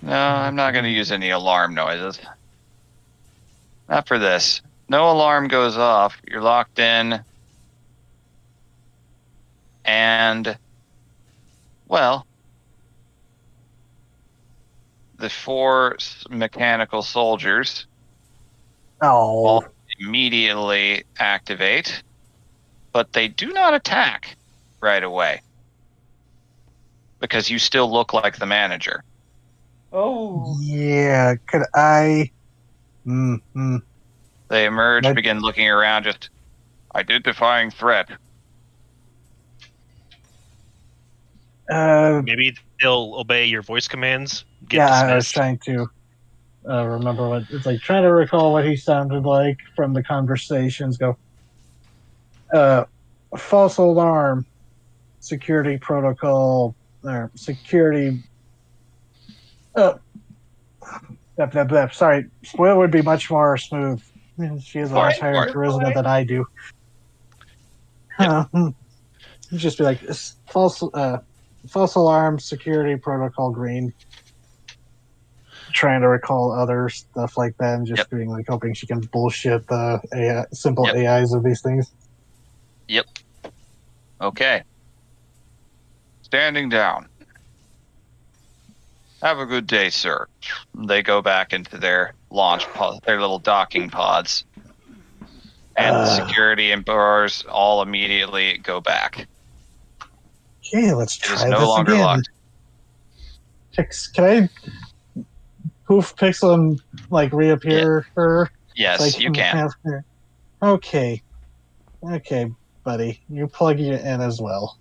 no, I'm not going to use any alarm noises. Not for this. No alarm goes off. You're locked in. And, well, the 4 mechanical soldiers Oh, all immediately activate, but they do not attack right away because you still look like the manager. oh, yeah. Could I? They emerge, That- begin looking around, just identifying threat. Maybe they'll obey your voice commands. Get Yeah, dismissed. I was trying to remember what it's like. Trying to recall what he sounded like from the conversations. Go. False alarm, security protocol, or security. Sorry, Spoil would be much more smooth. She has a much higher Fine. charisma than I do. Just be like false alarm, security protocol green. Trying to recall other stuff like that, and just being like hoping she can bullshit the AI, simple AIs of these things. Yep. Okay. Standing down. Have a good day, sir. They go back into their launch pod, their little docking pods. And the security and bars all immediately go back. Okay, let's It try is this no longer again. locked. Can I poof pixel and like reappear her? Yes, Like, you can. Okay, buddy, you plug it in as well.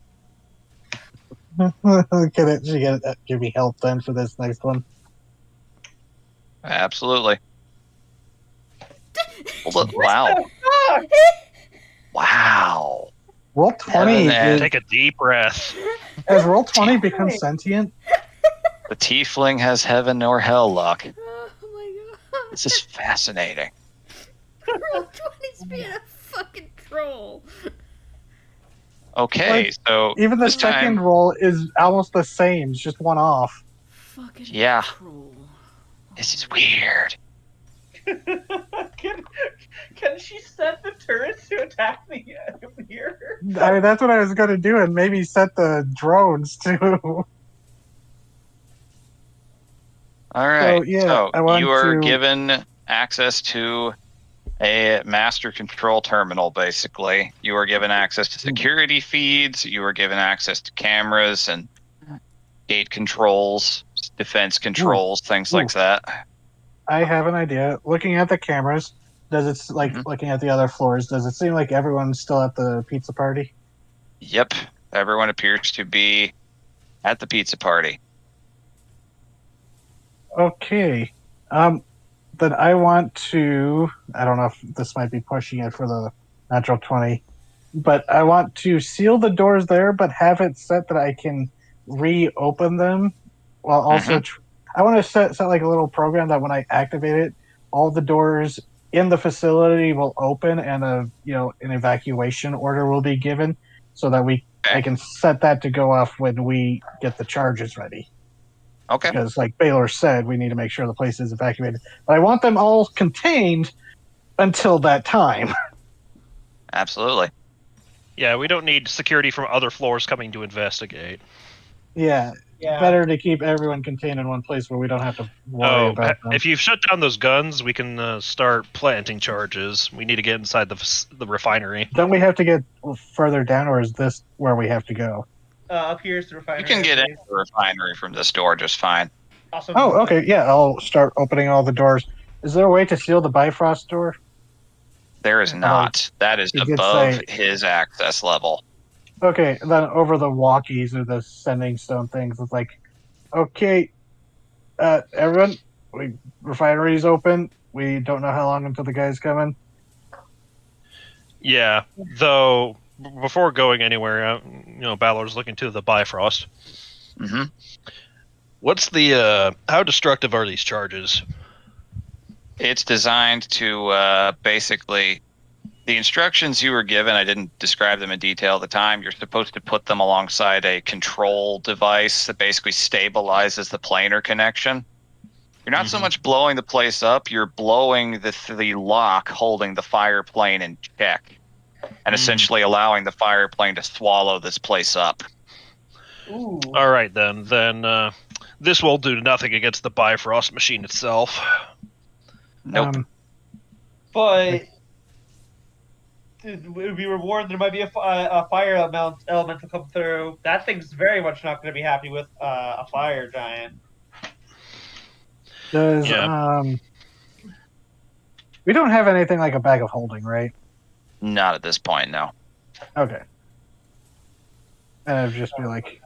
She give me help then for this next one? Absolutely. Wow. fuck! Wow. Roll 20 Heaven Take a deep breath. as roll 20 becomes sentient. The tiefling has heaven or hell luck. Oh my god. This is fascinating. Roll 20's being a fucking troll. Okay, Like, so Even the this second time, roll is almost the same, it's just one off. Fucking Yeah. troll. this is weird. Can she set the turrets to attack the here? I mean, that's what I was going to do, and maybe set the drones too. All right. So, yeah, I want you are to- given access to a master control terminal, basically. You are given access to security feeds. You are given access to cameras and gate controls, defense controls, things like that. I have an idea. Looking at the cameras, does it looking at the other floors? Does it seem like everyone's still at the pizza party? Yep. Everyone appears to be at the pizza party. Okay. Then I want to. I don't know if this might be pushing it for the natural 20, but I want to seal the doors there, but have it set that I can reopen them while also. I want to set like a little program that when I activate it, all the doors in the facility will open and an evacuation order will be given, so that I can set that to go off when we get the charges ready. Okay. Because, like Baylor said, we need to make sure the place is evacuated. But I want them all contained until that time. Absolutely. Yeah, we don't need security from other floors coming to investigate. Yeah, Yeah. better to keep everyone contained in one place where we don't have to worry about them. If you've shut down those guns, we can start planting charges. We need to get inside the refinery. Don't we have to get further down, or is this where we have to go? Up here's the refinery. You can get into the refinery from this door just fine. Awesome. Oh, okay, yeah, I'll start opening all the doors. Is there a way to seal the Bifrost door? There is not. That is You could above say- his access level. Okay, then over the walkies or the sending stone things, it's like, okay, everyone, refinery's open. We don't know how long until the guy's coming. Yeah, though before going anywhere, Balor's looking to the Bifrost. Mm-hmm. What's the how destructive are these charges? It's designed to basically, the instructions you were given, I didn't describe them in detail at the time. You're supposed to put them alongside a control device that basically stabilizes the planar connection. You're not so much blowing the place up, you're blowing the lock holding the fire plane in check, and essentially allowing the fire plane to swallow this place up. Ooh. All right, then this will do nothing against the Bifrost machine itself. Nope. But we were warned there might be a fire elemental come through. That thing's very much not going to be happy with a fire giant. Does we don't have anything like a bag of holding, right? Not at this point, no. Okay. And I'd just be like,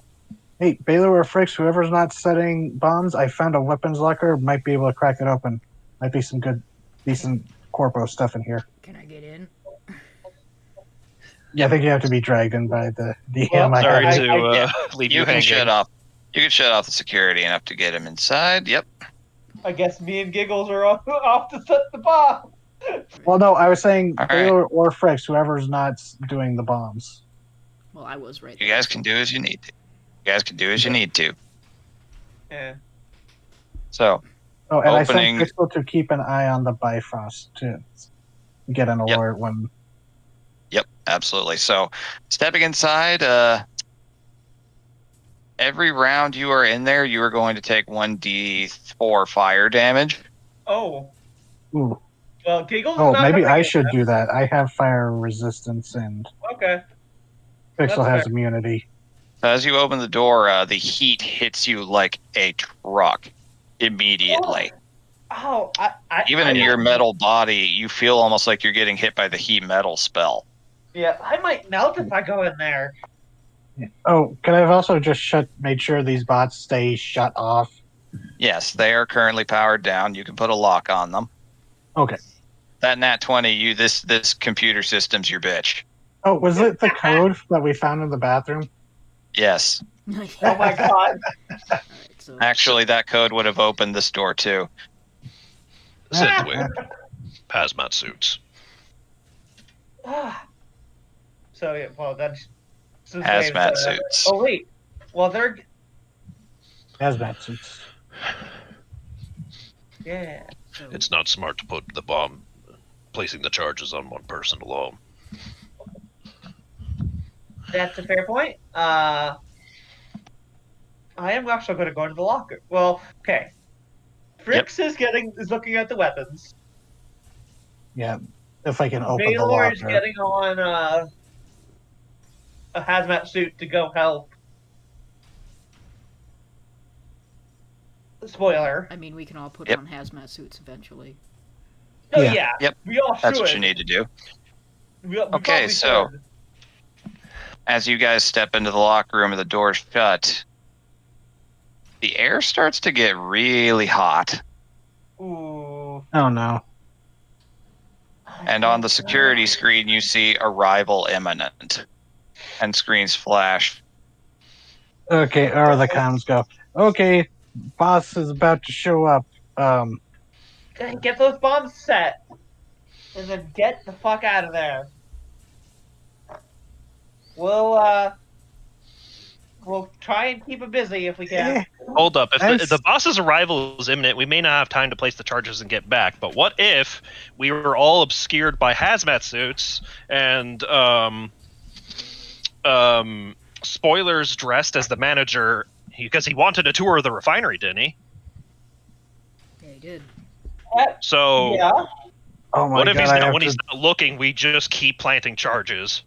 hey, Baylor or Fricks, whoever's not setting bombs, I found a weapons locker, might be able to crack it open. Might be some good, decent corpo stuff in here. Can I get in? Yeah, I think you have to be dragged in by the DM. Well, Sorry I- to leave you You can hanging. shut off. You can shut off the security enough to get him inside. Yep. I guess me and Giggles are off to set the bomb. Well, no, I was saying All right. Baylor or Fricks, whoever's not doing the bombs. Well, I was right. You guys can do as you need to. You guys can do as you need to. Yeah. So, Oh, and Opening- I sent Pixel to keep an eye on the Bifrost to get an Yep. alert when. yep, absolutely. So, stepping inside, every round you are in there, you are going to take 1d4 fire damage. Oh. Ooh. Well, Giggles. is Oh, not maybe gonna I get should that. do that. I have fire resistance and Okay. Pixel That's has fair. immunity. As you open the door, the heat hits you like a truck immediately. Oh, Even in your metal body, you feel almost like you're getting hit by the heat metal spell. Yeah, I might melt if I go in there. Oh, could I have also just made sure these bots stay shut off? Yes, they are currently powered down. You can put a lock on them. Okay. That nat 20, this computer system's your bitch. Oh, was it the code that we found in the bathroom? Yes. Oh my god. Alright, so Actually, that code would have opened this door too. Synthwave. Hazmat suits. So yeah, well that's Hazmat suits. Oh wait, well they're Hazmat suits. yeah. so It's not smart to put the bomb, placing the charges on one person alone. That's a fair point. I am actually going to go into the locker. Well, okay. Fricks is looking at the weapons. Yeah, if I can open the Baylor is locker. getting on a hazmat suit to go help. Spoiler. I mean, we can all put Yep. on hazmat suits eventually. Oh Yeah. yeah. Yep. We all should. That's what you need to do. We Okay, probably so- should. As you guys step into the locker room and the door's shut, the air starts to get really hot. Ooh. Oh no. And on the security screen, you see arrival imminent. And screens flash. Okay, or the comms go. Okay, boss is about to show up. Get those bombs set, and then get the fuck out of there. We'll try and keep it busy if we can. Hold up. If That's- the boss's arrival is imminent, we may not have time to place the charges and get back. But what if we were all obscured by hazmat suits and Spoilers dressed as the manager because he wanted a tour of the refinery, didn't he? Yeah, he did. So Yeah. Oh my what if god! he's I not, have when to- he's not looking, we just keep planting charges?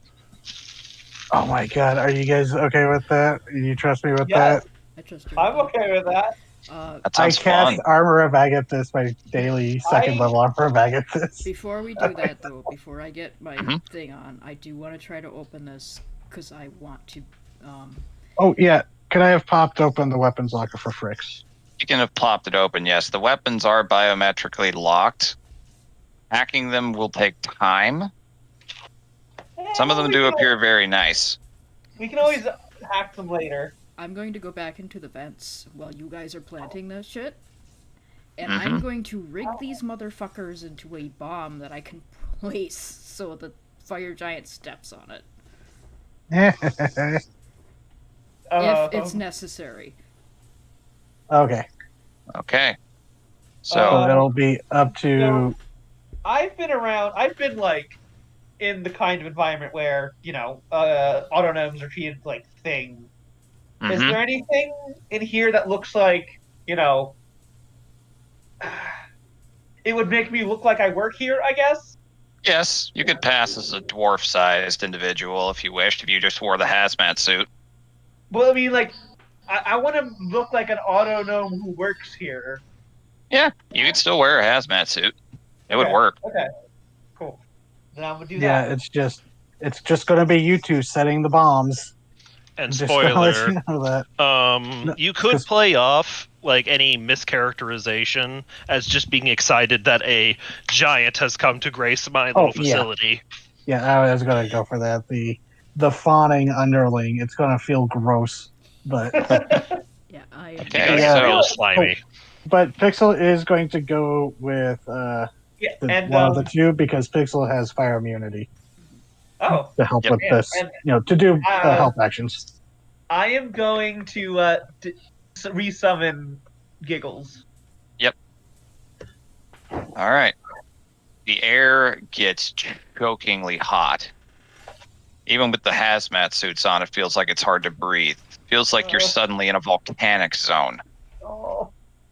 Oh my god! Are you guys okay with that? You trust me with Yes. that? I trust your I'm opinion. okay with that. That I sounds cast fun. Armor of Agathis, my daily second level Armor of Agathis. Before we do that, though, before I get my Mhm. thing on, I do want to try to open this because I want to. Oh, yeah. Could I have popped open the weapons locker for Fricks? You can have plopped it open, yes. The weapons are biometrically locked. Hacking them will take time. Some of Well, them do appear very nice. We can always hack them later. I'm going to go back into the vents while you guys are planting this shit, and Mhm. I'm going to rig these motherfuckers into a bomb that I can place so the fire giant steps on it if it's necessary. Okay. Okay. So, So it'll be up to. I've been around. I've been like in the kind of environment where autonomes are treated like things. Is mhm. there anything in here that looks like it would make me look like I work here? I guess. Yes, you could pass as a dwarf-sized individual if you wished, if you just wore the hazmat suit. Well, I mean, like, I want to look like an autonome who works here. Yeah, you could still wear a hazmat suit. It would Okay. work. Okay. Cool. Then I'm gonna do Yeah, that. it's just going to be you two setting the bombs. And Just gonna let you spoiler, know that. No, you could 'cause- play off like any mischaracterization as just being excited that a giant has come to grace my little yeah. facility. Yeah, I was going to go for that. The fawning underling. It's going to feel gross, but Yeah, I. You Okay, guys Yeah. feel slimy. but Pixel is going to go with Yeah. one of the two because Pixel has fire immunity Oh, to help Yep. with Yeah, this. and- To do Uh, help actions. I am going to resummon Giggles. All right. The air gets chokingly hot. Even with the hazmat suits on, it feels like it's hard to breathe. It feels like you're suddenly in a volcanic zone. Oh.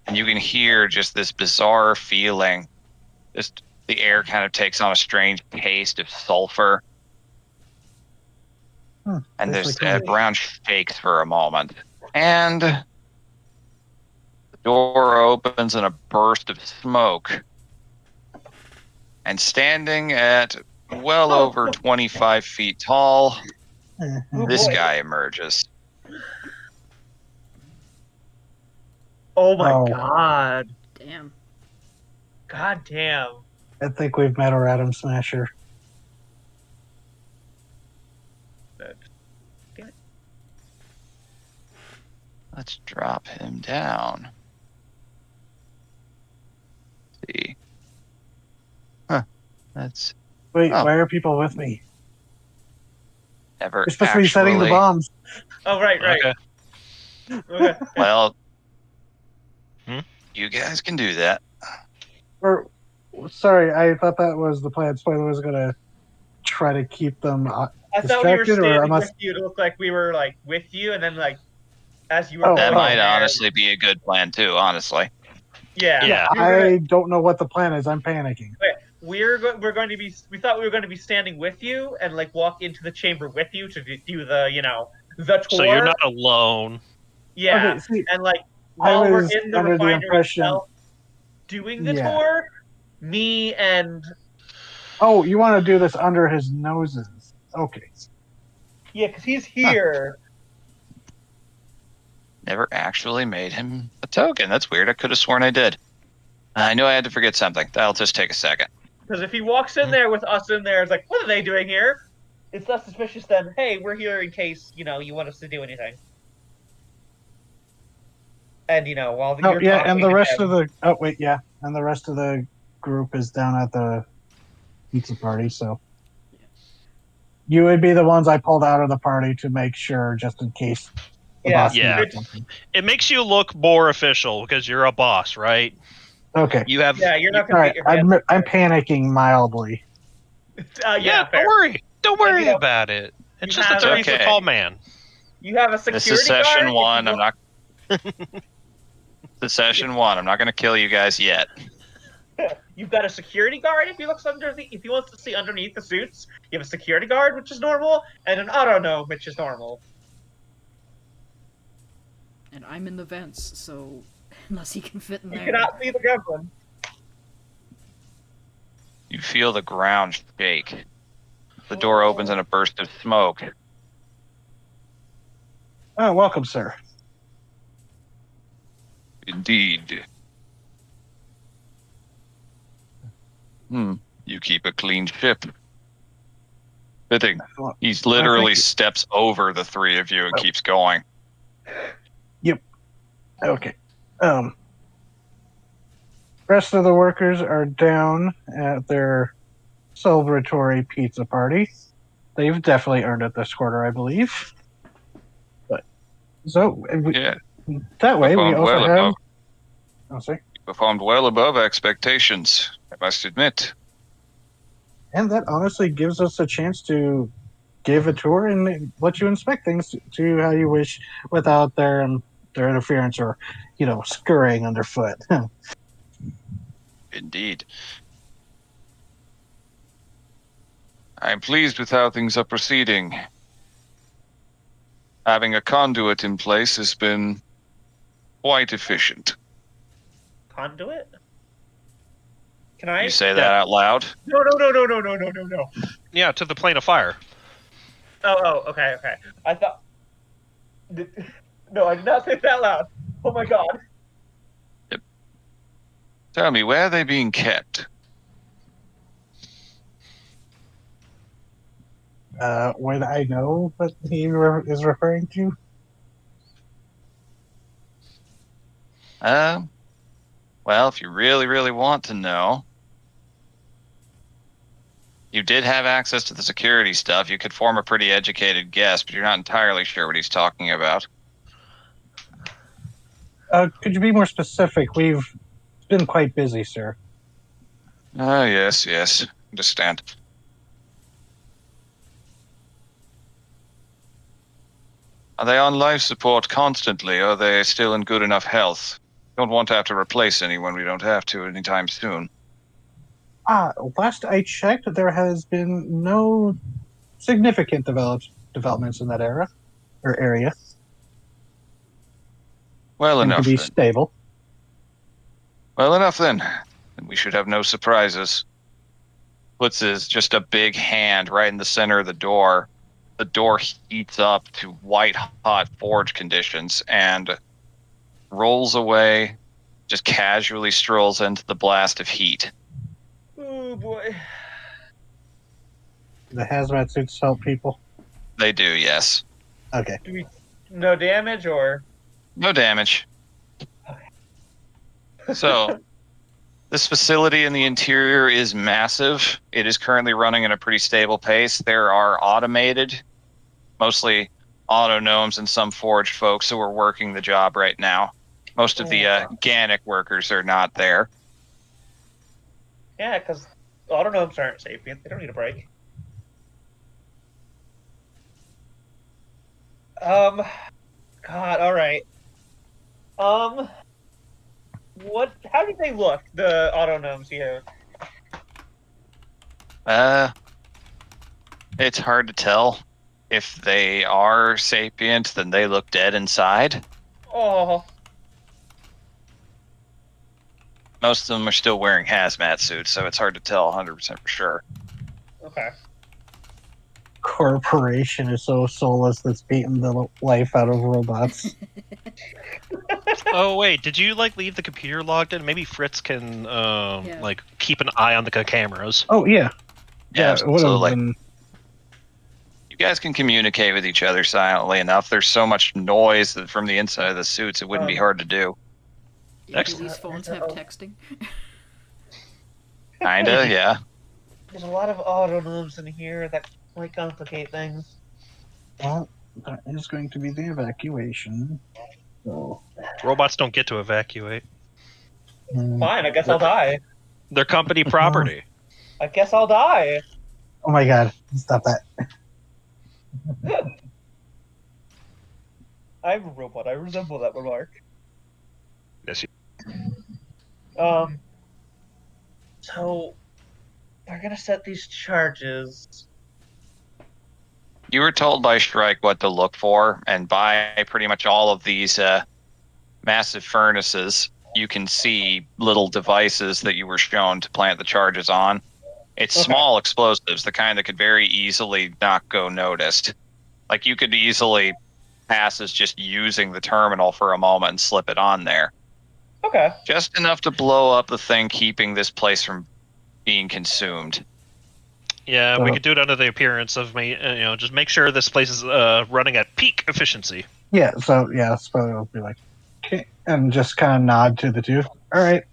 And you can hear just this bizarre feeling. Just the air kind of takes on a strange taste of sulfur. And Tastes there's like Brown shakes for a moment. And the door opens in a burst of smoke. And standing at well over 25 feet tall, this boy. guy emerges. Oh my Oh. god. Damn. God damn. I think we've met our Atom Smasher. Let's drop him down. Let's see. Huh. That's Wait, Oh. why are people with me? never You're supposed to be setting the actually- bombs. Oh right. Okay. Okay. Well, Hmm? you guys can do that. Or, sorry, I thought that was the plan. Spoiler was going to try to keep them. I thought we were Distracted, or standing am I- with you to look like we were like with you, and then like as you were Oh, That going might there- honestly be a good plan too, honestly. Yeah. Yeah. We were gonna- I don't know what the plan is. I'm panicking. we're going to be. We thought we were going to be standing with you and like walk into the chamber with you to do the the tour. So you're not alone. Yeah. Okay, see, And like I while we're was in the under the refinery impression- itself, doing the Yeah. tour, me and oh, you want to do this under his noses? Okay. yeah, because he's here. Never actually made him a token. That's weird. I could have sworn I did. I knew I had to forget something. That'll just take a second. Because if he walks in there with us in there, it's like, what are they doing here? It's less suspicious than, hey, we're here in case you want us to do anything. And while Oh, you're yeah, talking and the to rest them- of the. Oh, wait, yeah. And the rest of the group is down at the pizza party, so. You would be the ones I pulled out of the party to make sure, just in case. The Yeah, boss yeah. needed something. It makes you look more official because you're a boss, right? Okay. You have. Yeah, you're not All going right. to get your hands. I'm panicking mildly. Yeah, fair. don't worry. Don't worry you know, about it. It's you just a have- 30 foot Okay. tall man. You have a This security is session guard. one. I'm not. This is session one. I'm not going to kill you guys yet. You've got a security guard if he looks if he wants to see underneath the suits. You have a security guard, which is normal, and an autonome, which is normal. And I'm in the vents, so unless he can fit in You there. cannot see the gremlin. You feel the ground shake. The door opens in a burst of smoke. Oh, welcome, sir. Indeed. You keep a clean ship. Fitting. He's literally steps over the three of you and keeps going. Yep. Okay. Rest of the workers are down at their celebratory pizza party. They've definitely earned it this quarter, I believe. But so Yeah. that way we also have. You performed well above expectations, I must admit. And that honestly gives us a chance to give a tour and let you inspect things to how you wish without their interference or, scurrying underfoot. Indeed. I'm pleased with how things are proceeding. Having a conduit in place has been quite efficient. Conduit? Can I? You say that out loud? No. Yeah, to the plane of fire. Oh, okay. I thought. No, I did not say that loud. Oh my god. Yep. Tell me, where are they being kept? Would I know what he is referring to? Well, if you really, really want to know, you did have access to the security stuff. You could form a pretty educated guess, but you're not entirely sure what he's talking about. Could you be more specific? We've been quite busy, sir. Yes. Understand. Are they on life support constantly, or are they still in good enough health? Don't want to have to replace anyone we don't have to anytime soon. Last I checked, there has been no significant developments in that area. Well Seem enough, to be then. stable. Well enough, then. Then we should have no surprises. Puts just a big hand right in the center of the door. The door heats up to white-hot forge conditions and rolls away, just casually strolls into the blast of heat. Oh boy. The hazmat suits help people. They do, yes. Okay. No damage or? No damage. Okay. So, this facility in the interior is massive. It is currently running at a pretty stable pace. There are automated, mostly auto gnomes and some forged folks who are working the job right now. Most of the organic workers are not there. Yeah, because auto gnomes aren't sapient. They don't need a break. God, all right. What? How do they look? The auto gnomes here. It's hard to tell. If they are sapient, then they look dead inside. Oh. Most of them are still wearing hazmat suits, so it's hard to tell 100% for sure. Okay. Corporation is so soulless that's beating the life out of robots. Oh wait, did you leave the computer logged in? Maybe Fritz can keep an eye on the cameras. Oh yeah. Yeah, absolutely. Been... You guys can communicate with each other silently enough. There's so much noise from the inside of the suits, it wouldn't be hard to do. Do these phones have texting? Kinda, yeah. There's a lot of auto gnomes in here that might complicate things. Well, that is going to be the evacuation. So robots don't get to evacuate. Fine, I guess I'll die. They're company property. I guess I'll die. Oh my god, stop that. I'm a robot. I resemble that remark. Yes. So they're gonna set these charges. You were told by Shrike what to look for, and by pretty much all of these massive furnaces, you can see little devices that you were shown to plant the charges on. It's small explosives, the kind that could very easily not go noticed. Like, you could easily pass as just using the terminal for a moment and slip it on there. Okay. Just enough to blow up the thing, keeping this place from being consumed. Yeah, we could do it under the appearance of just make sure this place is running at peak efficiency. Yeah, so it'll be like, okay, and just kind of nod to the two. All right,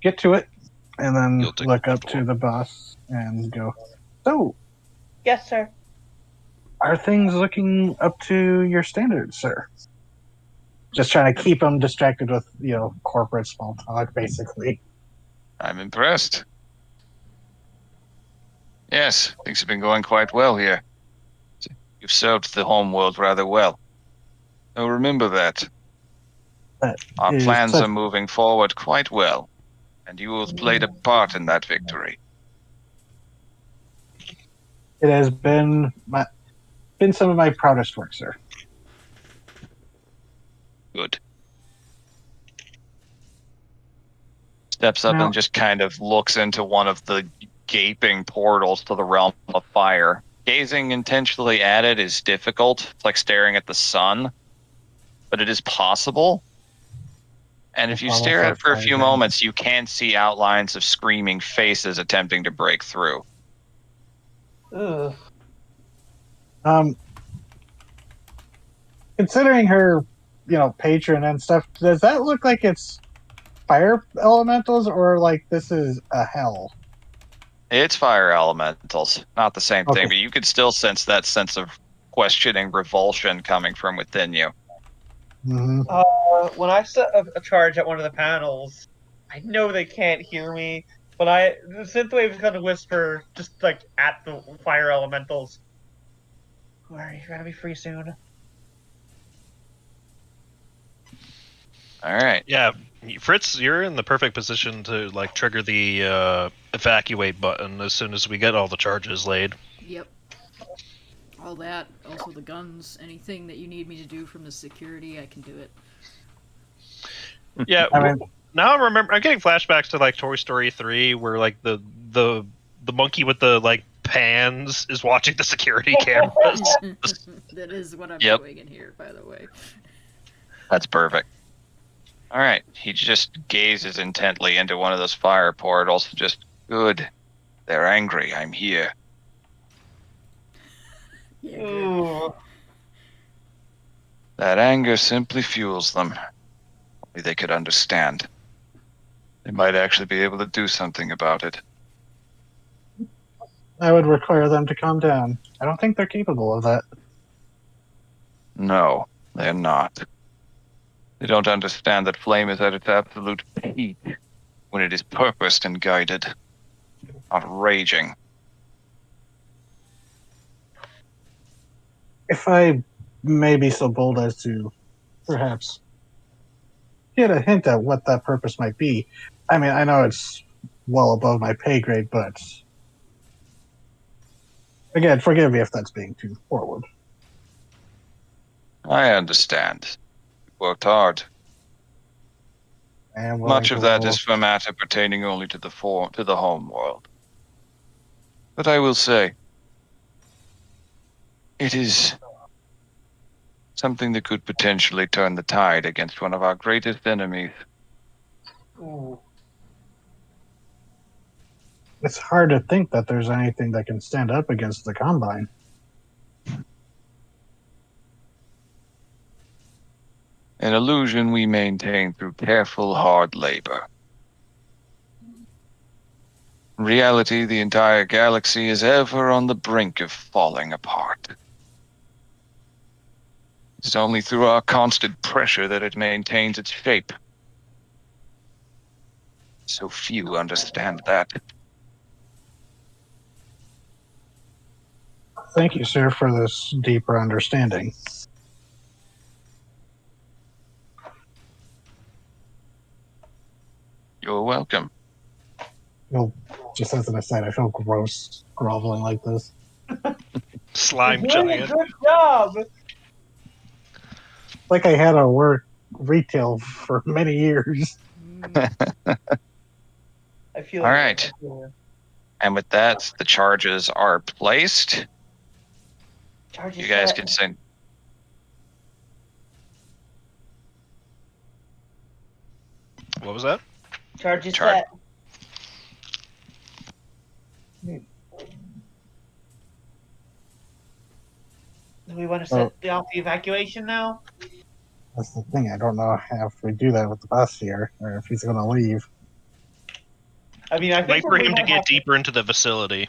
get to it, and then look up to the boss and go. So, Yes, sir. are things looking up to your standards, sir? Just trying to keep them distracted with corporate small talk, basically. I'm impressed. Yes, things have been going quite well here. You've served the homeworld rather well. So remember that. Our plans are moving forward quite well, and you have played a part in that victory. It has been some of my proudest work, sir. Good. Steps up and just kind of looks into one of the gaping portals to the realm of fire. Gazing intentionally at it is difficult. It's like staring at the sun, but it is possible. And if you stare at it for a few moments, you can see outlines of screaming faces attempting to break through. Ugh. Considering her, patron and stuff, does that look like it's fire elementals or like this is a hell? It's fire elementals, not the same thing, but you could still sense that sense of questioning revulsion coming from within you. Mm-hmm. When I set a charge at one of the panels, I know they can't hear me, but the synthwave is gonna whisper just like at the fire elementals. Are you gonna be free soon? All right. Yeah, Fritz, you're in the perfect position to trigger the evacuate button as soon as we get all the charges laid. Yep. All that, also the guns, anything that you need me to do from the security, I can do it. Yeah. Now I'm getting flashbacks to Toy Story 3, where the monkey with the pans is watching the security cameras. That is what I'm doing in here, by the way. That's perfect. All right. He just gazes intently into one of those fire portals. Just, good. They're angry. I'm here. Yeah, that anger simply fuels them. Only they could understand. They might actually be able to do something about it. I would require them to calm down. I don't think they're capable of that. No, they're not. They don't understand that flame is at its absolute peak when it is purposed and guided, not raging. If I may be so bold as to perhaps get a hint at what that purpose might be. I mean, I know it's well above my pay grade, but again, forgive me if that's being too forward. I understand. You worked hard. Much of that is for matter pertaining only to the home world. But I will say, it is something that could potentially turn the tide against one of our greatest enemies. Ooh. It's hard to think that there's anything that can stand up against the Combine. An illusion we maintain through careful, hard labor. In reality, the entire galaxy is ever on the brink of falling apart. It's only through our constant pressure that it maintains its shape. So few understand that. Thank you, sir, for this deeper understanding. You're welcome. Well, just as an aside, I feel gross groveling like this. Slime You're doing giant. a good job. like I had to work retail for many years. I feel All it. right. I feel it. And with that, the charges are placed. Charges You guys set. can say. What was that? Charges Char- set. Do we want to set the evacuation now? That's the thing. I don't know if we do that with the boss here, or if he's going to leave. I mean, I Wait think for him to might get have deeper into the facility.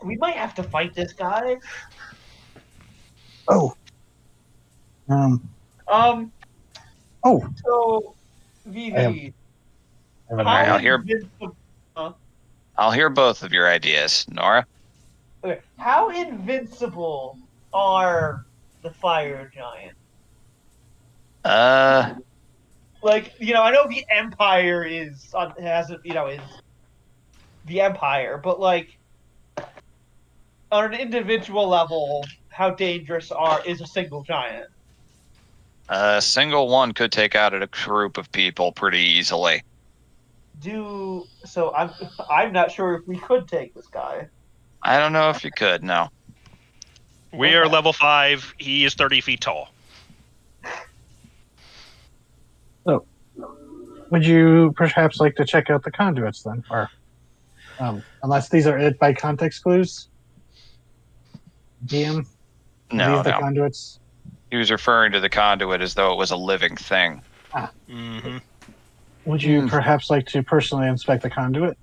we might have to fight this guy. Oh. Oh. So, Vivi, I'll hear. invincible? I'll hear both of your ideas, Nora. Okay, how invincible are the fire giants? Like, I know the Empire is is the Empire, but like on an individual level, how dangerous is a single giant? A single one could take out a group of people pretty easily. I'm not sure if we could take this guy. I don't know if you could. No. We are level 5. He is 30 feet tall. So, would you perhaps like to check out the conduits then, or unless these are it by context clues? DM. No. The conduits. He was referring to the conduit as though it was a living thing. Mm-hmm. Would you perhaps like to personally inspect the conduit?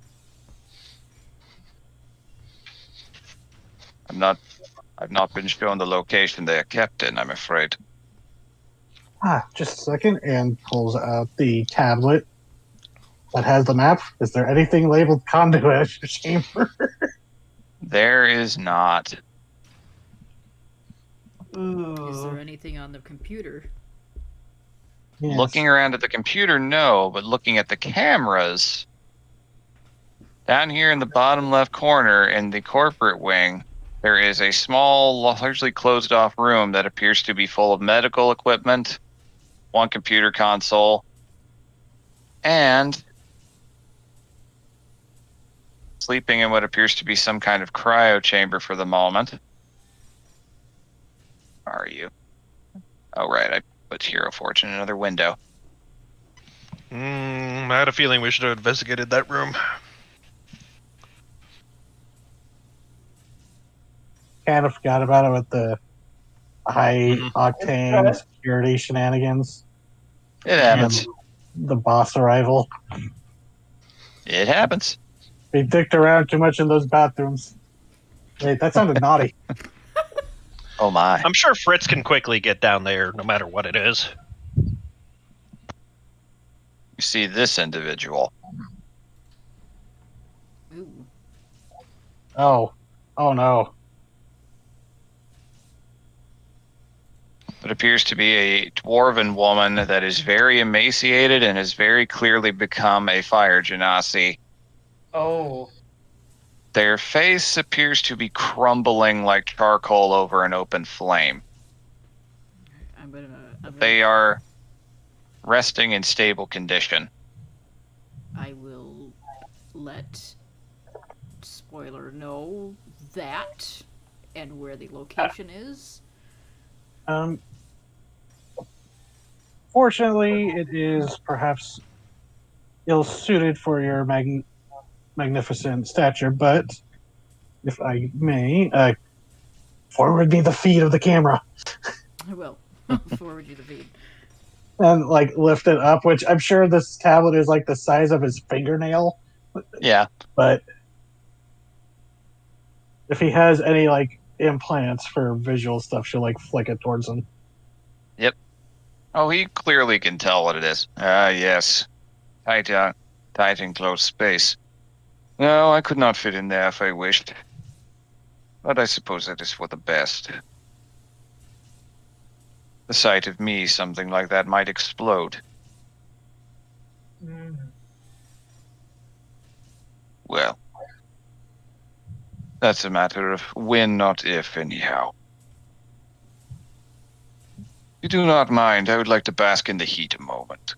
I've not been shown the location they are kept in, I'm afraid. Just a second, and pulls out the tablet that has the map. Is there anything labeled conduit chamber? There is not. Is there anything on the computer? Yes. Looking around at the computer, no, but looking at the cameras, down here in the bottom left corner in the corporate wing, there is a small, largely closed off room that appears to be full of medical equipment, one computer console, and sleeping in what appears to be some kind of cryo chamber for the moment. Where are you? Oh, right, I put Hero Fortune in another window. I had a feeling we should have investigated that room. Kind of forgot about it with the high octane security shenanigans. It happens. The boss arrival. It happens. They dicked around too much in those bathrooms. Wait, that sounded naughty. Oh my. I'm sure Fritz can quickly get down there, no matter what it is. You see this individual. Ooh. Oh no. It appears to be a dwarven woman that is very emaciated and has very clearly become a fire genasi. Oh. Their face appears to be crumbling like charcoal over an open flame. They are resting in stable condition. I will let spoiler know that and where the location is. Fortunately, it is perhaps ill-suited for your magnificent stature, but if I may, forward me the feed of the camera. I will forward you the feed. And lift it up, which I'm sure this tablet is the size of his fingernail. Yeah. But if he has any implants for visual stuff, she'll flick it towards him. Yep. Oh, he clearly can tell what it is. Yes. Tight and close space. No, I could not fit in there if I wished. But I suppose that is for the best. The sight of me, something like that might explode. Well, that's a matter of when, not if, anyhow. you do not mind, I would like to bask in the heat a moment.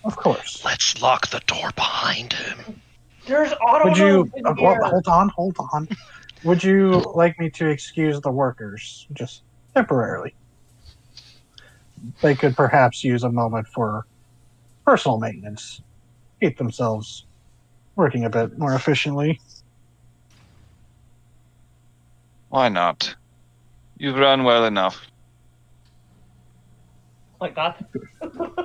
Of course. Let's lock the door behind him. There's auto Would you... in here. hold on. Would you like me to excuse the workers, just temporarily? They could perhaps use a moment for personal maintenance. Keep themselves working a bit more efficiently. Why not? You've run well enough. Like that.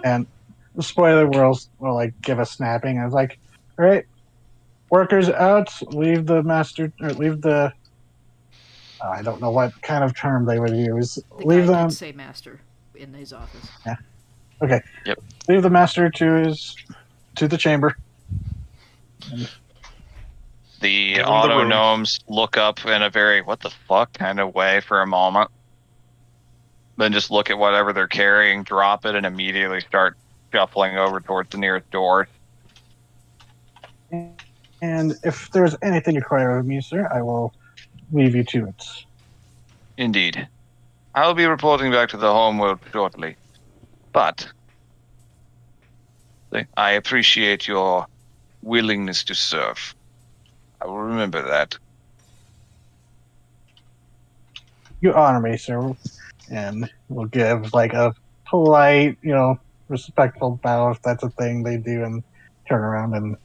And the spoiler will like give a snapping. I was like, all right, workers out, leave the master, or leave the... I don't know what kind of term they would use. The Leave guy them... did say master in his office. Yeah. Okay. Yep. Leave the master to the chamber. The Give 'em the auto room. gnomes look up in a very what the fuck kind of way for a moment. Then just look at whatever they're carrying, drop it, and immediately start shuffling over towards the nearest door. And if there's anything you require of me, sir, I will leave you to it. Indeed. I will be reporting back to the homeworld shortly. But I appreciate your willingness to serve. I will remember that. You honor me, sir, and we'll give like a polite, respectful bow if that's a thing they do, and turn around and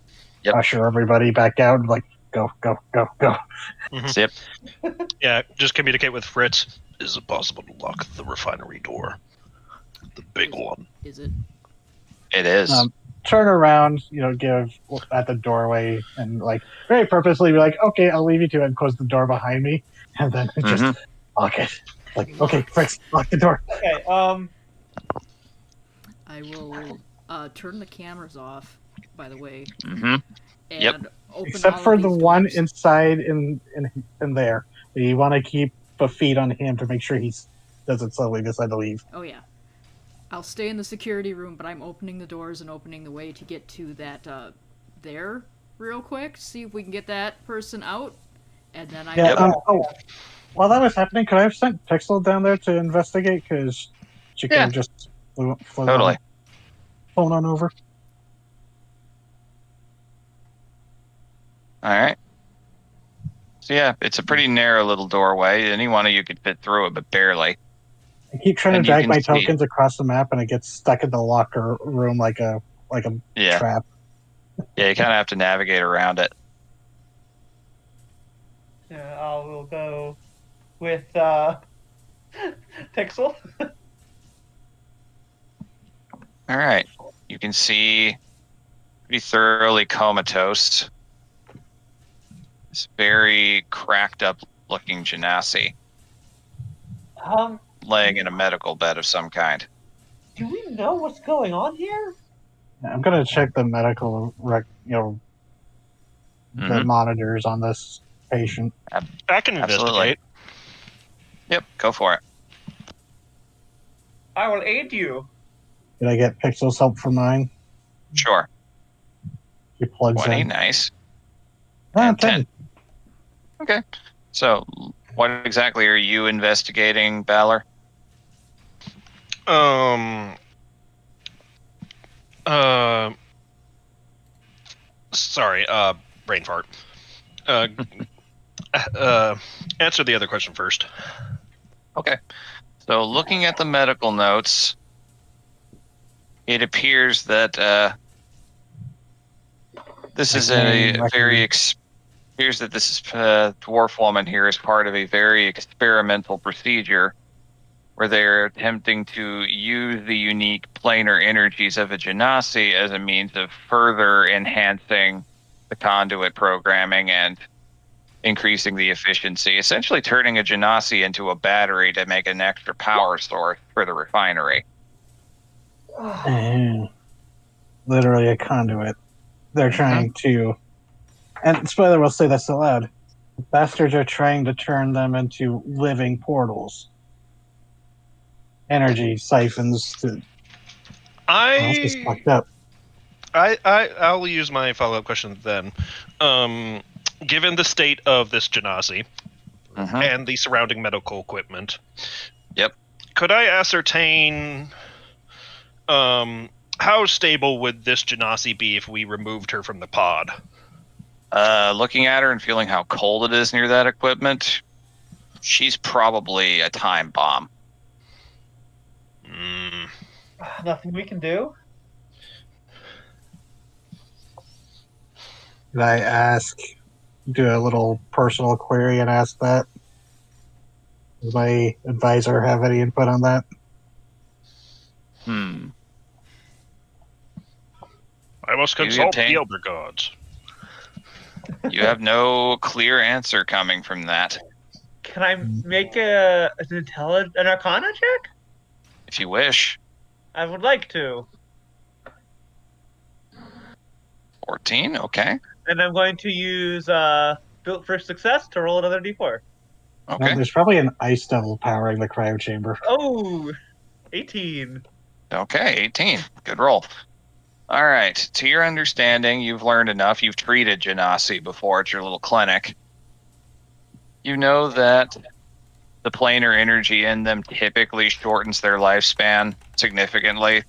usher everybody back out. And like, go. Yep. Yeah, just communicate with Fritz. Is it possible to lock the refinery door? The big one. Is it? It is. Turn around, give at the doorway, and like very purposely be like, okay, I'll leave you to it, and close the door behind me, and then just lock it. Like, okay, Fritz, lock the door. Okay. I will turn the cameras off. By the way. Mhm. And Yep. open Except all for of the these one doors. inside in there. You want to keep a feed on him to make sure he doesn't slowly decide to leave. Oh yeah. I'll stay in the security room, but I'm opening the doors and opening the way to get to that there real quick. See if we can get that person out, and then I. Yeah. While that was happening, could I have sent Pixel down there to investigate? Because she could have just flown on over. All right. So yeah, it's a pretty narrow little doorway. Any one of you could fit through it, but barely. I keep trying And to you drag can my see- tokens across the map, and it gets stuck in the locker room like a Yeah. trap. Yeah, you kind of have to navigate around it. Yeah, I will go with Pixel. All right. You can see pretty thoroughly comatose. This very cracked up looking genasi laying in a medical bed of some kind. Do we know what's going on here? I'm gonna check the medical the monitors on this patient. I can Absolutely. investigate. Yep, go for it. I will aid you. Did I get Pixel's help for mine? Sure. He plugs 20, in. nice. Ah, And 10. Okay. So, what exactly are you investigating, Balor? Sorry, brain fart. Answer the other question first. Okay. So, looking at the medical notes, it appears that this is appears that this dwarf woman here is part of a very experimental procedure where they're attempting to use the unique planar energies of a genasi as a means of further enhancing the conduit programming and increasing the efficiency, essentially turning a genasi into a battery to make an extra power source for the refinery. Literally a conduit. They're trying to, and spoiler, we'll say this aloud. Bastards are trying to turn them into living portals. Energy siphons to. That's just fucked up. I'll use my follow-up question then. Given the state of this genasi and the surrounding medical equipment, Yep. Could I ascertain how stable would this Genasi be if we removed her from the pod? Looking at her and feeling how cold it is near that equipment, she's probably a time bomb. Nothing we can do. Did I do a little personal query and ask that? Does my advisor have any input on that? I must consult the Elder Gods. You have no clear answer coming from that. Can I make an Arcana check? If you wish. I would like to. 14, okay. And I'm going to use Built for Success to roll another d4. Okay. No, there's probably an ice devil powering the cryo chamber. Oh, 18. Okay, 18. Good roll. All right. To your understanding, you've learned enough. You've treated Genasi before at your little clinic. You know that the planar energy in them typically shortens their lifespan significantly.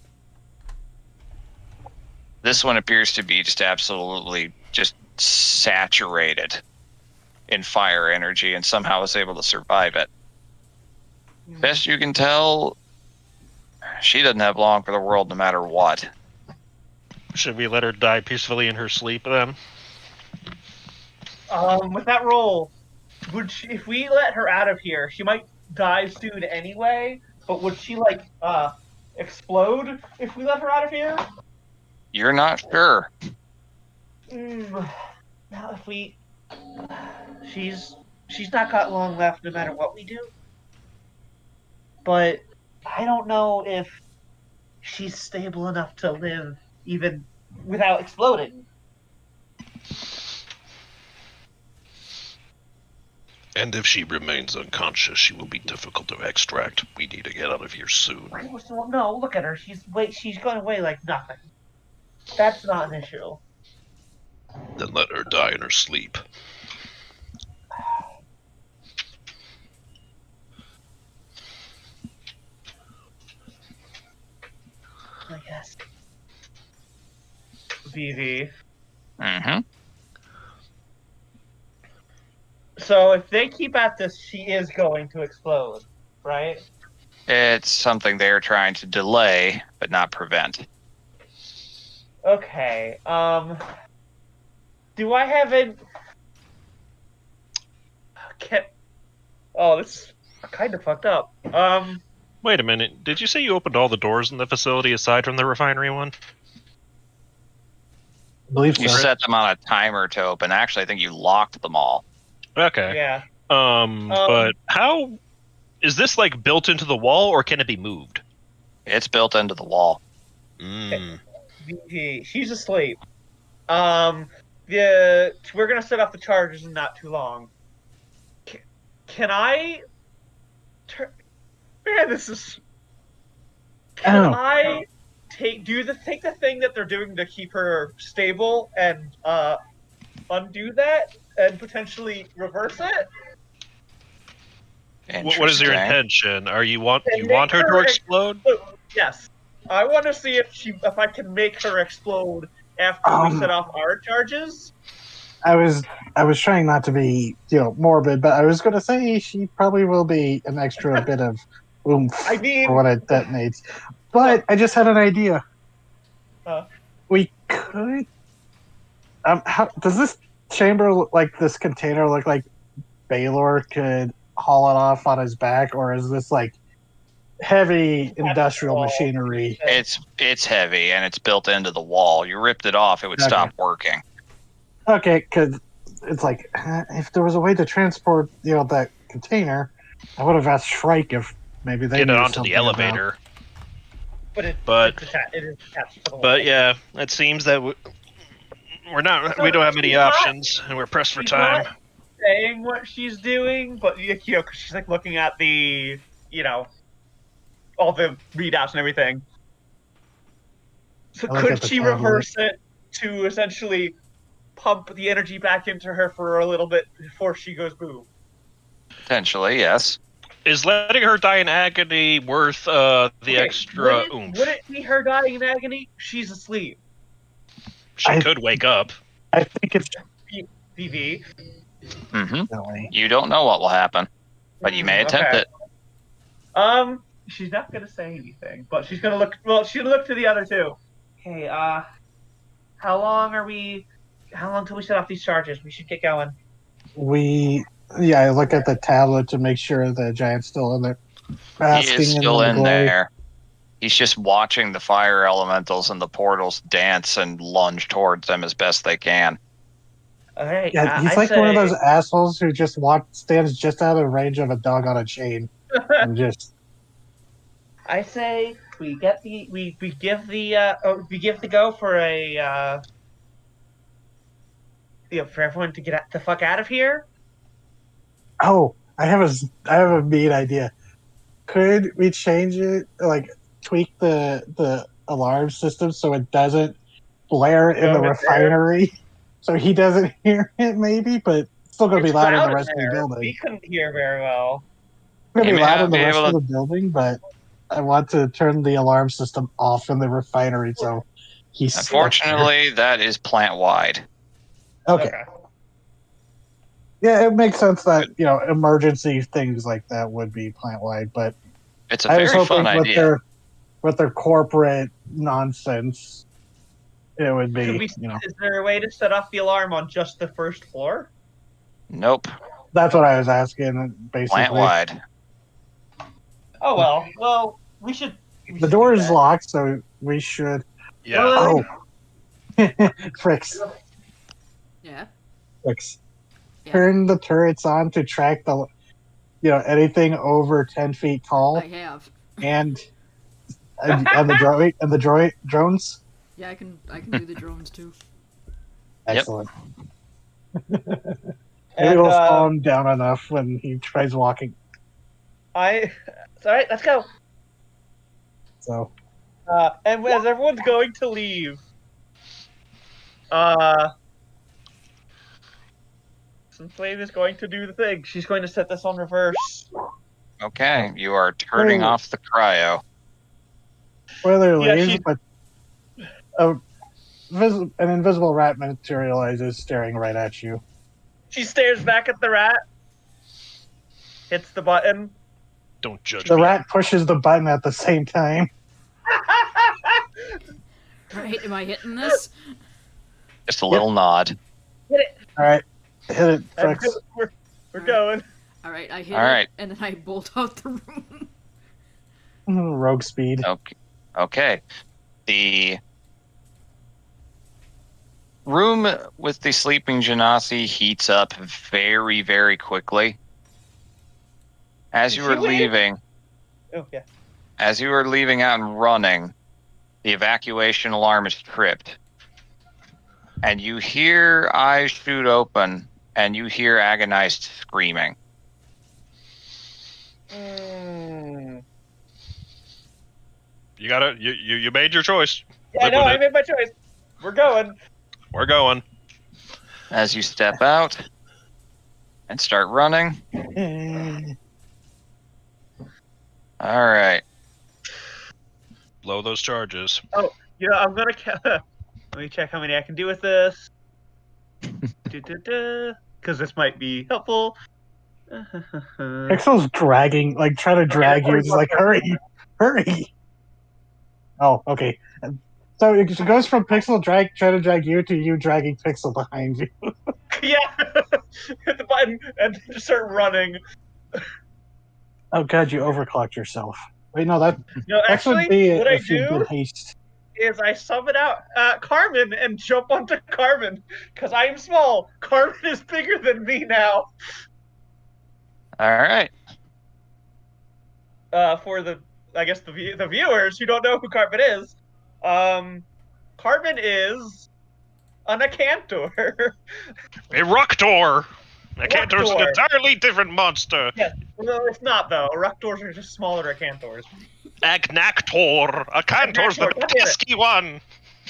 This one appears to be just absolutely just saturated in fire energy and somehow is able to survive it. Best you can tell, she doesn't have long for the world no matter what. Should we let her die peacefully in her sleep then? With that roll, if we let her out of here, she might die soon anyway, but would she, explode if we let her out of here? You're not sure. Now if we... She's not got long left no matter what we do. But I don't know if she's stable enough to live even without exploding. And if she remains unconscious, she will be difficult to extract. We need to get out of here soon. No, look at her. She's going away like nothing. That's not an issue. Then let her die in her sleep. I guess. VV. Mm-hmm. So if they keep at this, she is going to explode, right? It's something they're trying to delay, but not prevent. Okay. Do I have an... Oh, this is kind of fucked up. Wait a minute. Did you say you opened all the doors in the facility aside from the refinery one? I believe so. You set them on a timer to open. Actually, I think you locked them all. Okay. Yeah. But how... Is this, built into the wall, or can it be moved? It's built into the wall. VP, she's asleep. We're gonna set off the charges in not too long. Can I... Man, this is... Can I take the thing that they're doing to keep her stable and undo that and potentially reverse it? What is your intention? You want her to explode? Yes. I want to see if I can make her explode after we set off our charges. I was trying not to be morbid, but I was going to say she probably will be an extra bit of oomph for when it detonates. But I just had an idea. We could. How does this chamber look like? This container look like Baylor could haul it off on his back, or is this heavy industrial machinery? It's heavy and it's built into the wall. You ripped it off, it would stop working. Okay, because it's if there was a way to transport that container, I would have asked Shrike if maybe they get it knew onto the elevator. But it is attached to the wall. But yeah, it seems that we don't have many options, and we're pressed for time. Not saying what she's doing, but cause she's looking at the all the readouts and everything. So could she reverse it to essentially pump the energy back into her for a little bit before she goes boom? Potentially, yes. Is letting her die in agony worth the extra oomph? Would it be her dying in agony? She's asleep. She could wake up. I think it's PV. Mm-hmm. You don't know what will happen, but you may attempt it. She's not gonna say anything, but she's gonna look. Well, she'll look to the other two. Hey, how long till we set off these charges? We should get going. I look at the tablet to make sure the giant's still in there. He is still in there. He's just watching the fire elementals and the portals dance and lunge towards them as best they can. All right. Yeah, he's like one of those assholes who just stands just out of range of a dog on a chain, and just. I say we give the go for for everyone to get the fuck out of here. Oh, I have a neat idea. Could we change it, like tweak the alarm system so it doesn't blare in the refinery, so he doesn't hear it maybe, but it's still going to be loud in the rest of the building. We couldn't hear very well. It's going to be loud in the rest of the building, but I want to turn the alarm system off in the refinery, so he's. Unfortunately, that is plant-wide. Okay. Yeah, it makes sense that emergency things like that would be plant-wide, but it's a very fun idea. With their corporate nonsense, it would be. Is there a way to set off the alarm on just the first floor? Nope. That's what I was asking. Basically, plant-wide. Oh well, we should. The door is locked, so we should. Yeah. Oh. Fricks. Yeah. Fricks. Yeah. Turn the turrets on to track the, anything over 10 feet tall. I have. And the drones. Yeah, I can do the drones too. Excellent. Maybe it'll slow him down enough when he tries walking. It's all right. Let's go. So. And as everyone's going to leave, Flame is going to do the thing. She's going to set this on reverse. Okay, you are turning off the cryo. Spoiler alert, but an invisible rat materializes staring right at you. She stares back at the rat, hits the button. Don't judge me. The rat me. pushes the button at the same time. Right, am I hitting this? Just a little nod. Hit it. All right. Hit it, Fricks. We're going. All right, I hit it, and then I bolt out the room. Rogue speed. Okay. The room with the sleeping Genasi heats up very, very quickly. As you were leaving... Oh, yeah. As you were leaving out and running, the evacuation alarm is tripped. And you hear eyes shoot open, and you hear agonized screaming. You gotta. You made your choice. Yeah, I made my choice. We're going. We're going. As you step out and start running. All right. Blow those charges. Oh, I'm gonna. Let me check how many I can do with this. Because this might be helpful. Pixel's dragging, trying to drag you. It's like, hurry. Oh, okay. So it goes from Pixel trying to drag you to you dragging Pixel behind you. Yeah. Hit the button and just start running. Oh god, you overclocked yourself. Wait, no, actually, would be what I if you do did haste. Is I summon out Carmen and jump onto Carmen because I am small. Carmen is bigger than me now. All right. For the viewers who don't know who Carmen is, Carmen is an Acantor. A Ructor. Acantor's an entirely different monster. Yes, well, it's not though. Ructors are just smaller Acantors. Agnactor. Acantor's the pesky one.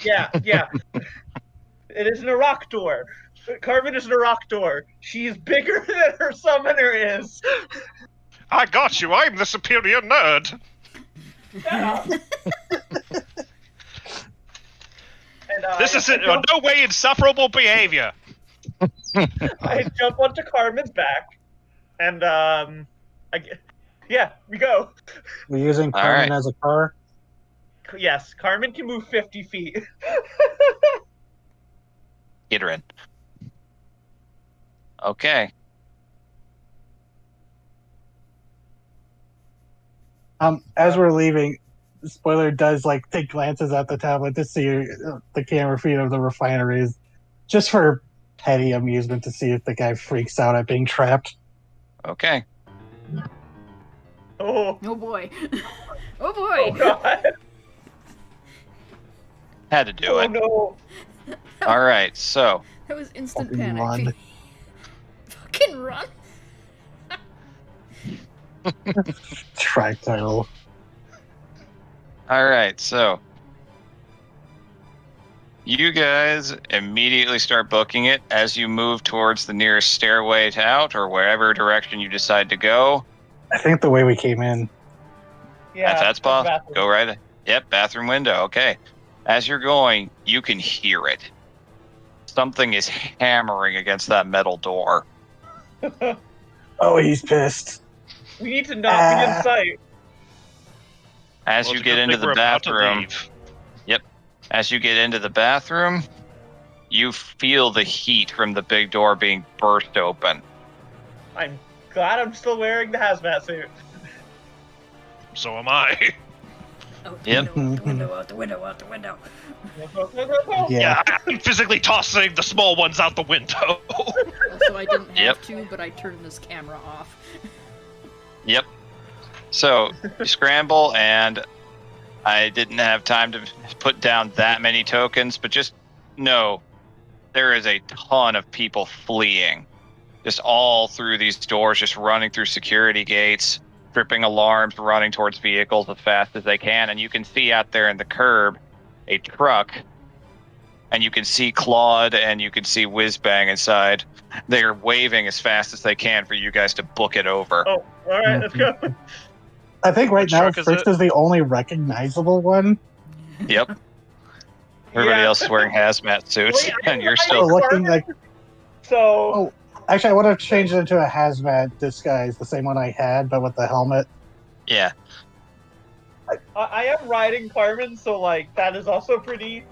Yeah. It is an Aractor. Carmen is an Aractor. She's bigger than her summoner is. I got you. I'm the superior nerd. Yeah. And, This is in no way insufferable behavior. I jump onto Carmen's back, and we go. We're using All Carmen right. as a car. Yes, Carmen can move 50 feet. Get her in. Okay. As we're leaving, Spoiler does like take glances at the tablet to see the camera feed of the refineries, just for petty amusement to see if the guy freaks out at being trapped. Okay. Oh, Oh boy. Oh oh boy. God. Had to do Oh it. no. All right. So That was instant Fucking panic. run. Fucking run. Track title. All right, so you guys immediately start booking it as you move towards the nearest stairway out or wherever direction you decide to go. I think the way we came in. Yeah. If that's the possible, bathroom. go right. Yep, bathroom window. Okay. As you're going, you can hear it. Something is hammering against that metal door. Oh, he's pissed. We need to not be in sight. As Well, you it's a get good into thing the we're about to bathroom, leave. as you get into the bathroom, you feel the heat from the big door being burst open. I'm glad I'm still wearing the hazmat suit. So am I. Out Yep. the window, out the window, out the window. Go, go, go, go. Yeah. I'm physically tossing the small ones out the window. Also, I didn't have Yep. to, but I turned this camera off. Yep. So you scramble, and I didn't have time to put down that many tokens, but just know there is a ton of people fleeing. Just all through these doors, just running through security gates, tripping alarms, running towards vehicles as fast as they can. And you can see out there in the curb a truck, and you can see Claude and you can see Whizbang inside. They're waving as fast as they can for you guys to book it over. Oh, all right, let's go. I think right Which now truck is Fritz it? is the only recognizable one. Yep. Everybody Yeah. else is wearing hazmat suits, Wait, I and you're didn't still. like looking like. So Oh, actually, I would have changed it into a hazmat disguise, the same one I had, but with the helmet. Yeah. I am riding Carmen, so like that is also pretty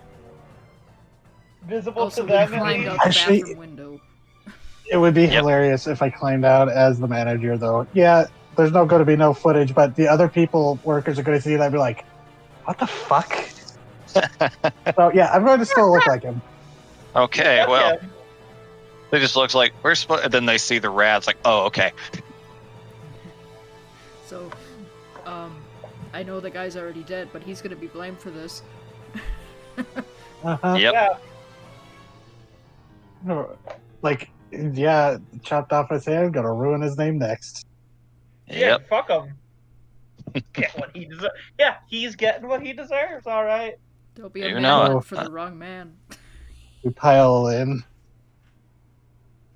visible Also, to he them. At climbed least. out the Actually- bathroom window. It would be Yep. hilarious if I claimed out as the manager, though. Yeah, there's going to be no footage, but the other workers are going to see that and be like, what the fuck? So, yeah, I'm going to still look like him. Okay, well, Yeah. it just looks like we're supposed. And then they see the rats, like, oh, okay. So, I know the guy's already dead, but he's gonna be blamed for this. Uh-huh. Yep. Yeah. Like, yeah, chopped off his hand, going to ruin his name next. Yep. Fuck him. Get what he deserves. Yeah, he's getting what he deserves. All right. There'll be a You know manhunt it. for the wrong man. We pile in.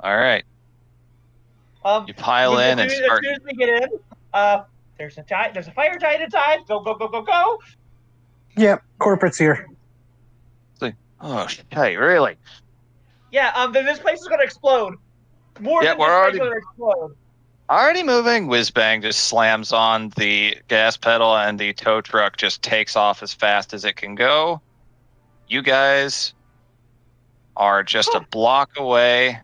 All right. You pile in and As start. soon as we get in, there's a fire giant inside. Go, go, go, go, go. Yep, corporate's here. Oh, hey, really? Yeah. Then this place is gonna explode. More Yeah, than we're this already- place is gonna explode. Already moving. Whizbang just slams on the gas pedal, and the tow truck just takes off as fast as it can go. You guys are just a block away,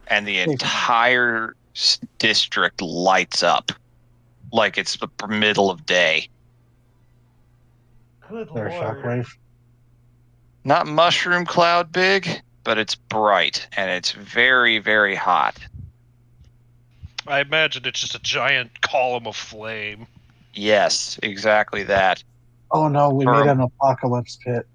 and the entire district lights up like it's the middle of day. Good There's lord. shockwave. Not mushroom cloud big, but it's bright, and it's very, very hot. I imagine it's just a giant column of flame. Yes, exactly that. Oh no, we For made a- an apocalypse pit.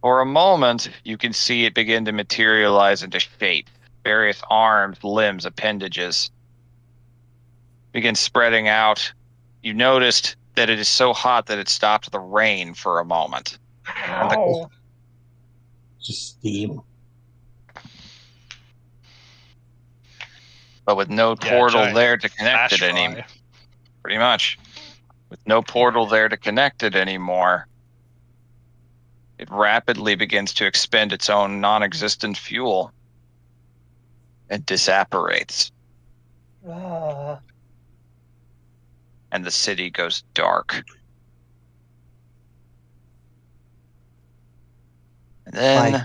For a moment, you can see it begin to materialize into shape. Various arms, limbs, appendages begin spreading out. You noticed that it is so hot that it stopped the rain for a moment. Ow. Just steam. but with no Yeah, portal giant there to connect ash it anymore. fry. Pretty much. With no portal there to connect it anymore, it rapidly begins to expend its own non-existent fuel and disapparates. Ah. And the city goes dark. And then Like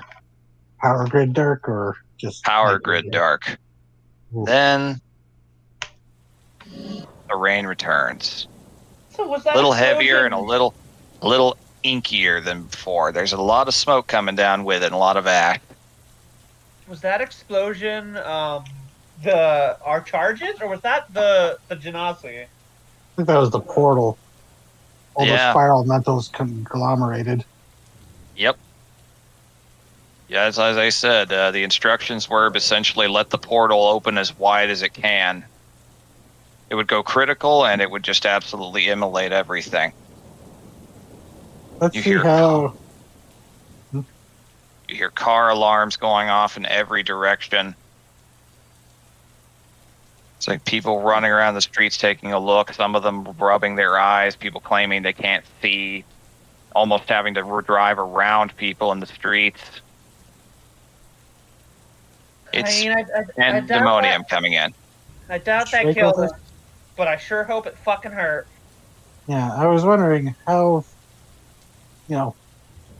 power grid dark or just power like grid dark. Ooh. Then the rain returns. So was A that little explosion... heavier and a little inkier than before. There's a lot of smoke coming down with it and a lot of ash. Was that explosion our charges, or was that the genasi? I think that was the portal. All those Yeah. fire elementals conglomerated. Yep. Yeah, as I said, the instructions were essentially let the portal open as wide as it can. It would go critical, and it would just absolutely immolate everything. Let's You see hear how. You hear car alarms going off in every direction. It's like people running around the streets taking a look, some of them rubbing their eyes, people claiming they can't see, almost having to drive around people in the streets. It's I doubt pandemonium coming in. I doubt that Strike killed with us, but I sure hope it fucking hurt. Yeah, I was wondering how,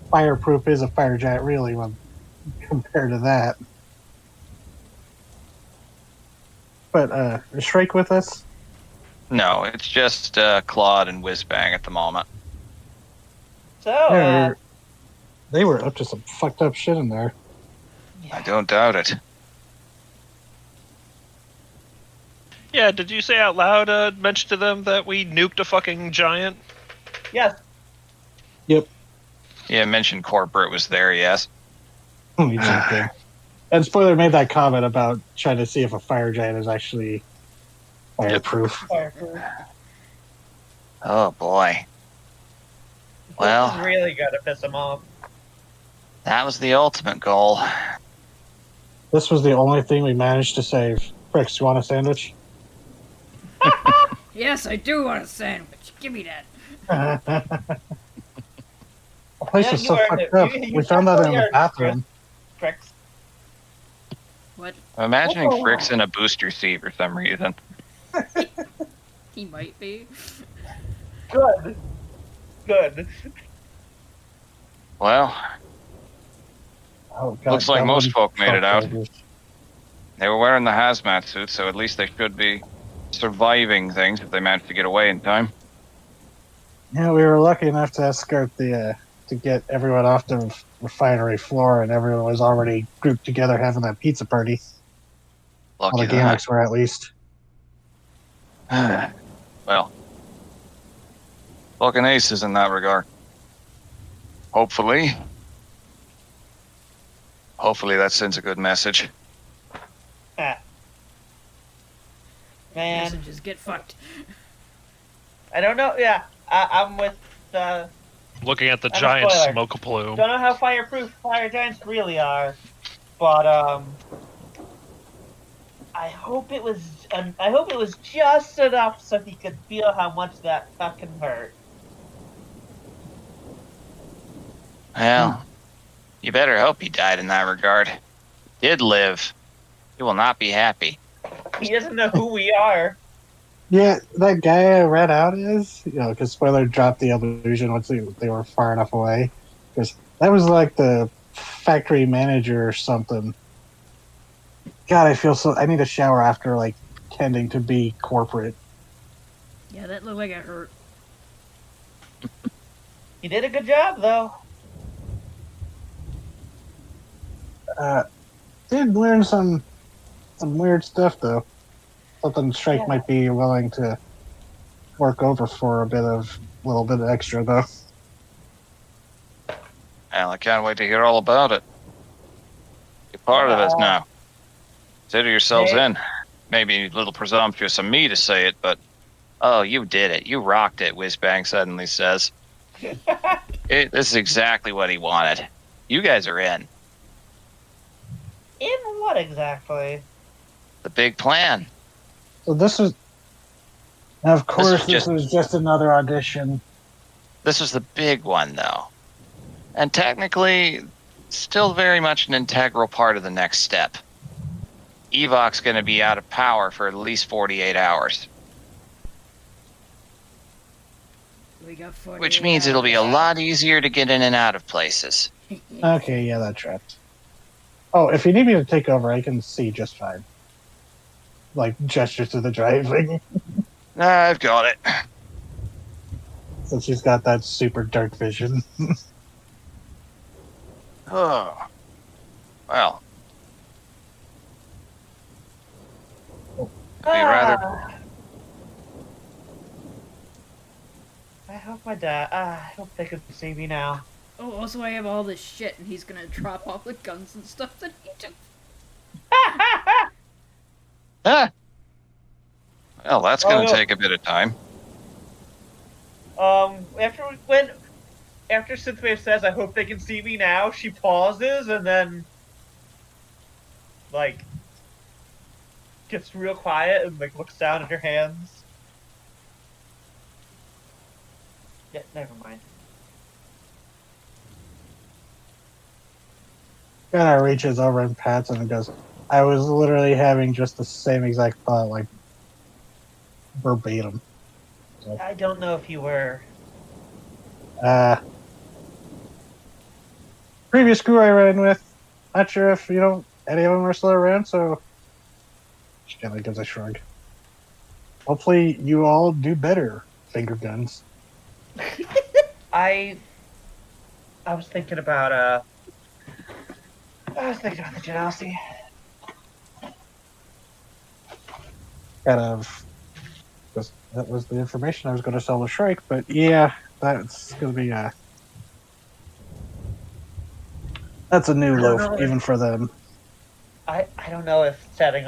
fireproof is a fire giant really when compared to that. But is Shrike with us? No, it's just Claude and Whizbang at the moment. So, They were up to some fucked up shit in there. I don't doubt it. Yeah, did you say out loud, mention to them that we nuked a fucking giant? yes. Yep. Yeah, mentioned corporate was there, yes. We jumped in. And Spoiler made that comment about trying to see if a fire giant is actually fireproof. Fireproof. Oh boy. Well, This is really gonna piss him off. that was the ultimate goal. This was the only thing we managed to save. Fricks, you want a sandwich? Yes, I do want a sandwich. Give me that. The place Yeah, was you so earned fucked it. up. You We found that in the earned it, bathroom. Tricks. What? I'm imagining Oh. Frick's in a booster seat for some reason. He might be. Good. Good. Well, Oh, God, looks like most folk made it out. soldiers. They were wearing the hazmat suits, so at least they should be surviving things if they managed to get away in time. Yeah, we were lucky enough to escort to get everyone off the refinery floor, and everyone was already grouped together having that pizza party. All Lucky the Gamics were, at least. that. Well, fucking aces in that regard. Hopefully that sends a good message. Ah. Man, Messages get fucked. I don't know. Yeah, I'm with. Looking at the I'm a giant spoiler. smoke plume. Don't know how fireproof fire giants really are, but I hope it was. I hope it was just enough so he could feel how much that fucking hurt. Well, you better hope he died in that regard. Did live. He will not be happy. He doesn't know who we are. Yeah, that guy I read out is, because Spoiler dropped the illusion once they were far enough away. Because that was like the factory manager or something. God, I need a shower after, tending to be corporate. Yeah, that looked like it hurt. He did a good job, though. Did learn some weird stuff, though. Something Shrike might be willing to work over for a little bit extra, though. Well, I can't wait to hear all about it. Be part of it now. Consider yourselves in. Maybe a little presumptuous of me to say it, but oh, you did it. You rocked it, Whizbang suddenly says. This is exactly what he wanted. You guys are in. In what exactly? The big plan. So this was, of course, this was just another audition. This was the big one, though. And technically, still very much an integral part of the next step. Evok's going to be out of power for at least 48 hours. We got 48 which means it'll be a lot easier to get in and out of places. Okay, yeah, that's right. Oh, if you need me to take over, I can see just fine. Like, gesture to the driving. I've got it. So she's got that super dark vision. Oh. Well. Be rather... I hope my dad. I hope they could see me now. Oh, also I have all this shit, and he's gonna drop all the guns and stuff that he took. Ah. Well, that's going to take a bit of time. After Synthwave says, "I hope they can see me now," she pauses and then, like, gets real quiet and like looks down at her hands. Yeah, never mind. Kind of reaches over and pats him and goes, I was literally having just the same exact thought, like, verbatim. So, I don't know if you were. previous crew I ran with, not sure if, any of them are still around, so she kind of gives a shrug. Hopefully you all do better, finger guns. I was thinking about the Genasi. Kind of, because that was the information I was going to sell to Shrike, but yeah, that's going to be that's a new loaf, even for them. I don't know if setting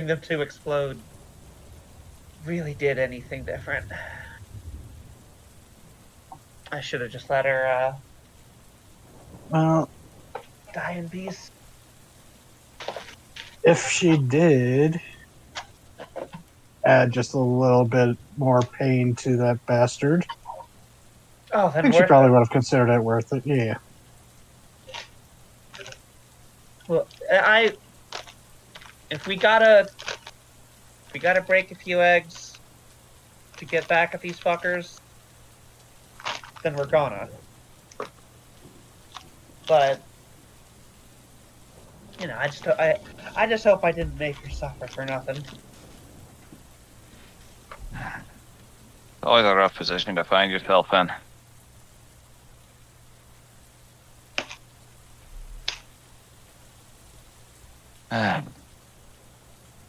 them to explode really did anything different. I should have just let her Well, die in peace. if she did add just a little bit more pain to that bastard, Oh, I then think she probably would have considered it worth it. Yeah. Well, if we gotta break a few eggs to get back at these fuckers, then we're gonna. But I just hope I didn't make her suffer for nothing. Always a rough position to find yourself in.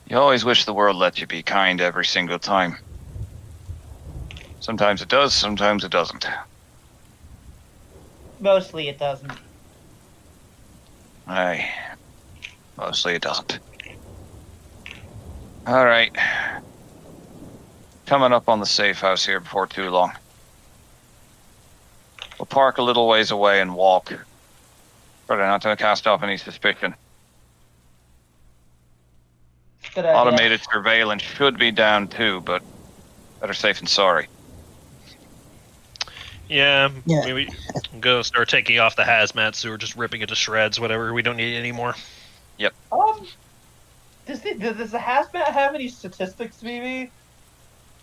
You always wish the world let you be kind every single time. Sometimes it does, sometimes it doesn't. Mostly it doesn't. Mostly it doesn't. Alright. Coming up on the safe house here before too long. We'll park a little ways away and walk. Probably not to cast off any suspicion. Good idea. Automated surveillance should be down too, but better safe than sorry. Yeah. Maybe go start taking off the hazmat suit or just ripping it to shreds, whatever. We don't need it anymore. Yep. Does the hazmat have any statistics, maybe?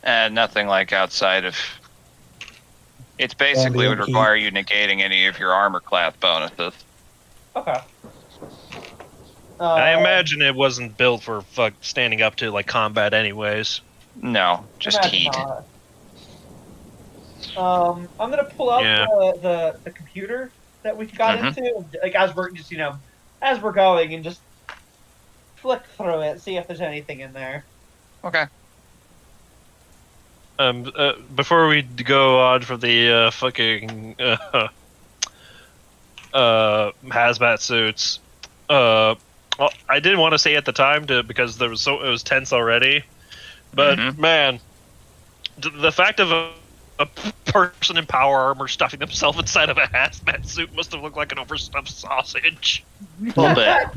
Nothing like outside of... It's basically would require you negating any of your armor class bonuses. Okay. I imagine it wasn't built for standing up to combat anyways. No, just heat. I'm gonna pull out the computer that we got into, as we're going, and just flick through it, see if there's anything in there. Okay. Before we go on for the fucking hazmat suits, well, I didn't want to say at the time because it was tense already, but man, the fact of a person in power armor stuffing themselves inside of a hazmat suit must have looked like an overstuffed sausage. A little bit.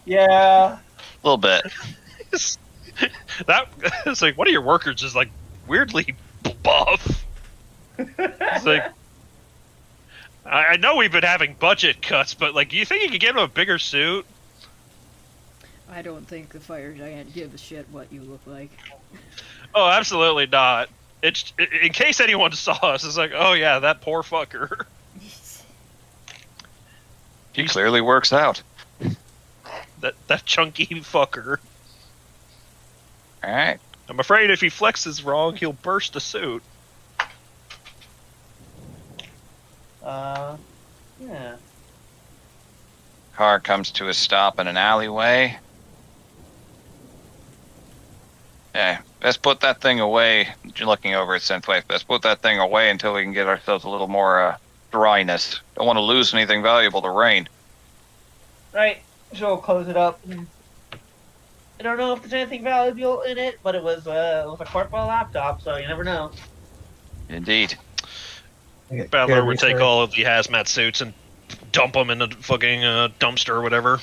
Yeah. A little bit. That it's like one of your workers is like weirdly buff. It's like I know we've been having budget cuts, but like, do you think you could get him a bigger suit? I don't think the fire giant gives a shit what you look like. Oh, absolutely not. It's in case anyone saw us. It's like, oh yeah, that poor fucker. He clearly works out. That chunky fucker. All right. I'm afraid if he flexes wrong, he'll burst the suit. Yeah. Car comes to a stop in an alleyway. Yeah, best put that thing away. You're looking over at Synthwave. Best put that thing away until we can get ourselves a little more dryness. Don't want to lose anything valuable to rain. Right. So we'll close it up. I don't know if there's anything valuable in it, but it was a portable laptop, so you never know. Indeed. Battler would take all of the hazmat suits and dump them in a fucking dumpster or whatever.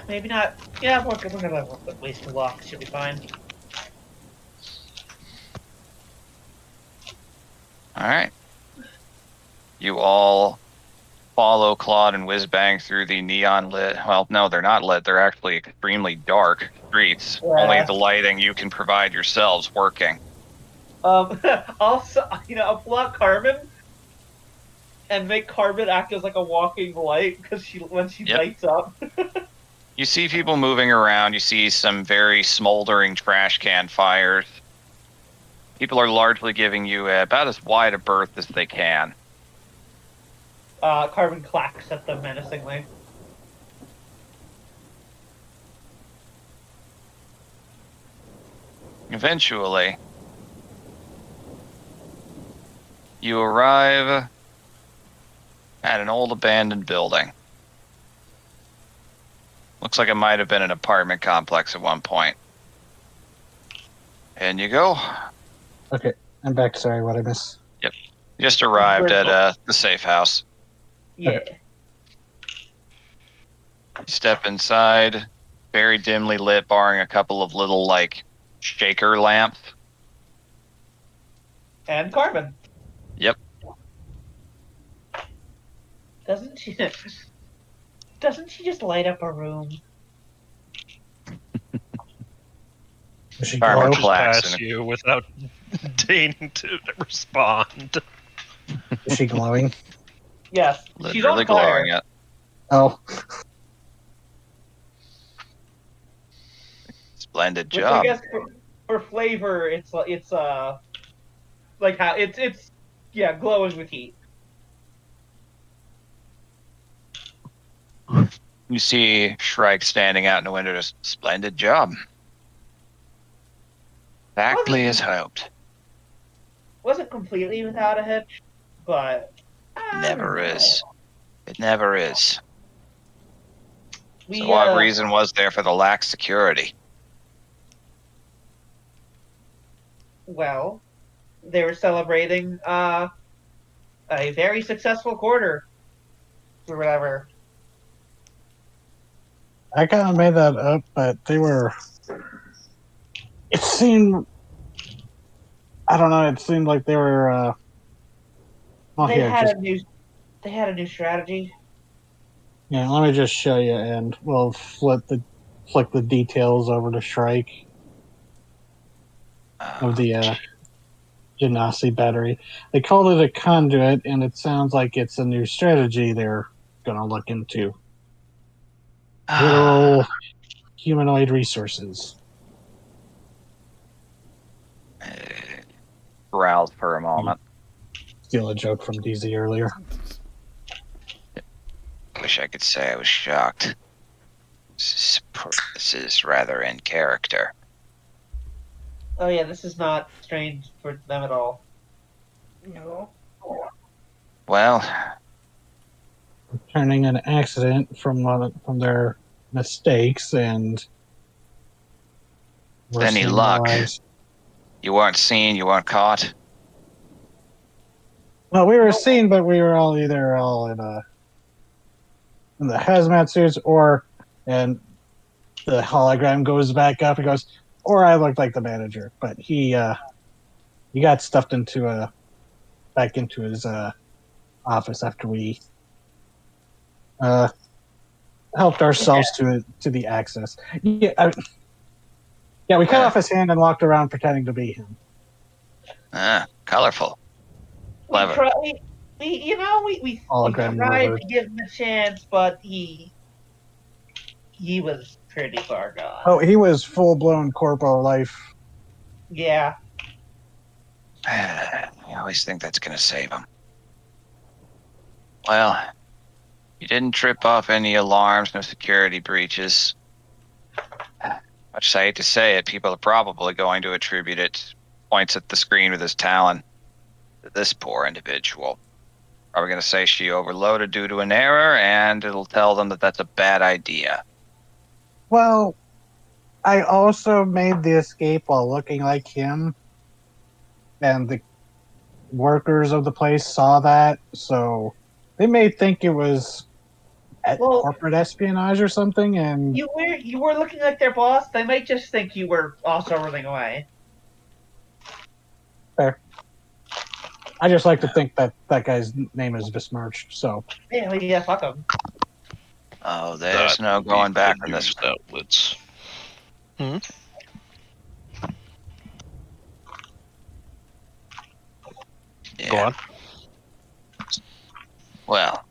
Maybe not. Yeah, we're gonna waste a walk. Should be fine. All right. You all follow Claude and Whizbang through the neon lit. Well, no, they're not lit. They're actually extremely dark streets. Yeah. Only the lighting you can provide yourselves working. Also, I'll pull out Carmen and make Carmen act as like a walking light because when she lights up. You see people moving around. You see some very smoldering trash can fires. People are largely giving you about as wide a berth as they can. Carmen clacks at them menacingly. Eventually, you arrive at an old abandoned building. Looks like it might have been an apartment complex at one point. And you go. Okay, I'm back. Sorry, what I missed. Yep. Just arrived at the safe house. Yeah. You step inside, very dimly lit, barring a couple of little, like, shaker lamps. And Carmen. Yep. Doesn't she just light up a room? Is she Carmen glow? clacks Pass and you without deigning to respond. Is she glowing? Yes. She's literally on fire. glowing it. Oh, Splendid Which job. I guess for flavor, it's like how it's glowing with heat. You see Shrike standing out in the window. Just splendid job. Exactly as hoped. Wasn't completely without a hitch, but Never is. It never is. We, So what reason was there for the lax security? Well, they were celebrating a very successful quarter or whatever. I kind of made that up, but they were. It seemed. I don't know. It seemed like they were. Oh, They here, had just, a new strategy. yeah. Let me just show you, and we'll flick the details over to Shrike of the Genasi battery. They called it a conduit, and it sounds like it's a new strategy they're going to look into. Literal humanoid resources. Growled for a moment. Steal a joke from DZ earlier. Wish I could say I was shocked. This is rather in character. Oh yeah, this is not strange for them at all. No. Well, Turning an accident from their mistakes and Any worsening luck? their lives. you weren't seen, you weren't caught. Well, we were seen, but we were all in a in the hazmat suits, and the hologram goes back up and goes, or I look like the manager, but he got stuffed into back into his office after we helped ourselves to the access. Yeah, we cut off his hand and walked around pretending to be him. Colorful. Clever. We Hologram tried remover. to give him a chance, but he was pretty far gone. Oh, he was full blown corpo life. Yeah. I always think that's going to save him. Well, you didn't trip off any alarms, no security breaches. Much as I hate to say it, people are probably going to attribute it, points at the screen with his talon, to this poor individual. Probably going to say she overloaded due to an error, and it'll tell them that that's a bad idea. Well, I also made the escape while looking like him, and the workers of the place saw that, so they may think it was corporate espionage or something. And you were looking like their boss. They might just think you were also running away. Fair. I just like to think that that guy's name is besmirched. So Yeah, fuck him. Oh, there's no going back on this. Outlets. Hmm? Yeah. Go on. Well,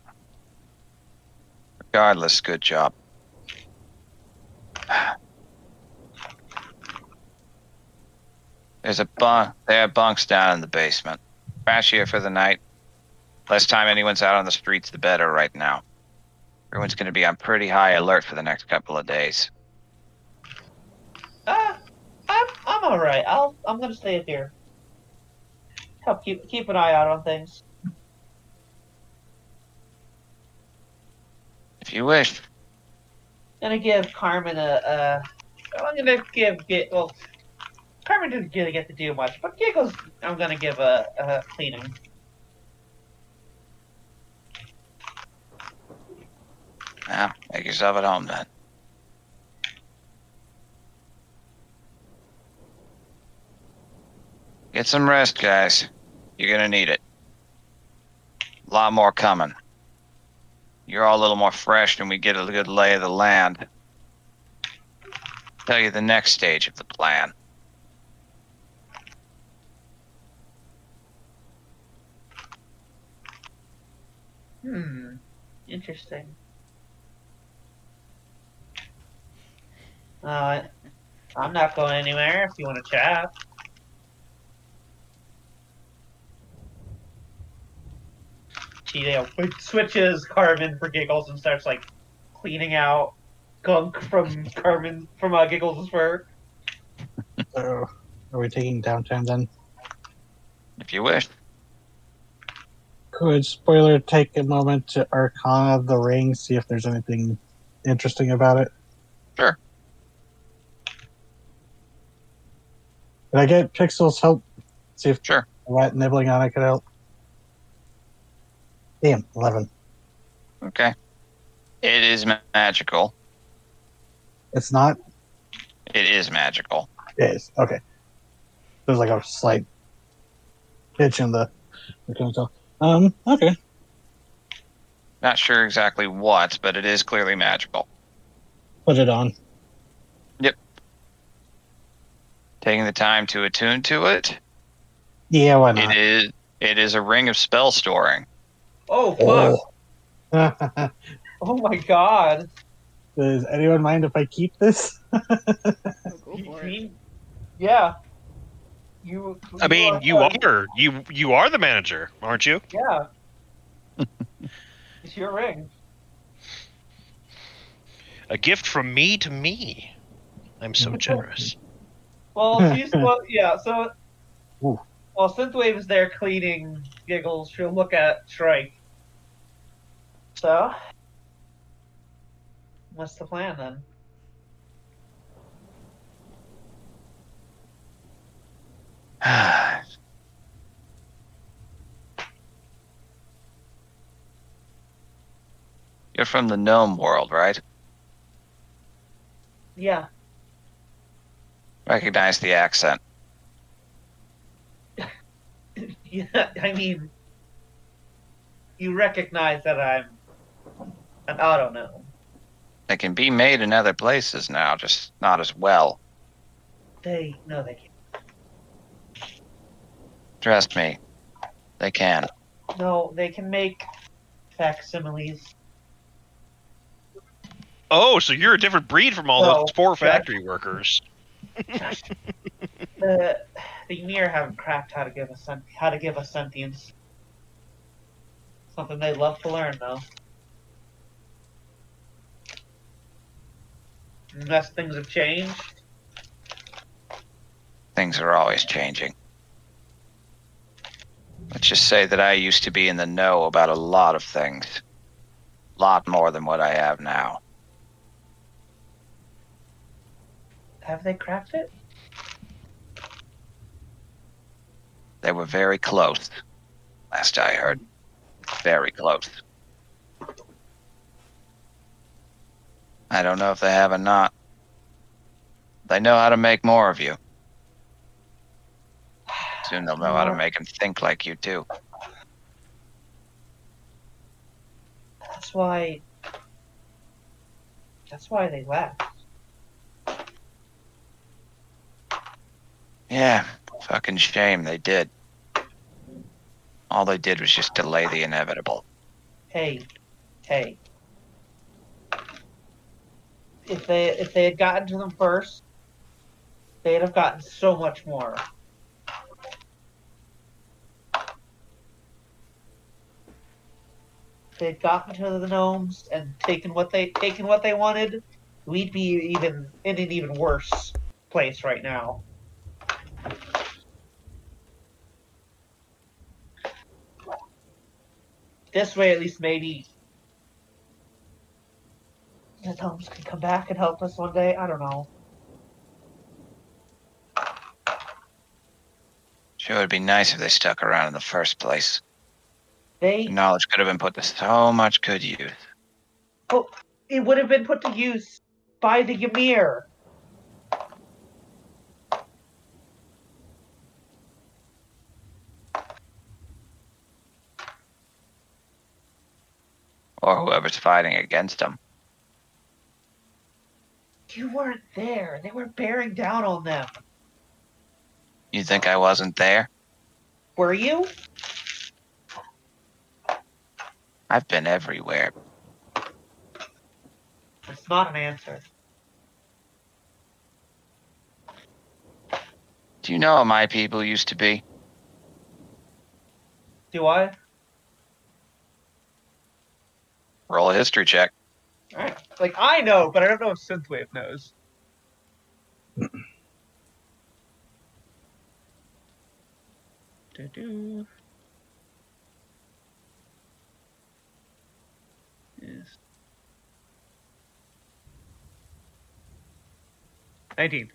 regardless, good job. There's there are bunks down in the basement. Crash here for the night. Less time anyone's out on the streets, the better right now. Everyone's going to be on pretty high alert for the next couple of days. I'm all right. I'm gonna stay up here. Help keep an eye out on things. If you wish. I'm gonna give Carmen Carmen didn't really get to do much, but Giggles, I'm gonna give a cleaning. Yeah, make yourself at home then. Get some rest, guys. You're gonna need it. A lot more coming. You're all a little more fresh and we get a good lay of the land. Tell you the next stage of the plan. Interesting. I'm not going anywhere if you want to chat. She switches Carmen for Giggles and starts like cleaning out gunk from Giggles' fur. are we taking downtown then? If you wish. Could spoiler take a moment to Arcana the ring, see if there's anything interesting about it? Sure. Did I get Pixel's help? See if Sure. Rat nibbling on it could help. Damn, 11. Okay. It is magical. It's not? It is magical. It is. Okay. There's like a slight pitch in the tell. Okay. Not sure exactly what, but it is clearly magical. Put it on. Yep. Taking the time to attune to it. Yeah, why not? It is a ring of spell storing. Oh fuck! Oh. Oh my god! Does anyone mind if I keep this? Go for it. Yeah. You are the manager, aren't you? Yeah. It's your ring. A gift from me to me. I'm so generous. So Ooh. while Synthwave is there cleaning Giggles, she'll look at Shrike. So, what's the plan then? You're from the gnome world, right? Yeah. Recognize the accent. Yeah, I mean, you recognize that I'm an auto gnome. They can be made in other places now, just not as well. No, they can't. Trust me, they can. No, they can make facsimiles. Oh, so you're a different breed from all No, those poor Josh. factory workers. Josh, the Ymir haven't cracked how to give us sentience. Something they'd love to learn, though. Unless things have changed. Things are always changing. Let's just say that I used to be in the know about a lot of things. A lot more than what I have now. Have they cracked it? They were very close, last I heard. Very close. I don't know if they have or not. They know how to make more of you. Soon they'll know how to make them think like you do. That's why they left. Yeah, fucking shame they did. All they did was just delay the inevitable. Hey. If they had gotten to them first, they'd have gotten so much more. If they'd gotten to the gnomes and taken what they wanted, we'd be in an even worse place right now. This way, at least, maybe the gnomes can come back and help us one day. I don't know. Sure, it'd be nice if they stuck around in the first place. The knowledge could have been put to so much good use. Oh, it would have been put to use by the Ymir. Or whoever's fighting against them. You weren't there. They were bearing down on them. You think I wasn't there? Were you? I've been everywhere. It's not an answer. Do you know what my people used to be? Do I? Roll a history check. Alright. Like, I know, but I don't know if Synthwave knows. Yes. 19.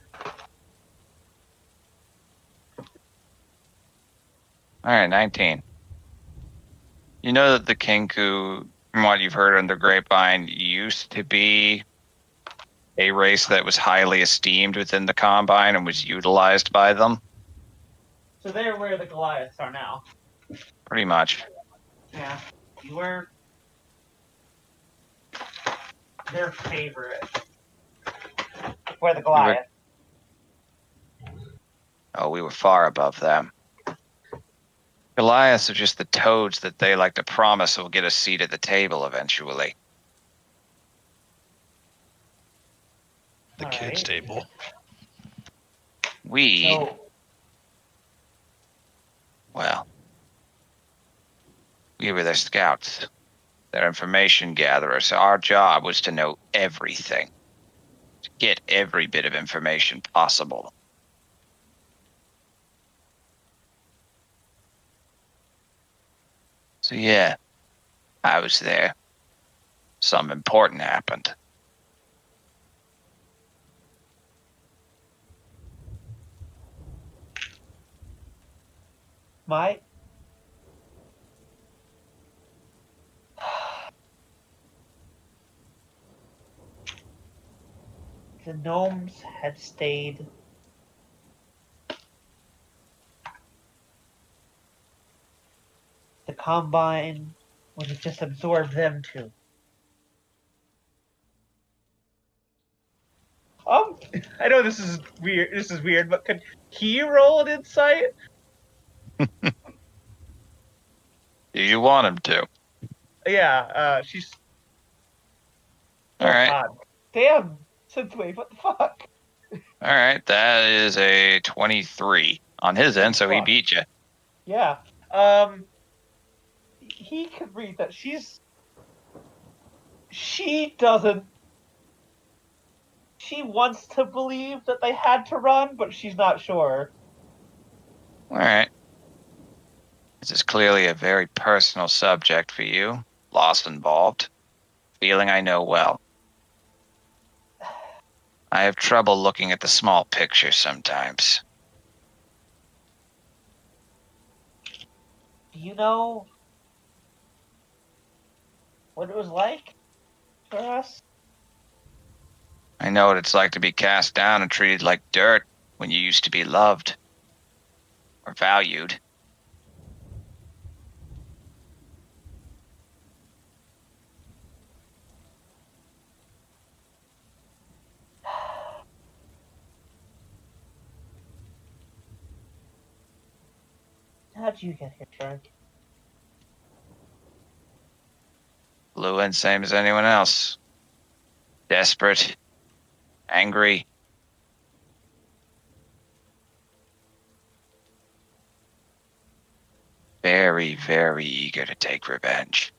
Alright, 19. You know that the Kinku, from what you've heard on the grapevine, used to be a race that was highly esteemed within the Combine and was utilized by them? So they're where the Goliaths are now. Pretty much. Yeah. You were their favorite. Where the Goliath. Oh, we were far above them. Goliaths are just the toads that they like to promise will get a seat at the table eventually. The All kids' right. table. We, So, well, we were their scouts, their information gatherers. Our job was to know everything, to get every bit of information possible. So yeah, I was there. Something important happened. my the gnomes had stayed the Combine would have just absorbed them too. I know this is weird, but could he roll an insight? Do you want him to? Yeah, she's. All right. God. Damn, Synthwave, what the fuck? All right, that is a 23 on his end, so he Fuck. beat you. Yeah. He could read that. She doesn't. She wants to believe that they had to run, but she's not sure. All right. This is clearly a very personal subject for you. Loss involved. Feeling I know well. I have trouble looking at the small picture sometimes. Do you know what it was like for us? I know what it's like to be cast down and treated like dirt when you used to be loved or valued. How'd you get here, Shark? Flew in same as anyone else. Desperate. Angry. Very, very eager to take revenge.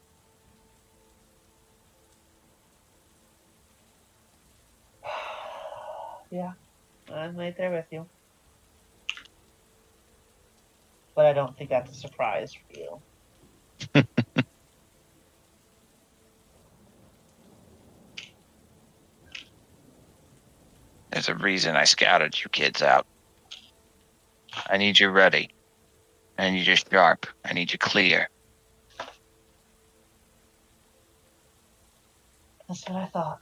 Yeah, I'm right there with you. But I don't think that's a surprise for you. There's a reason I scouted you kids out. I need you ready. I need you sharp. I need you clear. That's what I thought.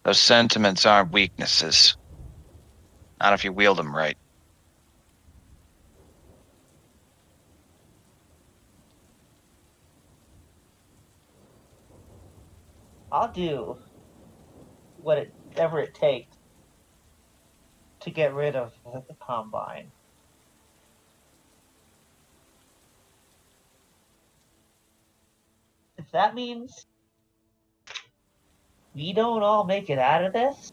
Those sentiments aren't weaknesses. Not if you wield them right. I'll do whatever it takes to get rid of the Combine. If that means we don't all make it out of this,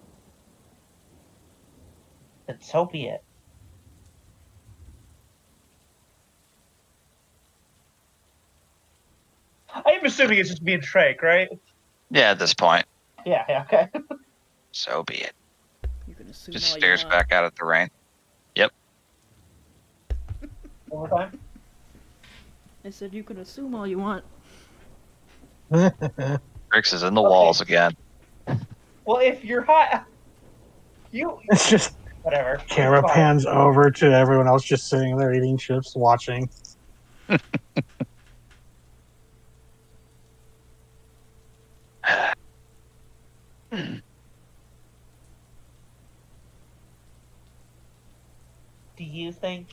then so be it. I'm assuming it's just me and Shrek, right? Yeah, at this point. Yeah, okay. So be it. You can assume Just all you stares want. back out at the rain. One more time. I said you can assume all you want. Grix is in the Okay. walls again. Well, if you're hot, you It's just whatever. camera Fine. pans over to everyone else just sitting there eating chips, watching. Do you think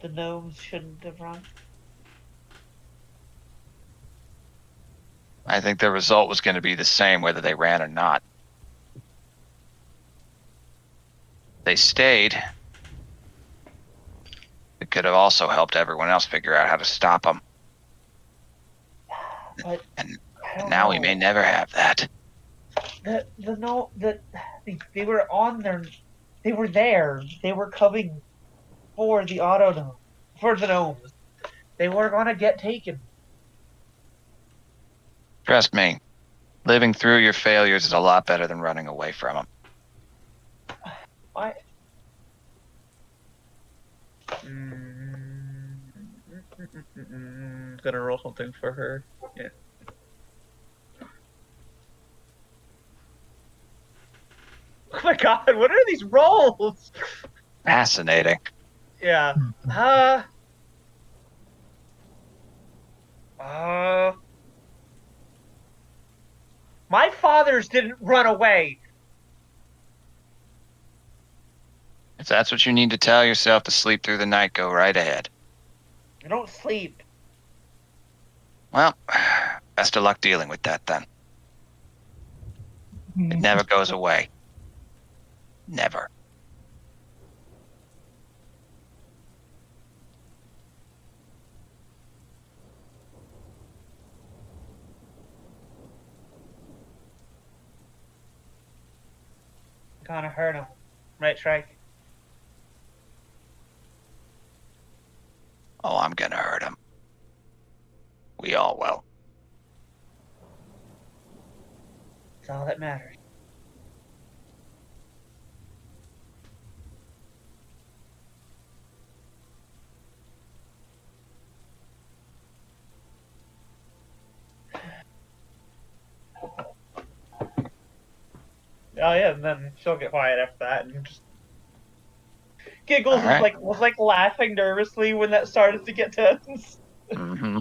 the gnomes shouldn't have run? I think the result was going to be the same whether they ran or not. They stayed. It could have also helped everyone else figure out how to stop them. But And I don't now know. we may never have that. They were on their, they were there. They were coming for the for the gnomes. They were gonna get taken. Trust me, living through your failures is a lot better than running away from them. Why? Gonna roll something for her. Yeah. Oh my god, what are these rolls? Fascinating. Yeah. My fathers didn't run away. If that's what you need to tell yourself to sleep through the night, go right ahead. I don't sleep. Well, best of luck dealing with that then. It never goes away. Never. Gonna hurt him. Right, Shrike? Oh, I'm gonna hurt him. We all will. That's all that matters. Oh yeah, and then she'll get quiet after that and just giggles. All right. Was like laughing nervously when that started to get tense. Mm-hmm.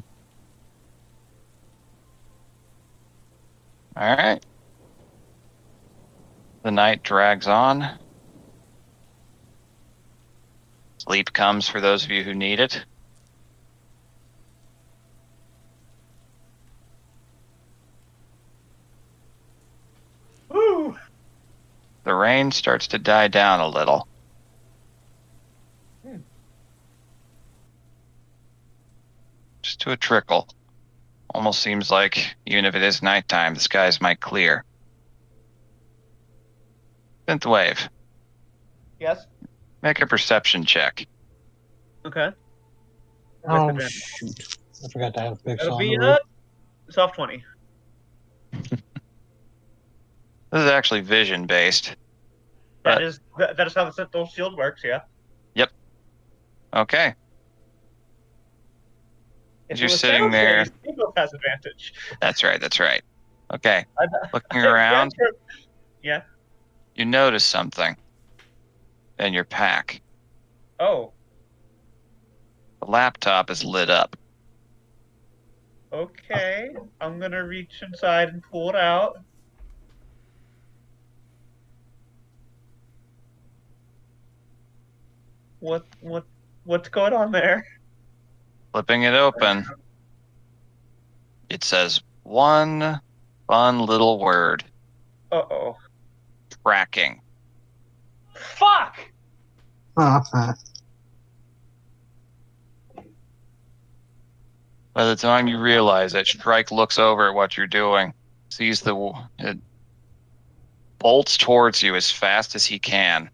All right. The night drags on. Sleep comes for those of you who need it. Woo! The rain starts to die down a little. Just to a trickle. Almost seems like, even if it is nighttime, the skies might clear. Synthwave, Yes. make a perception check. Okay. Oh, With shoot. I forgot to have Big It'll Saw on be the roof. soft 20. This is actually vision based. That is how the Sentinel shield works. Yeah. Yep. Okay. If You're it was sitting there. Eagles has advantage. That's right. Okay. I- Looking around, Yeah. you notice something in your pack. Oh. The laptop is lit up. Okay. I'm gonna reach inside and pull it out. What's going on there? Flipping it open, it says one fun little word: Uh-oh. tracking. Fuck! Uh-huh. By the time you realize it, Shrike looks over at what you're doing, sees it bolts towards you as fast as he can,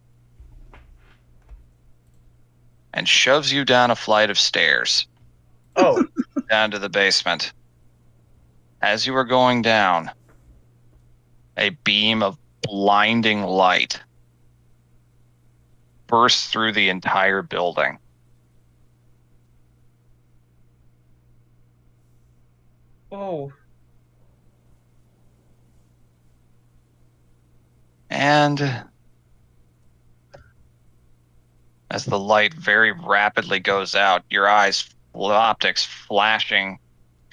and shoves you down a flight of stairs. Oh. Down to the basement. As you are going down, a beam of blinding light bursts through the entire building. Oh. And as the light very rapidly goes out, your optics flashing,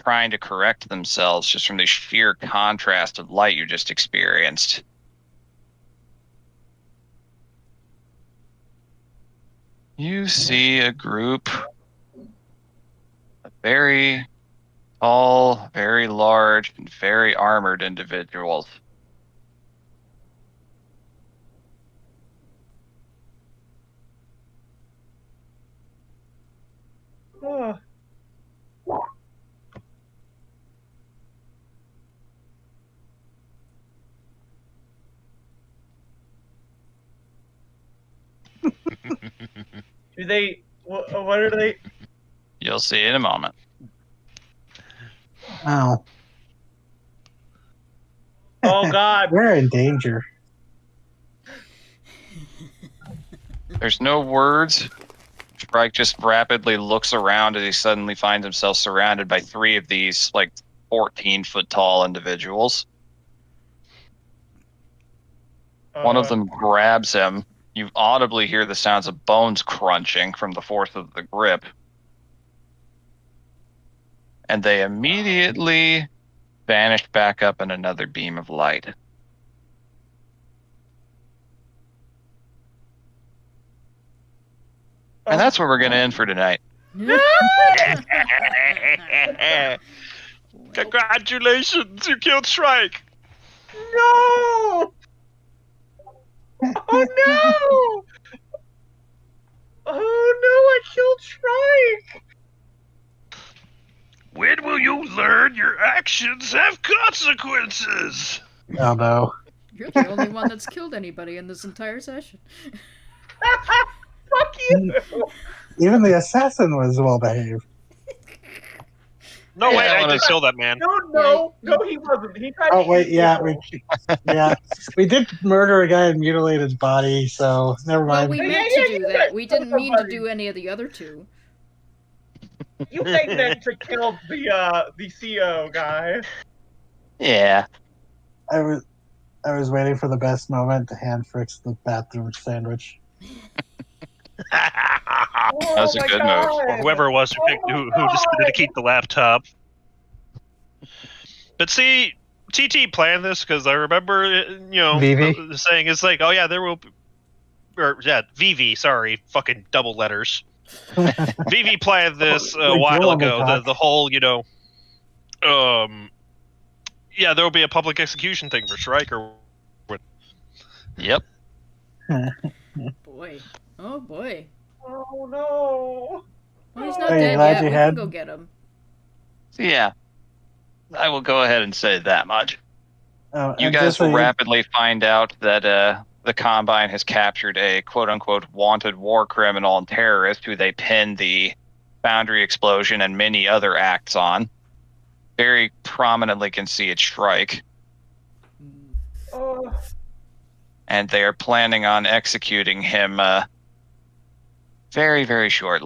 trying to correct themselves just from the sheer contrast of light you just experienced. You see a group of very tall, very large, and very armored individuals. Oh. Do they? What are they? You'll see in a moment. Ow. Oh God! We're in danger. There's no words. Shrike just rapidly looks around as he suddenly finds himself surrounded by three of these, 14-foot tall individuals. One of them grabs him. You audibly hear the sounds of bones crunching from the force of the grip. And they immediately vanished back up in another beam of light. And that's where we're going to end for tonight. Congratulations, you killed Shrike. No! Oh no! Oh no! I killed Shrike. When will you learn your actions have consequences? Oh no. You're the only one that's killed anybody in this entire session. Fuck you! Even the assassin was well behaved. No Yeah, way, I I wanna- did kill that man. No, he wasn't. He tried Oh to wait, eat yeah, you. we did murder a guy and mutilate his body, so never Well, mind. we Yeah, meant yeah, to do yeah, that. We didn't mean to somebody. do any of the other two. You ain't meant to kill the CO guy. Yeah. I was waiting for the best moment to hand Fricks the bathroom sandwich. That was a good move. Or whoever it was who decided to keep the laptop. But see, TT planned this because I remember, Vivi? saying it's like, oh yeah, there will be, or yeah, VV, sorry, fucking double letters. VV planned this a Like while Joel ago. Cock. The whole, yeah, there will be a public execution thing for Shrike or Yep. Boy. Oh boy. Oh no! Well, he's not Are you dead glad yet. you We had- can go get him. So yeah. I will go ahead and say that much. You And guys just so will rapidly find out that the Combine has captured a quote-unquote wanted war criminal and terrorist who they pinned the Foundry explosion and many other acts on. Very prominently can see it Shrike. Oh. And they are planning on executing him very, very shortly.